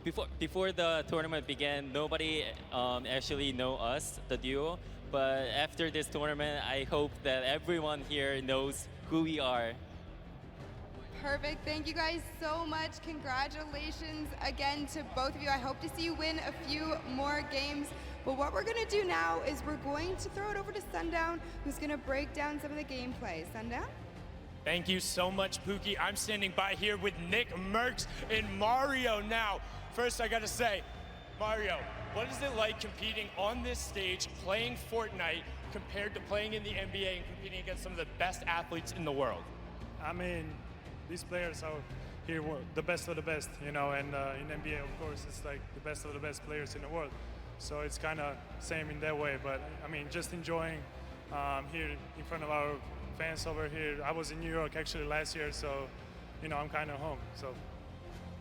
before the tournament began, nobody actually know us, the duo. But after this tournament, I hope that everyone here knows who we are. Perfect. Thank you guys so much. Congratulations again to both of you. I hope to see you win a few more games. But what we're going to do now is we're going to throw it over to Sundown, who's going to break down some of the gameplay. Sundown? Thank you so much, Pookie. I'm standing by here with Nick Merckx and Mario now. First, I got to say, Mario, what is it like competing on this stage, playing Fortnite, compared to playing in the NBA and competing against some of the best athletes in the world? I mean, these players are here the best of the best, and in NBA, of course, it's like the best of the best players in the world. So it's kind of same in that way, but I mean, just enjoying here in front of our fans over here. I was in New York actually last year, so I'm kind of home. So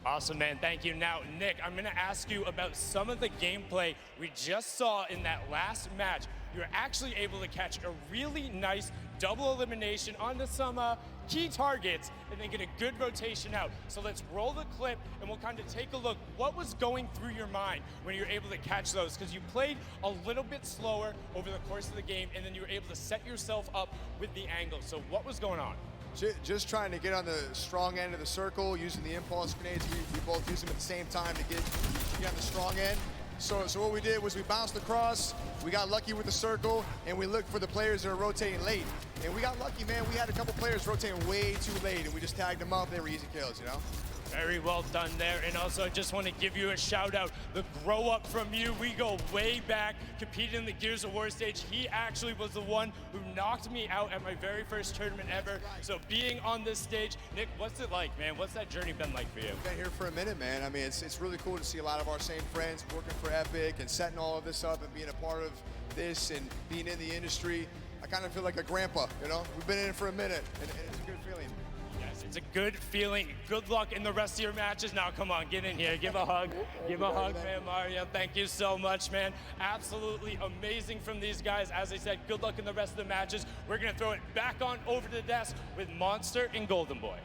awesome, man. Thank you. Now, Nick, I'm going to ask you about some of the gameplay we just saw in that last match. You were actually able to catch a really nice double elimination onto some key targets and then get a good rotation out. So let's roll the clip and we'll kind of take a look. What was going through your mind when you were able to catch those? Because you played a little bit slower over the course of the game and then you were able to set yourself up with the angle. So what was going on? Just trying to get on the strong end of the circle, using the impulse grenades. We both use them at the same time to get on the strong end. So what we did was we bounced across, we got lucky with the circle, and we looked for the players that are rotating late. And we got lucky, man. We had a couple players rotating way too late, and we just tagged them up. They were easy kills, you know? Very well done there. And also, I just want to give you a shout out. The grow up from you, we go way back, competed in the Gears of War stage. He actually was the one who knocked me out at my very first tournament ever. So being on this stage, Nick, what's it like, man? What's that journey been like for you? Been here for a minute, man. I mean, it's really cool to see a lot of our same friends working for Epic and setting all of this up and being a part of this and being in the industry. I kind of feel like a grandpa, you know? We've been in it for a minute, and it's a good feeling. Yes, it's a good feeling. Good luck in the rest of your matches. Now, come on, get in here. Give a hug. Give a hug, man, Mario. Thank you so much, man. Absolutely amazing from these guys. As I said, good luck in the rest of the matches. We're going to throw it back on over to the desk with Monster and Golden Boy.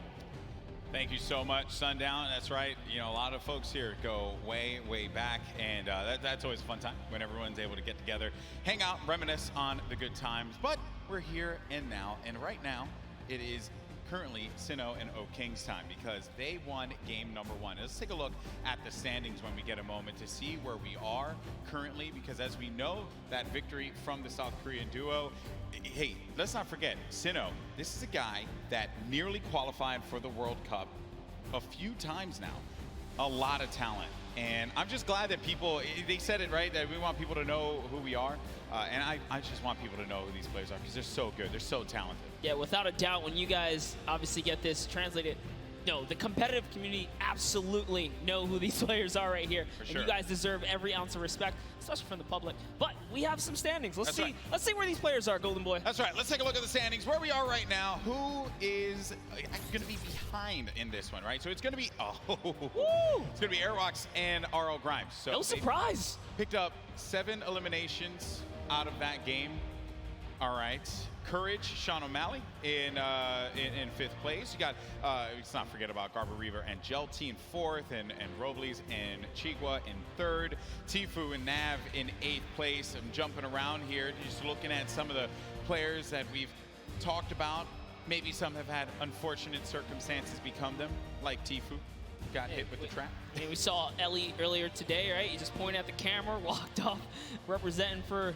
Thank you so much, Sundown. That's right. You know, a lot of folks here go way, way back, and that's always a fun time when everyone's able to get together, hang out, reminisce on the good times. But we're here and now, and right now, it is currently Sinnoh and King's time because they won game number 1. Let's take a look at the standings when we get a moment to see where we are currently, because as we know, that victory from the South Korean duo, hey, let's not forget, Sinnoh, this is a guy that nearly qualified for the World Cup a few times now. A lot of talent. And I'm just glad that people, they said it right, that we want people to know who we are. And I just want people to know who these players are because they're so good. They're so talented. Yeah, without a doubt, when you guys obviously get this translated, no, the competitive community absolutely know who these players are right here. For and sure. you guys deserve every ounce of respect, especially from the public. But we have some standings. Let's That's see. right. Let's see where these players are, Golden Boy. That's right. Let's take a look at the standings. Where we are right now. Who is going to be behind in this one, right? So it's going to be, it's going to be Airwalks and RL Grimes. So no surprise. Picked up 7 eliminations out of that game. All right. Courage, Sean O'Malley in 5th place. You got, let's not forget about Garber Reaver and Gelty in 4th, and Robles and Chigua in 3rd. Tifu and Nav in 8th place. I'm jumping around here, just looking at some of the players that we've talked about. Maybe some have had unfortunate circumstances become them, like Tifu. Got hit with the trap. And we saw Ellie earlier today, right? He just pointed at the camera, walked off, representing for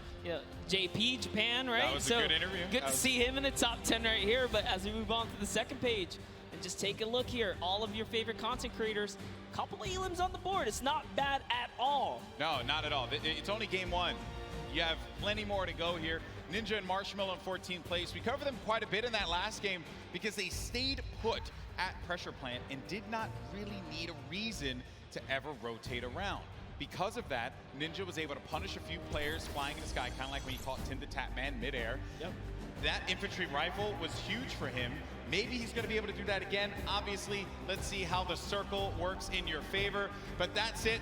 JP, Japan, right? That was a good interview. Good to see him in the top 10 right here. But as we move on to the second page, and just take a look here, all of your favorite content creators, a couple of elims on the board. It's not bad at all. No, not at all. It's only game 1. You have plenty more to go here. Ninja and Marshmallow in 14th place. We covered them quite a bit in that last game because they stayed put at pressure plant and did not really need a reason to ever rotate around. Because of that, Ninja was able to punish a few players flying in the sky, kind of like when he caught Tim the Tap Man midair. Yep. That infantry rifle was huge for him. Maybe he's going to be able to do that again. Obviously, let's see how the circle works in your favor. But that's it.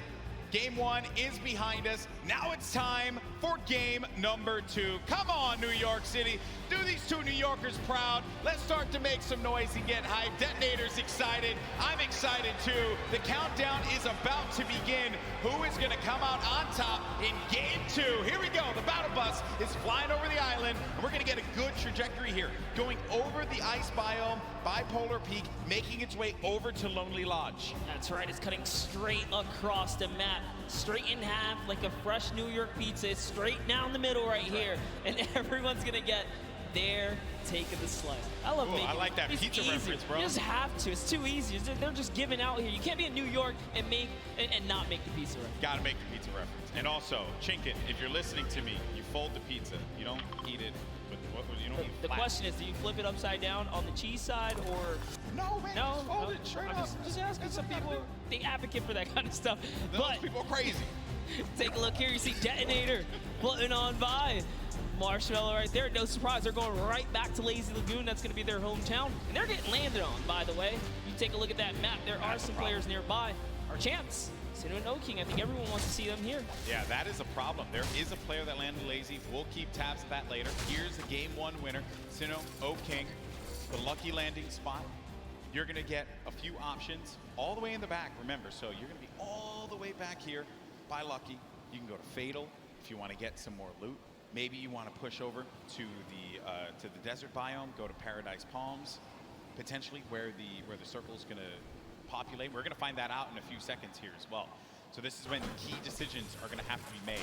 Game 1 is behind us. Now it's time for game number 2. Come on, New York City. Do these 2 New Yorkers proud. Let's start to make some noise and get hyped. Detonator's excited. I'm excited too. The countdown is about to begin. Who is going to come out on top in game 2? Here we go. The battle bus is flying over the island, and we're going to get a good trajectory here. Going over the ice biome, Bipolar Peak, making its way over to Lonely Lodge. That's right, it's cutting straight across the map, straight in half like a fresh New York pizza. It's straight down the middle right here, and everyone's gonna get their take of the slice. I love making I like that it's pizza easy. reference, bro. You just have to. It's too easy. They're just giving out here. You can't be in New York and not make the pizza reference. Gotta make the pizza reference. And also, Chinkin, if you're listening to me, you fold the pizza. You don't eat it with you don't eat The flat. question is, do you flip it upside down on the cheese side or no? Man, no, just fold it straight I'm up. just asking. Some people they advocate for that kind of stuff. Those people are crazy. Take a look here. You see Detonator floating on by. Marshmallow right there. No surprise. They're going right back to Lazy Lagoon. That's going to be their hometown. And they're getting landed on, by the way. You take a look at that map. There are some players nearby. Our champs, Sinnoh and King. I think everyone wants to see them here. Yeah, that is a problem. There is a player that landed lazy. We'll keep tabs of that later. Here's the game 1 winner, Sinnoh King. The lucky landing spot. You're going to get a few options all the way in the back, remember. So you're going to be all the way back here by Lucky. You can go to Fatal if you want to get some more loot. Maybe you want to push over to the desert biome, go to Paradise Palms. potentially where the circle is going to populate. We're going to find that out in a few seconds here as well. So this is when key decisions are going to have to be made.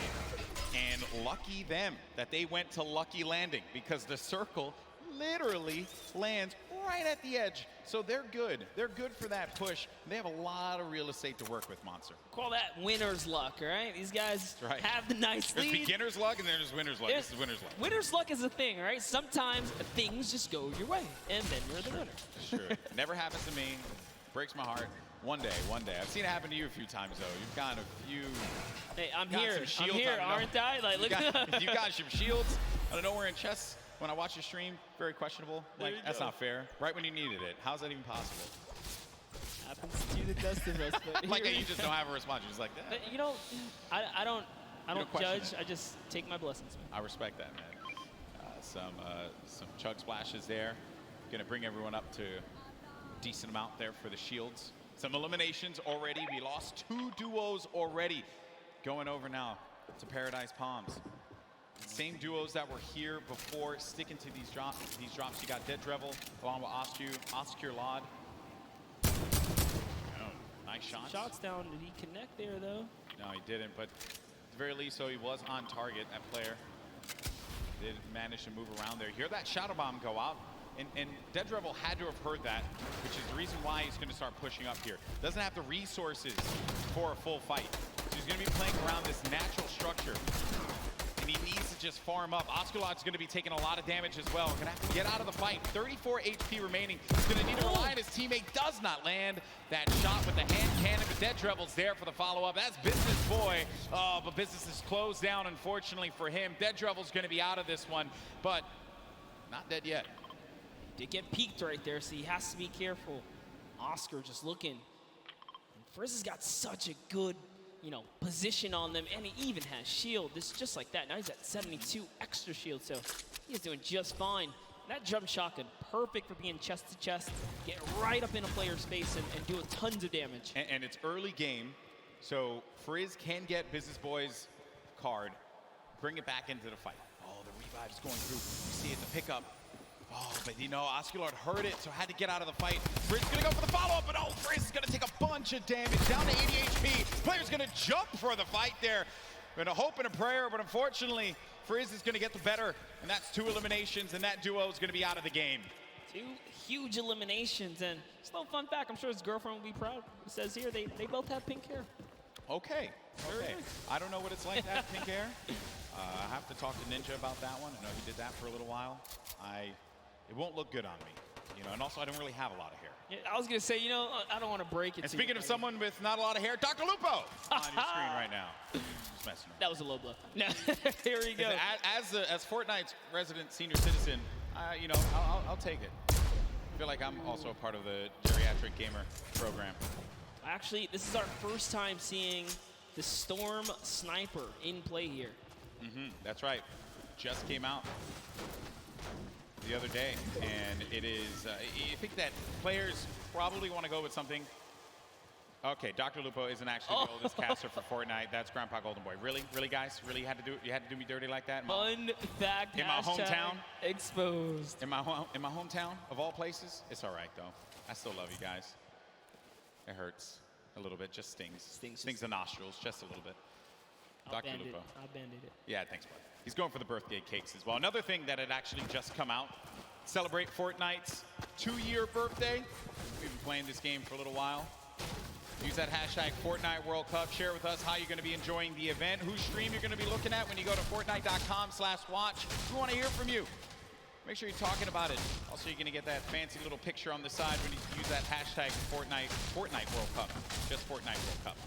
And lucky them that they went to Lucky Landing, because the circle literally lands right at the edge. So they're good. They're good for that push. They have a lot of real estate to work with, Monster. Call that winner's luck, all right? These guys have the nice There's lead. beginner's luck and there's winner's luck. This is winner's luck. Winner's luck is a thing, right? Sometimes things just go your way, and then you're the winner. Sure. Never happens to me. Breaks my heart. One day. I've seen it happen to you a few times, though. You've got a few. Hey, I'm here, aren't I? Like, look. You got some shields out of nowhere in chess. When I watch your stream, very questionable. Like, that's not fair. Right when you needed it. How's that even possible? Happens to the best of us. But like, you just don't have a response. You're just like that. You know, I don't judge. It. I just take my blessings, man. I respect that, man. Some chug splashes there. Gonna bring everyone up to a decent amount there for the shields. Some eliminations already. We lost 2 duos already. Going over now to Paradise Palms. Same duos that were here before, sticking to these drops. You got Dead Drevel along with Oscar Lod. Oh, nice shots. Shots down. Did he connect there, though? No, he didn't, but at the very least, so he was on target, that player. Did manage to move around there. Hear that Shadow Bomb go out. And Dead Drevel had to have heard that, which is the reason why he's going to start pushing up here. Doesn't have the resources for a full fight. So he's going to be playing around this natural structure. And he needs to just farm up. Osculot's going to be taking a lot of damage as well. Going to have to get out of the fight. 34 HP remaining. He's going to need to rely on his teammate. Does not land that shot with the hand cannon. But Dead Drevel's there for the follow-up. That's Business Boy. Oh, but business is closed down, unfortunately for him. Dead Drevel's going to be out of this one, but not dead yet. Did get peeked right there, so he has to be careful. Oscar just looking. Frizz has got such a good, position on them, and he even has shield. This is just like that. Now he's at 72 extra shield, so he's doing just fine. That jump shotgun, perfect for being chest to chest, get right up in a player's face and do tons of damage. And it's early game, so Frizz can get Business Boy's card, bring it back into the fight. Oh, the revive's going through. You see it, the pickup. Oh, but Osculard heard it, so had to get out of the fight. Frizz gonna go for the follow-up, but Frizz is gonna take a bunch of damage, down to 80 HP. Player's gonna jump for the fight there. And a hope and a prayer, but unfortunately, Frizz is gonna get the better, and that's 2 eliminations, and that duo is gonna be out of the game. 2 huge eliminations, and just a little fun fact, I'm sure his girlfriend will be proud. It says here, they both have pink hair. Okay. I don't know what it's like to have pink hair. I have to talk to Ninja about that one. I know he did that for a little while. It won't look good on me, and also I don't really have a lot of hair. Yeah, I was gonna say, I don't want to break it. And speaking of someone with not a lot of hair, Dr. Lupo on your screen right now. Just messing around. That was a low blow. No, here we go. As Fortnite's resident senior citizen, I'll take it. I feel like I'm also a part of the geriatric gamer program. Actually, this is our first time seeing the Storm Sniper in play here. That's right. Just came out the other day, and it is, I think that players probably want to go with something. Okay, Dr. Lupo isn't actually the oldest caster for Fortnite. That's Grandpa Golden Boy. Really, guys? Really, you had to do me dirty like that? Fun fact. In my hometown? Exposed. In my hometown, of all places? It's all right, though. I still love you guys. It hurts a little bit, just stings. Stings the nostrils, just a little bit. Dr. Lupo. I'll bandage it. Yeah, thanks, bud. He's going for the birthday cakes as well. Another thing that had actually just come out, celebrate Fortnite's 2-year birthday. We've been playing this game for a little while. Use that hashtag Fortnite World Cup. Share with us how you're going to be enjoying the event, whose stream you're going to be looking at when you go to Fortnite.com/watch. We want to hear from you. Make sure you're talking about it. Also, you're going to get that fancy little picture on the side when you use that hashtag Fortnite World Cup. Just Fortnite World Cup.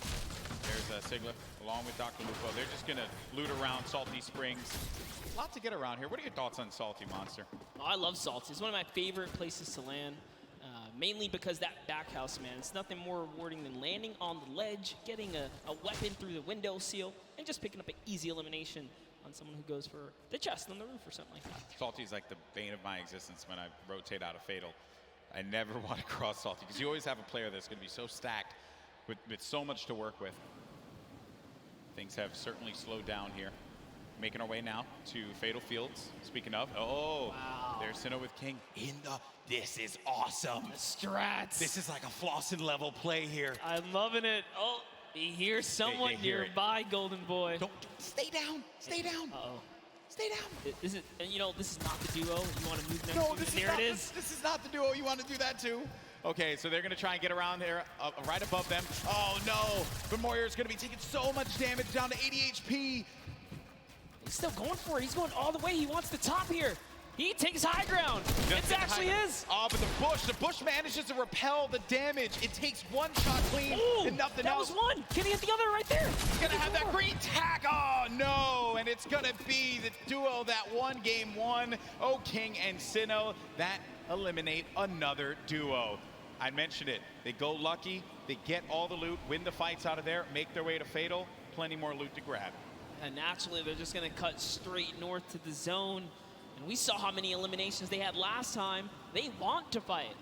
There's Sigla along with Dr. Lupo. They're just going to loot around Salty Springs. A lot to get around here. What are your thoughts on Salty, Monster? Oh, I love Salty. It's one of my favorite places to land, mainly because that back house, man. It's nothing more rewarding than landing on the ledge, getting a weapon through the window seal, and just picking up an easy elimination on someone who goes for the chest on the roof or something like that. Salty's like the bane of my existence when I rotate out of Fatal. I never want to cross Salty because you always have a player that's going to be so stacked with so much to work with. Things have certainly slowed down here. making our way now to Fatal Fields. Speaking of, oh, there's Sinnoh with King in the. This is awesome. The strats. This is like a Flossin level play here. I'm loving it. Oh, he hears someone they hear nearby, Golden Boy. Don't stay down. Stay down. Uh-oh. Stay down. This is, and you know, this is not the duo. You want to move next No, to this there is not, it is. This is not the duo. You want to do that too? Okay, so they're going to try and get around there, right above them. Oh no, but Moyer's going to be taking so much damage, down to 80 HP. He's still going for it. He's going all the way. He wants the top here. He takes high ground. It's actually his. Oh, but the Bush manages to repel the damage. It takes one shot clean and nothing else. That was one. Can he hit the other right there? He's going to have that green tack. Oh, no. And it's going to be the duo that won game one. Oh, King and Sinnoh. That eliminate another duo. I mentioned it. They go lucky. They get all the loot, win the fights out of there, make their way to Fatal. Plenty more loot to grab. And naturally, they're just going to cut straight north to the zone. And we saw how many eliminations they had last time. They want to fight.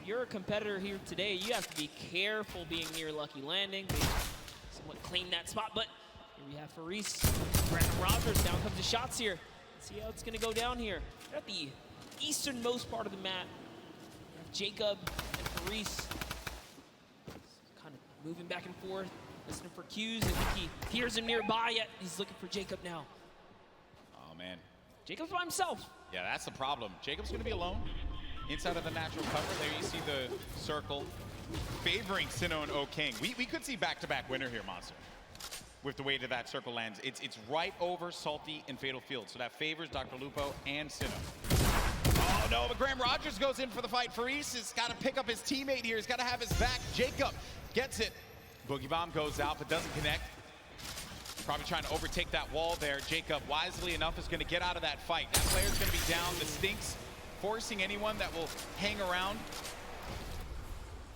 If you're a competitor here today, you have to be careful being near Lucky Landing. They somewhat claimed that spot, but here we have Faris. Brandon Rogers, down comes the shots here. Let's see how it's going to go down here. They're at the easternmost part of the map. We have Jacob and Faris kind of moving back and forth, listening for cues. I think he hears him nearby, yet he's looking for Jacob now. Oh, man. Jacob's by himself. Yeah, that's the problem. Jacob's going to be alone inside of the natural cover. There you see the circle favoring Sinnoh and O King. We could see back-to-back winner here, Monster, with the way that that circle lands. It's right over Salty and Fatal Field, so that favors Dr. Lupo and Sinnoh. Oh, no, but Graham Rogers goes in for the fight. Faris has got to pick up his teammate here. He's got to have his back. Jacob gets it. Boogie Bomb goes out, but doesn't connect. Probably trying to overtake that wall there. Jacob, wisely enough, is going to get out of that fight. That player's going to be down. The Stinks forcing anyone that will hang around.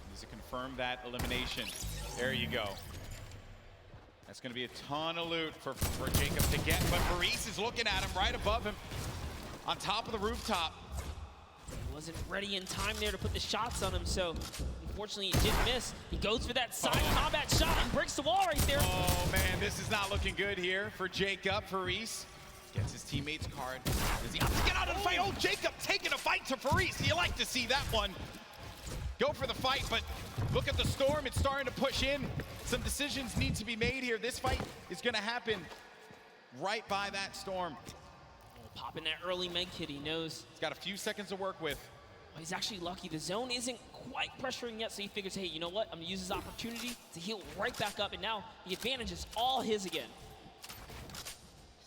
Needs to confirm that elimination. There you go. That's going to be a ton of loot for Jacob to get, but Faris is looking at him right above him on top of the rooftop. He wasn't ready in time there to put the shots on him, so unfortunately he did miss. He goes for that side combat shot and breaks the wall right there. Oh man, this is not looking good here for Jacob. Faris gets his teammate's card. Does he get out of the fight? Oh, Jacob taking a fight to Faris. You like to see that one. Go for the fight, but look at the storm. It's starting to push in. Some decisions need to be made here. This fight is going to happen right by that storm. Popping that early med kit, he knows. He's got a few seconds to work with. Well, he's actually lucky. The zone isn't quite pressuring yet, so he figures, hey, you know what? I'm gonna use this opportunity to heal right back up, and now the advantage is all his again.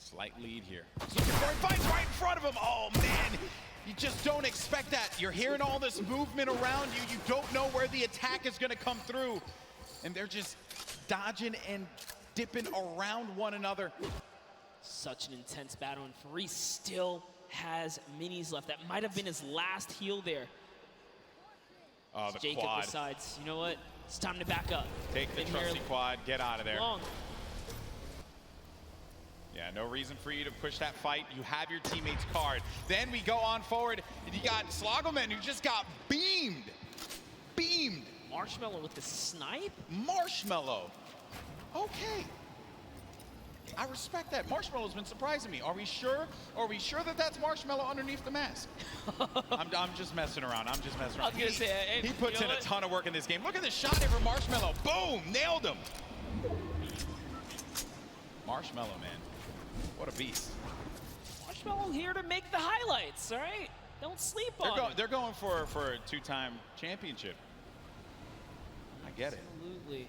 Slight lead here. He's looking for it, fights right in front of him. Oh man, you just don't expect that. You're hearing all this movement around you. You don't know where the attack is gonna come through. And they're just dodging and dipping around one another. Such an intense battle, and Faris still has minis left. That might have been his last heal there. Oh, the Jacob quad. decides, you know what? It's time to back up. Take the trusty quad, get out of there. Long. Yeah, no reason for you to push that fight. You have your teammate's card. Then we go on forward, and you got Slogoman, who just got beamed. Beamed. Marshmallow with the snipe? Marshmallow. Okay. I respect that. Marshmallow's been surprising me. Are we sure? Are we sure that that's Marshmallow underneath the mask? I'm just messing around. I'm just messing around. I was gonna say, hey, he puts in a ton of work in this game. Look at this shot here for Marshmallow. Boom! Nailed him. Marshmallow, man. What a beast. Marshmallow here to make the highlights, all right? Don't sleep on it. They're going for a two-time championship. I get it. Absolutely.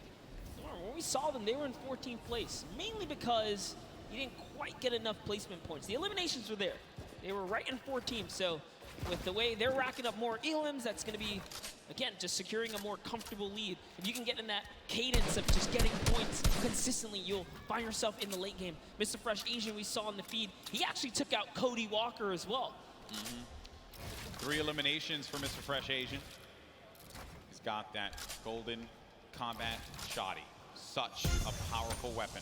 When we saw them, they were in 14th place, mainly because you didn't quite get enough placement points. The eliminations were there. They were right in 14th, so with the way they're racking up more elims, that's going to be, again, just securing a more comfortable lead. If you can get in that cadence of just getting points consistently, you'll find yourself in the late game. Mr. Fresh Asian, we saw in the feed, he actually took out Cody Walker as well. 3 eliminations for Mr. Fresh Asian. He's got that golden combat shoddy. Such a powerful weapon.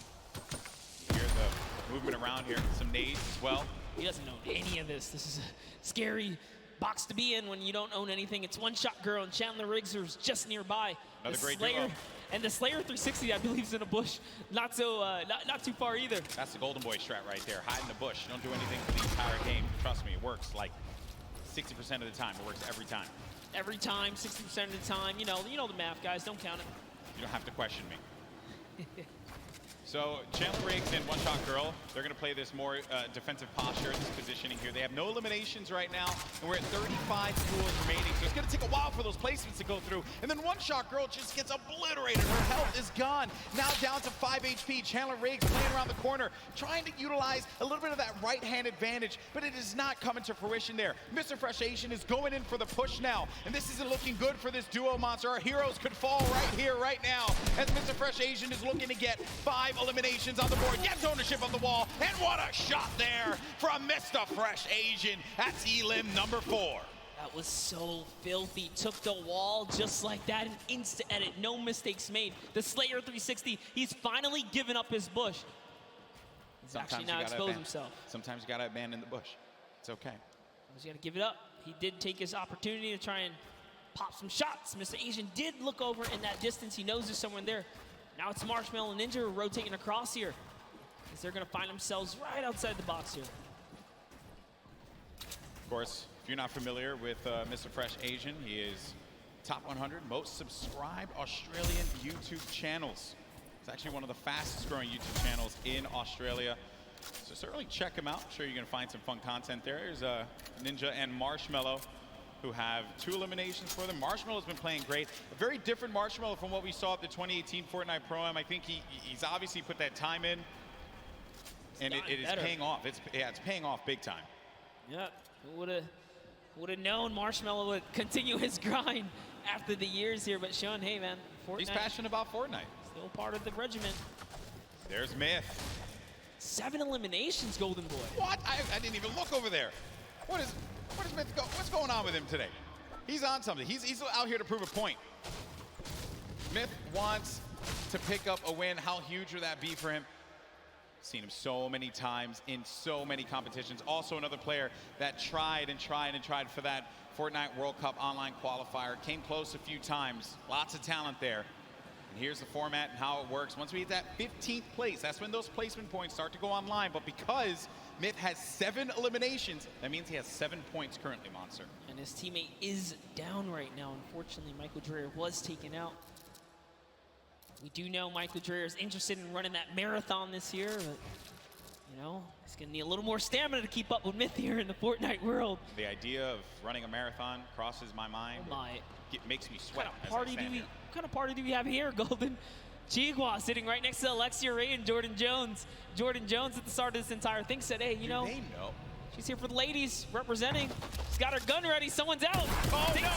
You hear the movement around here. Some nades as well. He doesn't know any of this. This is a scary box to be in when you don't own anything. It's One Shot Girl and Chandler Riggs, who's just nearby. Another The great Slayer, duo. and the Slayer 360, I believe, is in a bush. Not too far either. That's the Golden Boy strat right there. Hide in the bush. Don't do anything for the entire game. Trust me, it works like 60% of the time. It works every time. Every time, 60% of the time. You know the math, guys. Don't count it. You don't have to question me. So Chandler Riggs and One Shot Girl, they're going to play this more defensive posture, this positioning here. They have no eliminations right now, and we're at 35 duels remaining. So it's going to take a while for those placements to go through. And then One Shot Girl just gets obliterated. Her health is gone. Now down to 5 HP. Chandler Riggs playing around the corner, trying to utilize a little bit of that right-hand advantage, but it is not coming to fruition there. Mr. Fresh Asian is going in for the push now, and this isn't looking good for this duo monster. Our heroes could fall right here, right now, as Mr. Fresh Asian is looking to get 5 eliminations on the board, gets ownership on the wall, and what a shot there from Mr. Fresh Asian. That's elim number 4. That was so filthy. Took the wall just like that. An instant edit. No mistakes made. The Slayer 360, he's finally given up his bush. He's actually now exposed himself. Sometimes you got to abandon the bush. It's okay. He's got to give it up. He did take his opportunity to try and pop some shots. Mr. Asian did look over in that distance. He knows there's someone there. Now it's Marshmallow and Ninja rotating across here, as they're going to find themselves right outside the box here. Of course, if you're not familiar with Mr. Fresh Asian, he is top 100 most subscribed Australian YouTube channels. It's actually one of the fastest growing YouTube channels in Australia. So certainly check him out. I'm sure you're going to find some fun content there. There's Ninja and Marshmallow, who have 2 eliminations for them. Marshmallow's been playing great. A very different Marshmallow from what we saw at the 2018 Fortnite Pro-Am. I think he's obviously put that time in, and it is paying off. It's paying off big time. Yeah, who would have known Marshmallow would continue his grind after the years here, but Sean, hey man, Fortnite. He's passionate about Fortnite. Still part of the regiment. There's Myth. 7 eliminations, Golden Boy. What? I didn't even look over there. Where does Myth go? What's going on with him today? He's on something. He's out here to prove a point. Myth wants to pick up a win. How huge would that be for him? Seen him so many times in so many competitions. Also another player that tried and tried and tried for that Fortnite World Cup online qualifier. Came close a few times. Lots of talent there. And here's the format and how it works. Once we hit that 15th place, that's when those placement points start to go online. But because Myth has 7 eliminations, that means he has 7 points currently, Monster. And his teammate is down right now. Unfortunately, Michael Dreher was taken out. We do know Michael Dreher is interested in running that marathon this year, but you know, he's gonna need a little more stamina to keep up with Myth here in the Fortnite world. The idea of running a marathon crosses my mind. Oh my. It makes me sweat. What kind of party do we have here, Golden? Chigua sitting right next to Alexia Ray and Jordan Jones. Jordan Jones at the start of this entire thing said, hey, you know, they know. She's here for the ladies, representing. She's got her gun ready. Someone's out. Oh no!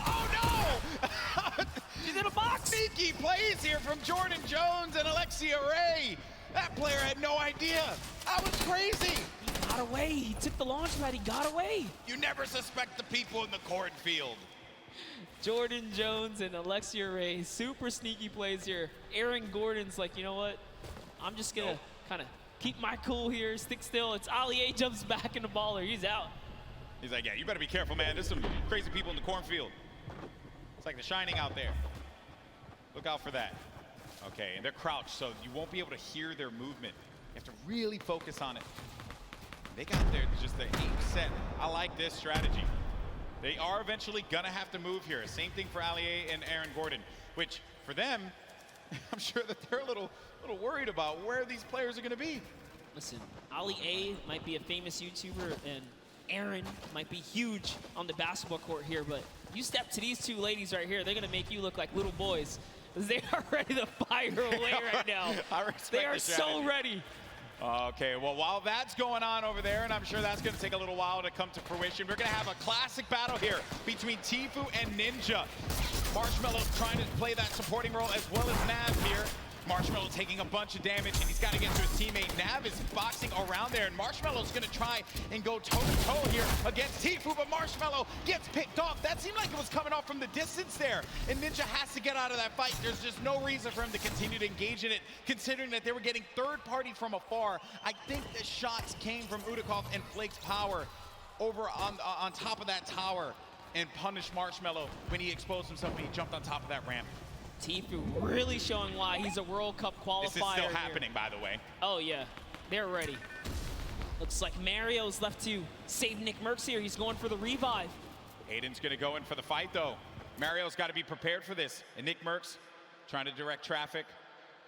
Oh no! She's in a box. Sneaky plays here from Jordan Jones and Alexia Ray. That player had no idea. That was crazy. He got away. He took the launch pad. He got away. You never suspect the people in the cornfield. Jordan Jones and Alexia Ray, super sneaky plays here. Aaron Gordon's like, you know what? I'm just gonna kind of keep my cool here, stick still. It's Ali A jumps back in the baller. He's out. He's like, yeah, you better be careful, man. There's some crazy people in the cornfield. It's like The Shining out there. Look out for that. Okay, and they're crouched, so you won't be able to hear their movement. You have to really focus on it. They got just their aim set. I like this strategy. They are eventually gonna have to move here. Same thing for Ali A and Aaron Gordon, which for them, I'm sure that they're a little worried about where these players are gonna be. Listen, Ali A might be a famous YouTuber, and Aaron might be huge on the basketball court here, but you step to these 2 ladies right here, they're gonna make you look like little boys. They are ready to fire away right now. I respect they are the strategy. so ready. Okay, well, while that's going on over there, and I'm sure that's going to take a little while to come to fruition, we're going to have a classic battle here between Tfue and Ninja. Marshmallow's trying to play that supporting role as well as Nav here. Marshmallow taking a bunch of damage, and he's got to get to his teammate. Nav is boxing around there, and Marshmallow's going to try and go toe-to-toe here against Tfue, but Marshmallow gets picked off. That seemed like it was coming off from the distance there, and Ninja has to get out of that fight. There's just no reason for him to continue to engage in it, considering that they were getting third party from afar. I think the shots came from Udakov and Flake's power. over on top of that tower and punish Marshmello when he exposed himself and he jumped on top of that ramp. Tfue really showing why he's a World Cup qualifier. This is still here. happening, by the way. Oh yeah, they're ready. Looks like Mario's left to save Nick Merckx here. He's going for the revive. Aiden's gonna go in for the fight though. Mario's gotta be prepared for this. And Nick Merckx trying to direct traffic.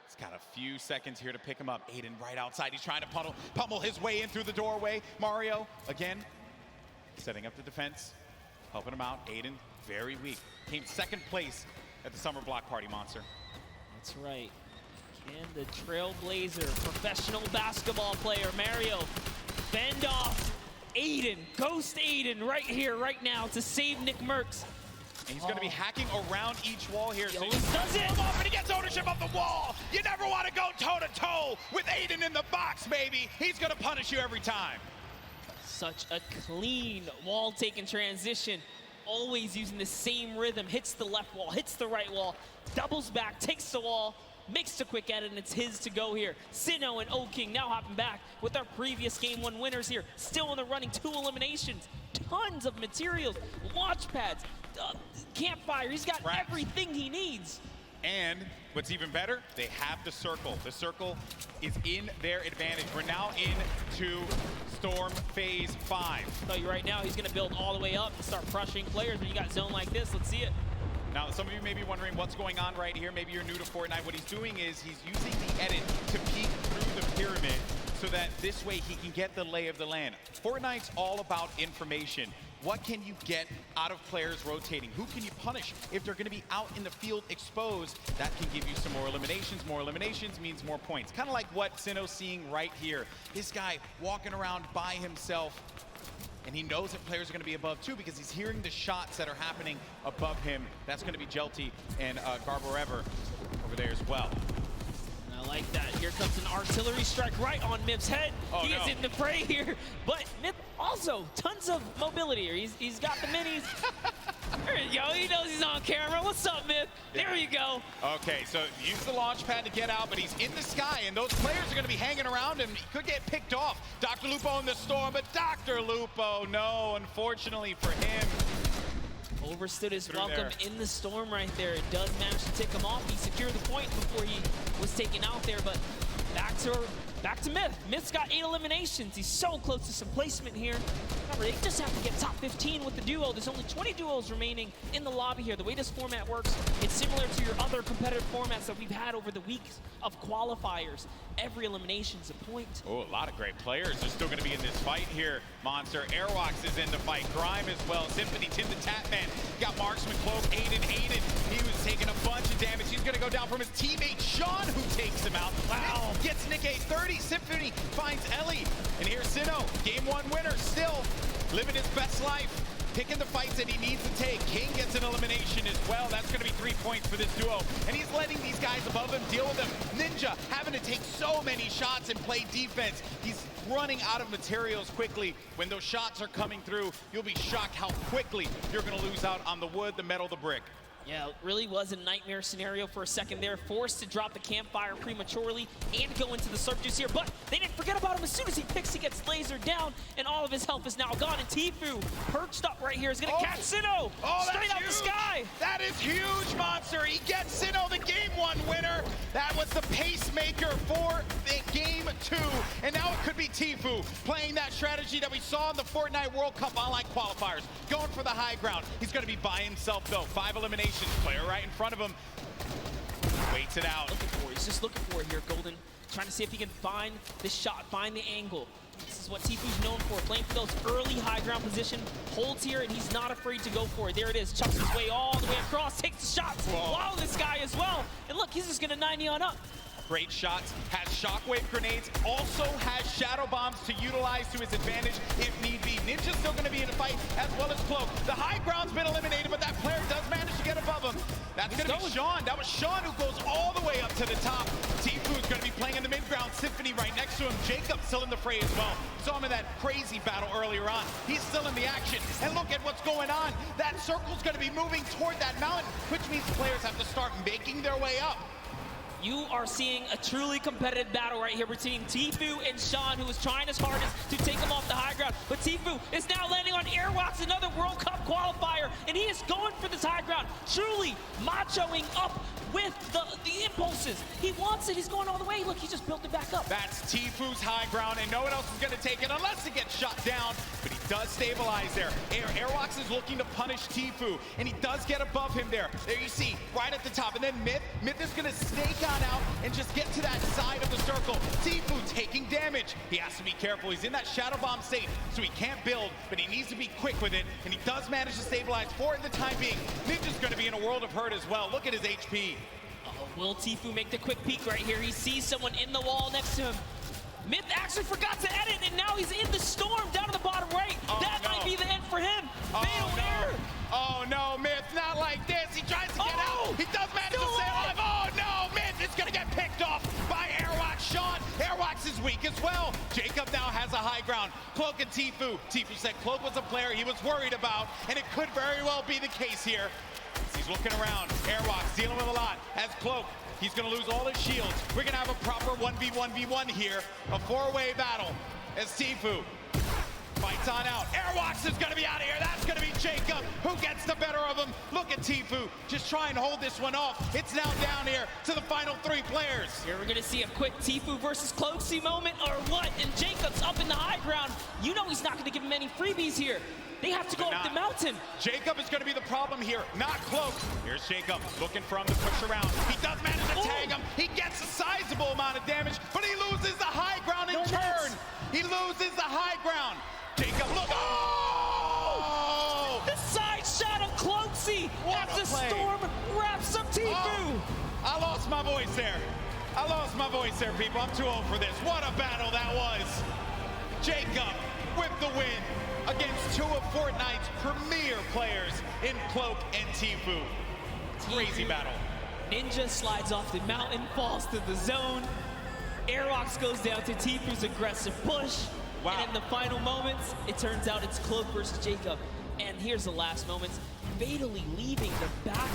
He's got a few seconds here to pick him up. Aiden right outside. He's trying to pummel his way in through the doorway. Mario, again, setting up the defense, helping him out. Aiden, very weak. Came second place at the Summer Block Party, Monster. That's right. Can the Trailblazer, professional basketball player, Mario, fend off Aiden, Ghost Aiden right here, right now to save Nick Merckx. And he's going to be hacking around each wall here. He always does it. Him off and he gets ownership of the wall. You never want to go toe-to-toe with Aiden in the box, baby. He's going to punish you every time. Such a clean wall-taking transition. Always using the same rhythm. Hits the left wall, hits the right wall, doubles back, takes the wall, makes the quick edit, and it's his to go here. Sinnoh and O-King now hopping back with our previous Game 1 winners here. Still in the running, 2 eliminations. Tons of materials, launch pads, campfire. He's got everything he needs. And what's even better, they have the circle. The circle is in their advantage. We're now into Storm Phase 5. I'll tell you right now, he's going to build all the way up and start crushing players when you got zone like this. Let's see it. Now, some of you may be wondering what's going on right here. Maybe you're new to Fortnite. What he's doing is he's using the edit to peek through the pyramid so that this way he can get the lay of the land. Fortnite's all about information. What can you get out of players rotating? Who can you punish? If they're going to be out in the field exposed, that can give you some more eliminations. More eliminations means more points. Kind of like what Sinnoh's seeing right here. This guy walking around by himself, and he knows that players are going to be above too because he's hearing the shots that are happening above him. That's going to be Jelty and Garborever over there as well. I like that. Here comes an artillery strike right on Mip's head. He is in the fray here, but Mip also tons of mobility here. He's got the minis. There you go. He knows he's on camera. What's up, Mip? There you go. Okay, so use the launch pad to get out, but he's in the sky, and those players are going to be hanging around him. He could get picked off. Dr. Lupo in the storm, but Dr. Lupo, no, unfortunately for him. Overstood his welcome in the storm right there. It does manage to tick him off. He secured the point before he was taken out there, but back to Myth. Myth's got 8 eliminations. He's so close to some placement here. Remember, they just have to get top 15 with the duo. There's only 20 duos remaining in the lobby here. The way this format works, it's similar to your other competitive formats that we've had over the weeks of qualifiers. Every elimination's a point. Oh, a lot of great players are still going to be in this fight here. Monster, Airwalks is in the fight. Grime as well. Symphony, Tim the Tatman. Got Marksman, Cloak, Aiden. He was taking a bunch of damage. He's going to go down from his teammate, Sean, who takes him out. Wow. Gets Nick a 30. Symphony finds Ellie. And here's Sinnoh, Game 1 winner, still living his best life. Picking the fights that he needs to take. King gets an elimination as well. That's going to be 3 points for this duo. And he's letting these guys above him deal with him. Ninja having to take so many shots and play defense. He's running out of materials quickly. When those shots are coming through, you'll be shocked how quickly you're going to lose out on the wood, the metal, the brick. Yeah, it really was a nightmare scenario for a second there. Forced to drop the campfire prematurely and go into the surf juice here, but they didn't forget about him. As soon as he picks, he gets lasered down, and all of his health is now gone. And Tfue, perched up right here, is going to catch Sinnoh straight out the sky. That is huge, Monster. He gets Sinnoh, the Game 1 winner. That was the pacemaker for the Game 2. And now it could be Tfue playing that strategy that we saw in the Fortnite World Cup online qualifiers. Going for the high ground. He's going to be by himself, though. 5 eliminations. Player right in front of him. Waits it out. He's just looking for it here, Golden. Trying to see if he can find the shot, find the angle. This is what Tfue's known for, playing for those early high ground position. Holds here, and he's not afraid to go for it. There it is, chucks his way all the way across, takes the shots. Wow, this guy as well. And look, he's just gonna 90 on up. Great shots, has shockwave grenades, also has shadow bombs to utilize to his advantage if need be. Ninja's still going to be in a fight, as well as Cloak. The high ground's been eliminated, but that player does manage to get above him. That's going to be Sean. That was Sean who goes all the way up to the top. Tfue's going to be playing in the mid-ground. Symphony right next to him. Jacob still in the fray as well. Saw him in that crazy battle earlier on. He's still in the action. And look at what's going on. That circle's going to be moving toward that mountain, which means players have to start making their way up. You are seeing a truly competitive battle right here between Tfue and Sean, who is trying his hardest to take him off the high ground. But Tfue is now landing on Airwalks, another World Cup qualifier, and he is going for this high ground, truly machoing up with the impulses. He wants it, he's going all the way. Look, he just built it back up. That's Tfue's high ground, and no one else is going to take it unless it gets shot down, but he does stabilize there. Airwalks is looking to punish Tfue, and he does get above him there. There you see, right at the top, and then Myth is going to snake on out and just get to that side of the circle. Tfue taking damage. He has to be careful. He's in that Shadow Bomb state, so he can't build, but he needs to be quick with it, and he does manage to stabilize for it in the time being. Ninja's going to be in a world of hurt as well. Look at his HP. Will Tfue make the quick peek right here? He sees someone in the wall next to him. Myth actually forgot to edit, and now he's in the storm down to the bottom right. That might be the end for him. Fatal error. Oh no, Myth, not like this. He tries to get out. He does manage to stay alive. Oh no, Myth is going to get picked off by Airwalks. Sean, Airwalks is weak as well. Jacob now has a high ground. Cloak and Tfue. Tfue said Cloak was a player he was worried about, and it could very well be the case here. He's looking around. Airwalks dealing with a lot. As Cloak, he's going to lose all his shields. We're going to have a proper 1v1v1 here. A four-way battle as Tfue fights on out. Airwalks is going to be out of here. That's going to be Jacob who gets the better of him. Look at Tfue just try and hold this one off. It's now down here to the final three players. Here we're going to see a quick Tfue versus Cloaksy moment or what? And Jacob's up in the high ground. You know he's not going to give him any freebies here. They have to go up the mountain. Jacob is going to be the problem here, not Cloak. Here's Jacob looking for him to push around. He does manage to tag him. He gets a sizable amount of damage, but he loses the high ground in turn. He loses the high ground. Jacob, look. Oh! The side shot of Cloaksy as the storm wraps up Tfue. Oh, I lost my voice there. I lost my voice there, people. I'm too old for this. What a battle that was. Jacob with the win against two of Fortnite's premier players in Cloak and Tfue. Crazy battle. Ninja slides off the mountain, falls to the zone. Airwalks goes down to Tfue's aggressive push. Wow. And in the final moments, it turns out it's Cloak versus Jacob. And here's the last moments, fatally leaving the back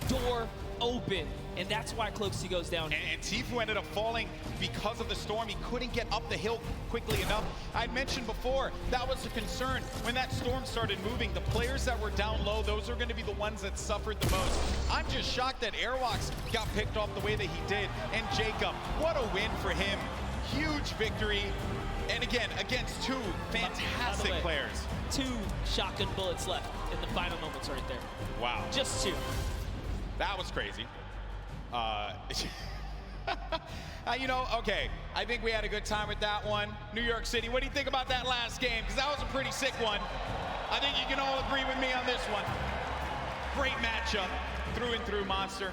door open. And that's why Cloaksy goes down. And Tfue ended up falling because of the storm. He couldn't get up the hill quickly enough. I mentioned before, that was a concern. When that storm started moving, the players that were down low, those are going to be the ones that suffered the most. I'm just shocked that Airwalks got picked off the way that he did. And Jacob, what a win for him. Huge victory. And again, against two fantastic players. 2 shotgun bullets left in the final moments right there. Wow. Just 2. That was crazy. You know, okay, I think we had a good time with that one. New York City, what do you think about that last game? Because that was a pretty sick one. I think you can all agree with me on this one. Great matchup, through and through monster.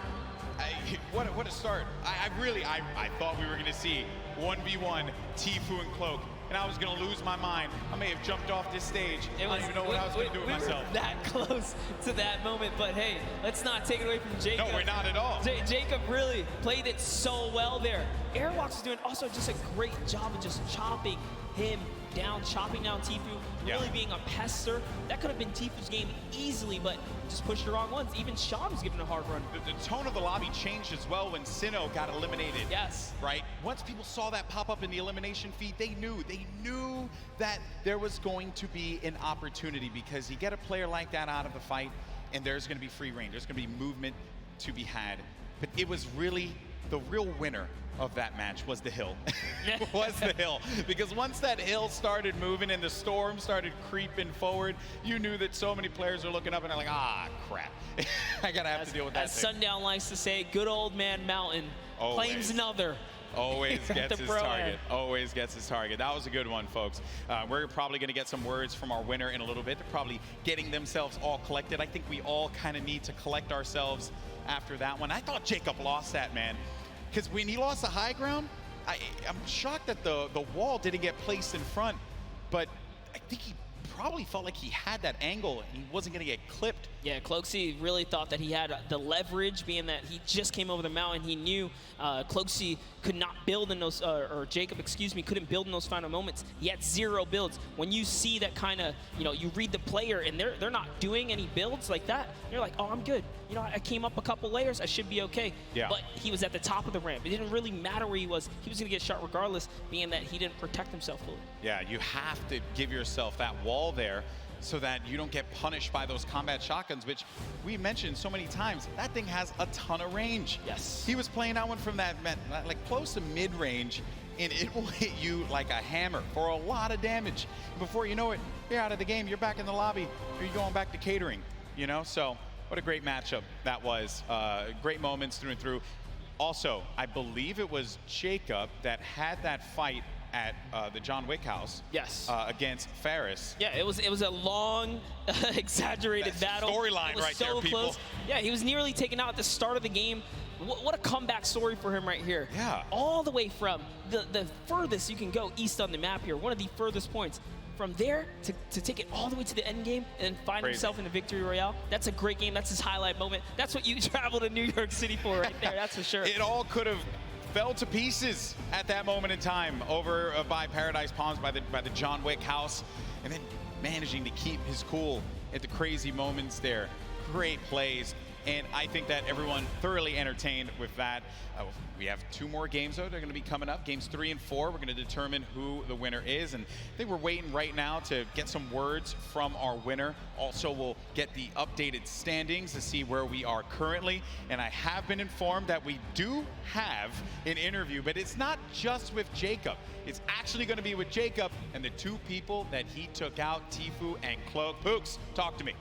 What a start. I thought we were going to see 1v1 Tfue and Cloak, and I was going to lose my mind. I may have jumped off this stage. I don't even know what I was going to do with myself. We were that close to that moment, but hey, let's not take it away from Jacob. No, we're not at all. Jacob really played it so well there. Airwalks is doing also just a great job of just chopping him down, chopping down Tfue, really being a pester. That could have been Tfue's game easily, but just pushed the wrong ones. Even Sean was giving a hard run. The tone of the lobby changed as well when Sinnoh got eliminated. Yes. Right? Once people saw that pop up in the elimination feed, they knew that there was going to be an opportunity, because you get a player like that out of the fight and there's going to be free reign. There's going to be movement to be had. But it was really the real winner of that match was the hill. Was the hill. Because once that hill started moving and the storm started creeping forward, you knew that so many players are looking up and they're like, ah, crap. I gotta have to deal with that As thing. Sundown likes to say, good old man Mountain claims another. Always gets his pro-am. target. Always gets his target. That was a good one, folks. We're probably going to get some words from our winner in a little bit. They're probably getting themselves all collected. I think we all kind of need to collect ourselves after that one. I thought Jacob lost that, man. Because when he lost the high ground, I'm shocked that the wall didn't get placed in front. But I think he probably felt like he had that angle and he wasn't going to get clipped. Yeah, Cloakzy really thought that he had the leverage, being that he just came over the mountain. He knew Cloakzy could not build in those, or Jacob, excuse me, couldn't build in those final moments. He had 0 builds. When you see that kind of, you read the player and they're not doing any builds like that, you're like, oh, I'm good. I came up a couple layers, I should be okay. Yeah. But he was at the top of the ramp. It didn't really matter where he was going to get shot regardless, being that he didn't protect himself fully. Yeah, you have to give yourself that wall there so that you don't get punished by those combat shotguns, which we mentioned so many times. That thing has a ton of range. Yes. He was playing that one from that, like close to mid-range, and it will hit you like a hammer for a lot of damage. Before you know it, you're out of the game, you're back in the lobby, or you're going back to catering, So what a great matchup that was. Great moments through and through. Also, I believe it was Jacob that had that fight at the John Wick house. Yes. Against Ferris. Yeah, it was a long, exaggerated battle. Storyline right so there, people. Close. Yeah, he was nearly taken out at the start of the game. What a comeback story for him right here. Yeah. All the way from the furthest you can go east on the map here, one of the furthest points. From there to take it all the way to the end game and then find himself in the victory royale. That's a great game. That's his highlight moment. That's what you travel to New York City for right there. That's for sure. It all could have fell to pieces at that moment in time over by Paradise Palms, by the John Wick house, and then managing to keep his cool at the crazy moments there. Great plays, and I think that everyone thoroughly entertained with that. We have 2 more games, though. They're going to be coming up. Games 3 and 4. We're going to determine who the winner is. And I think we're waiting right now to get some words from our winner. Also, we'll get the updated standings to see where we are currently. And I have been informed that we do have an interview, but it's not just with Jacob. It's actually going to be with Jacob and the 2 people that he took out, Tfue and Cloak. Pooks, talk to me.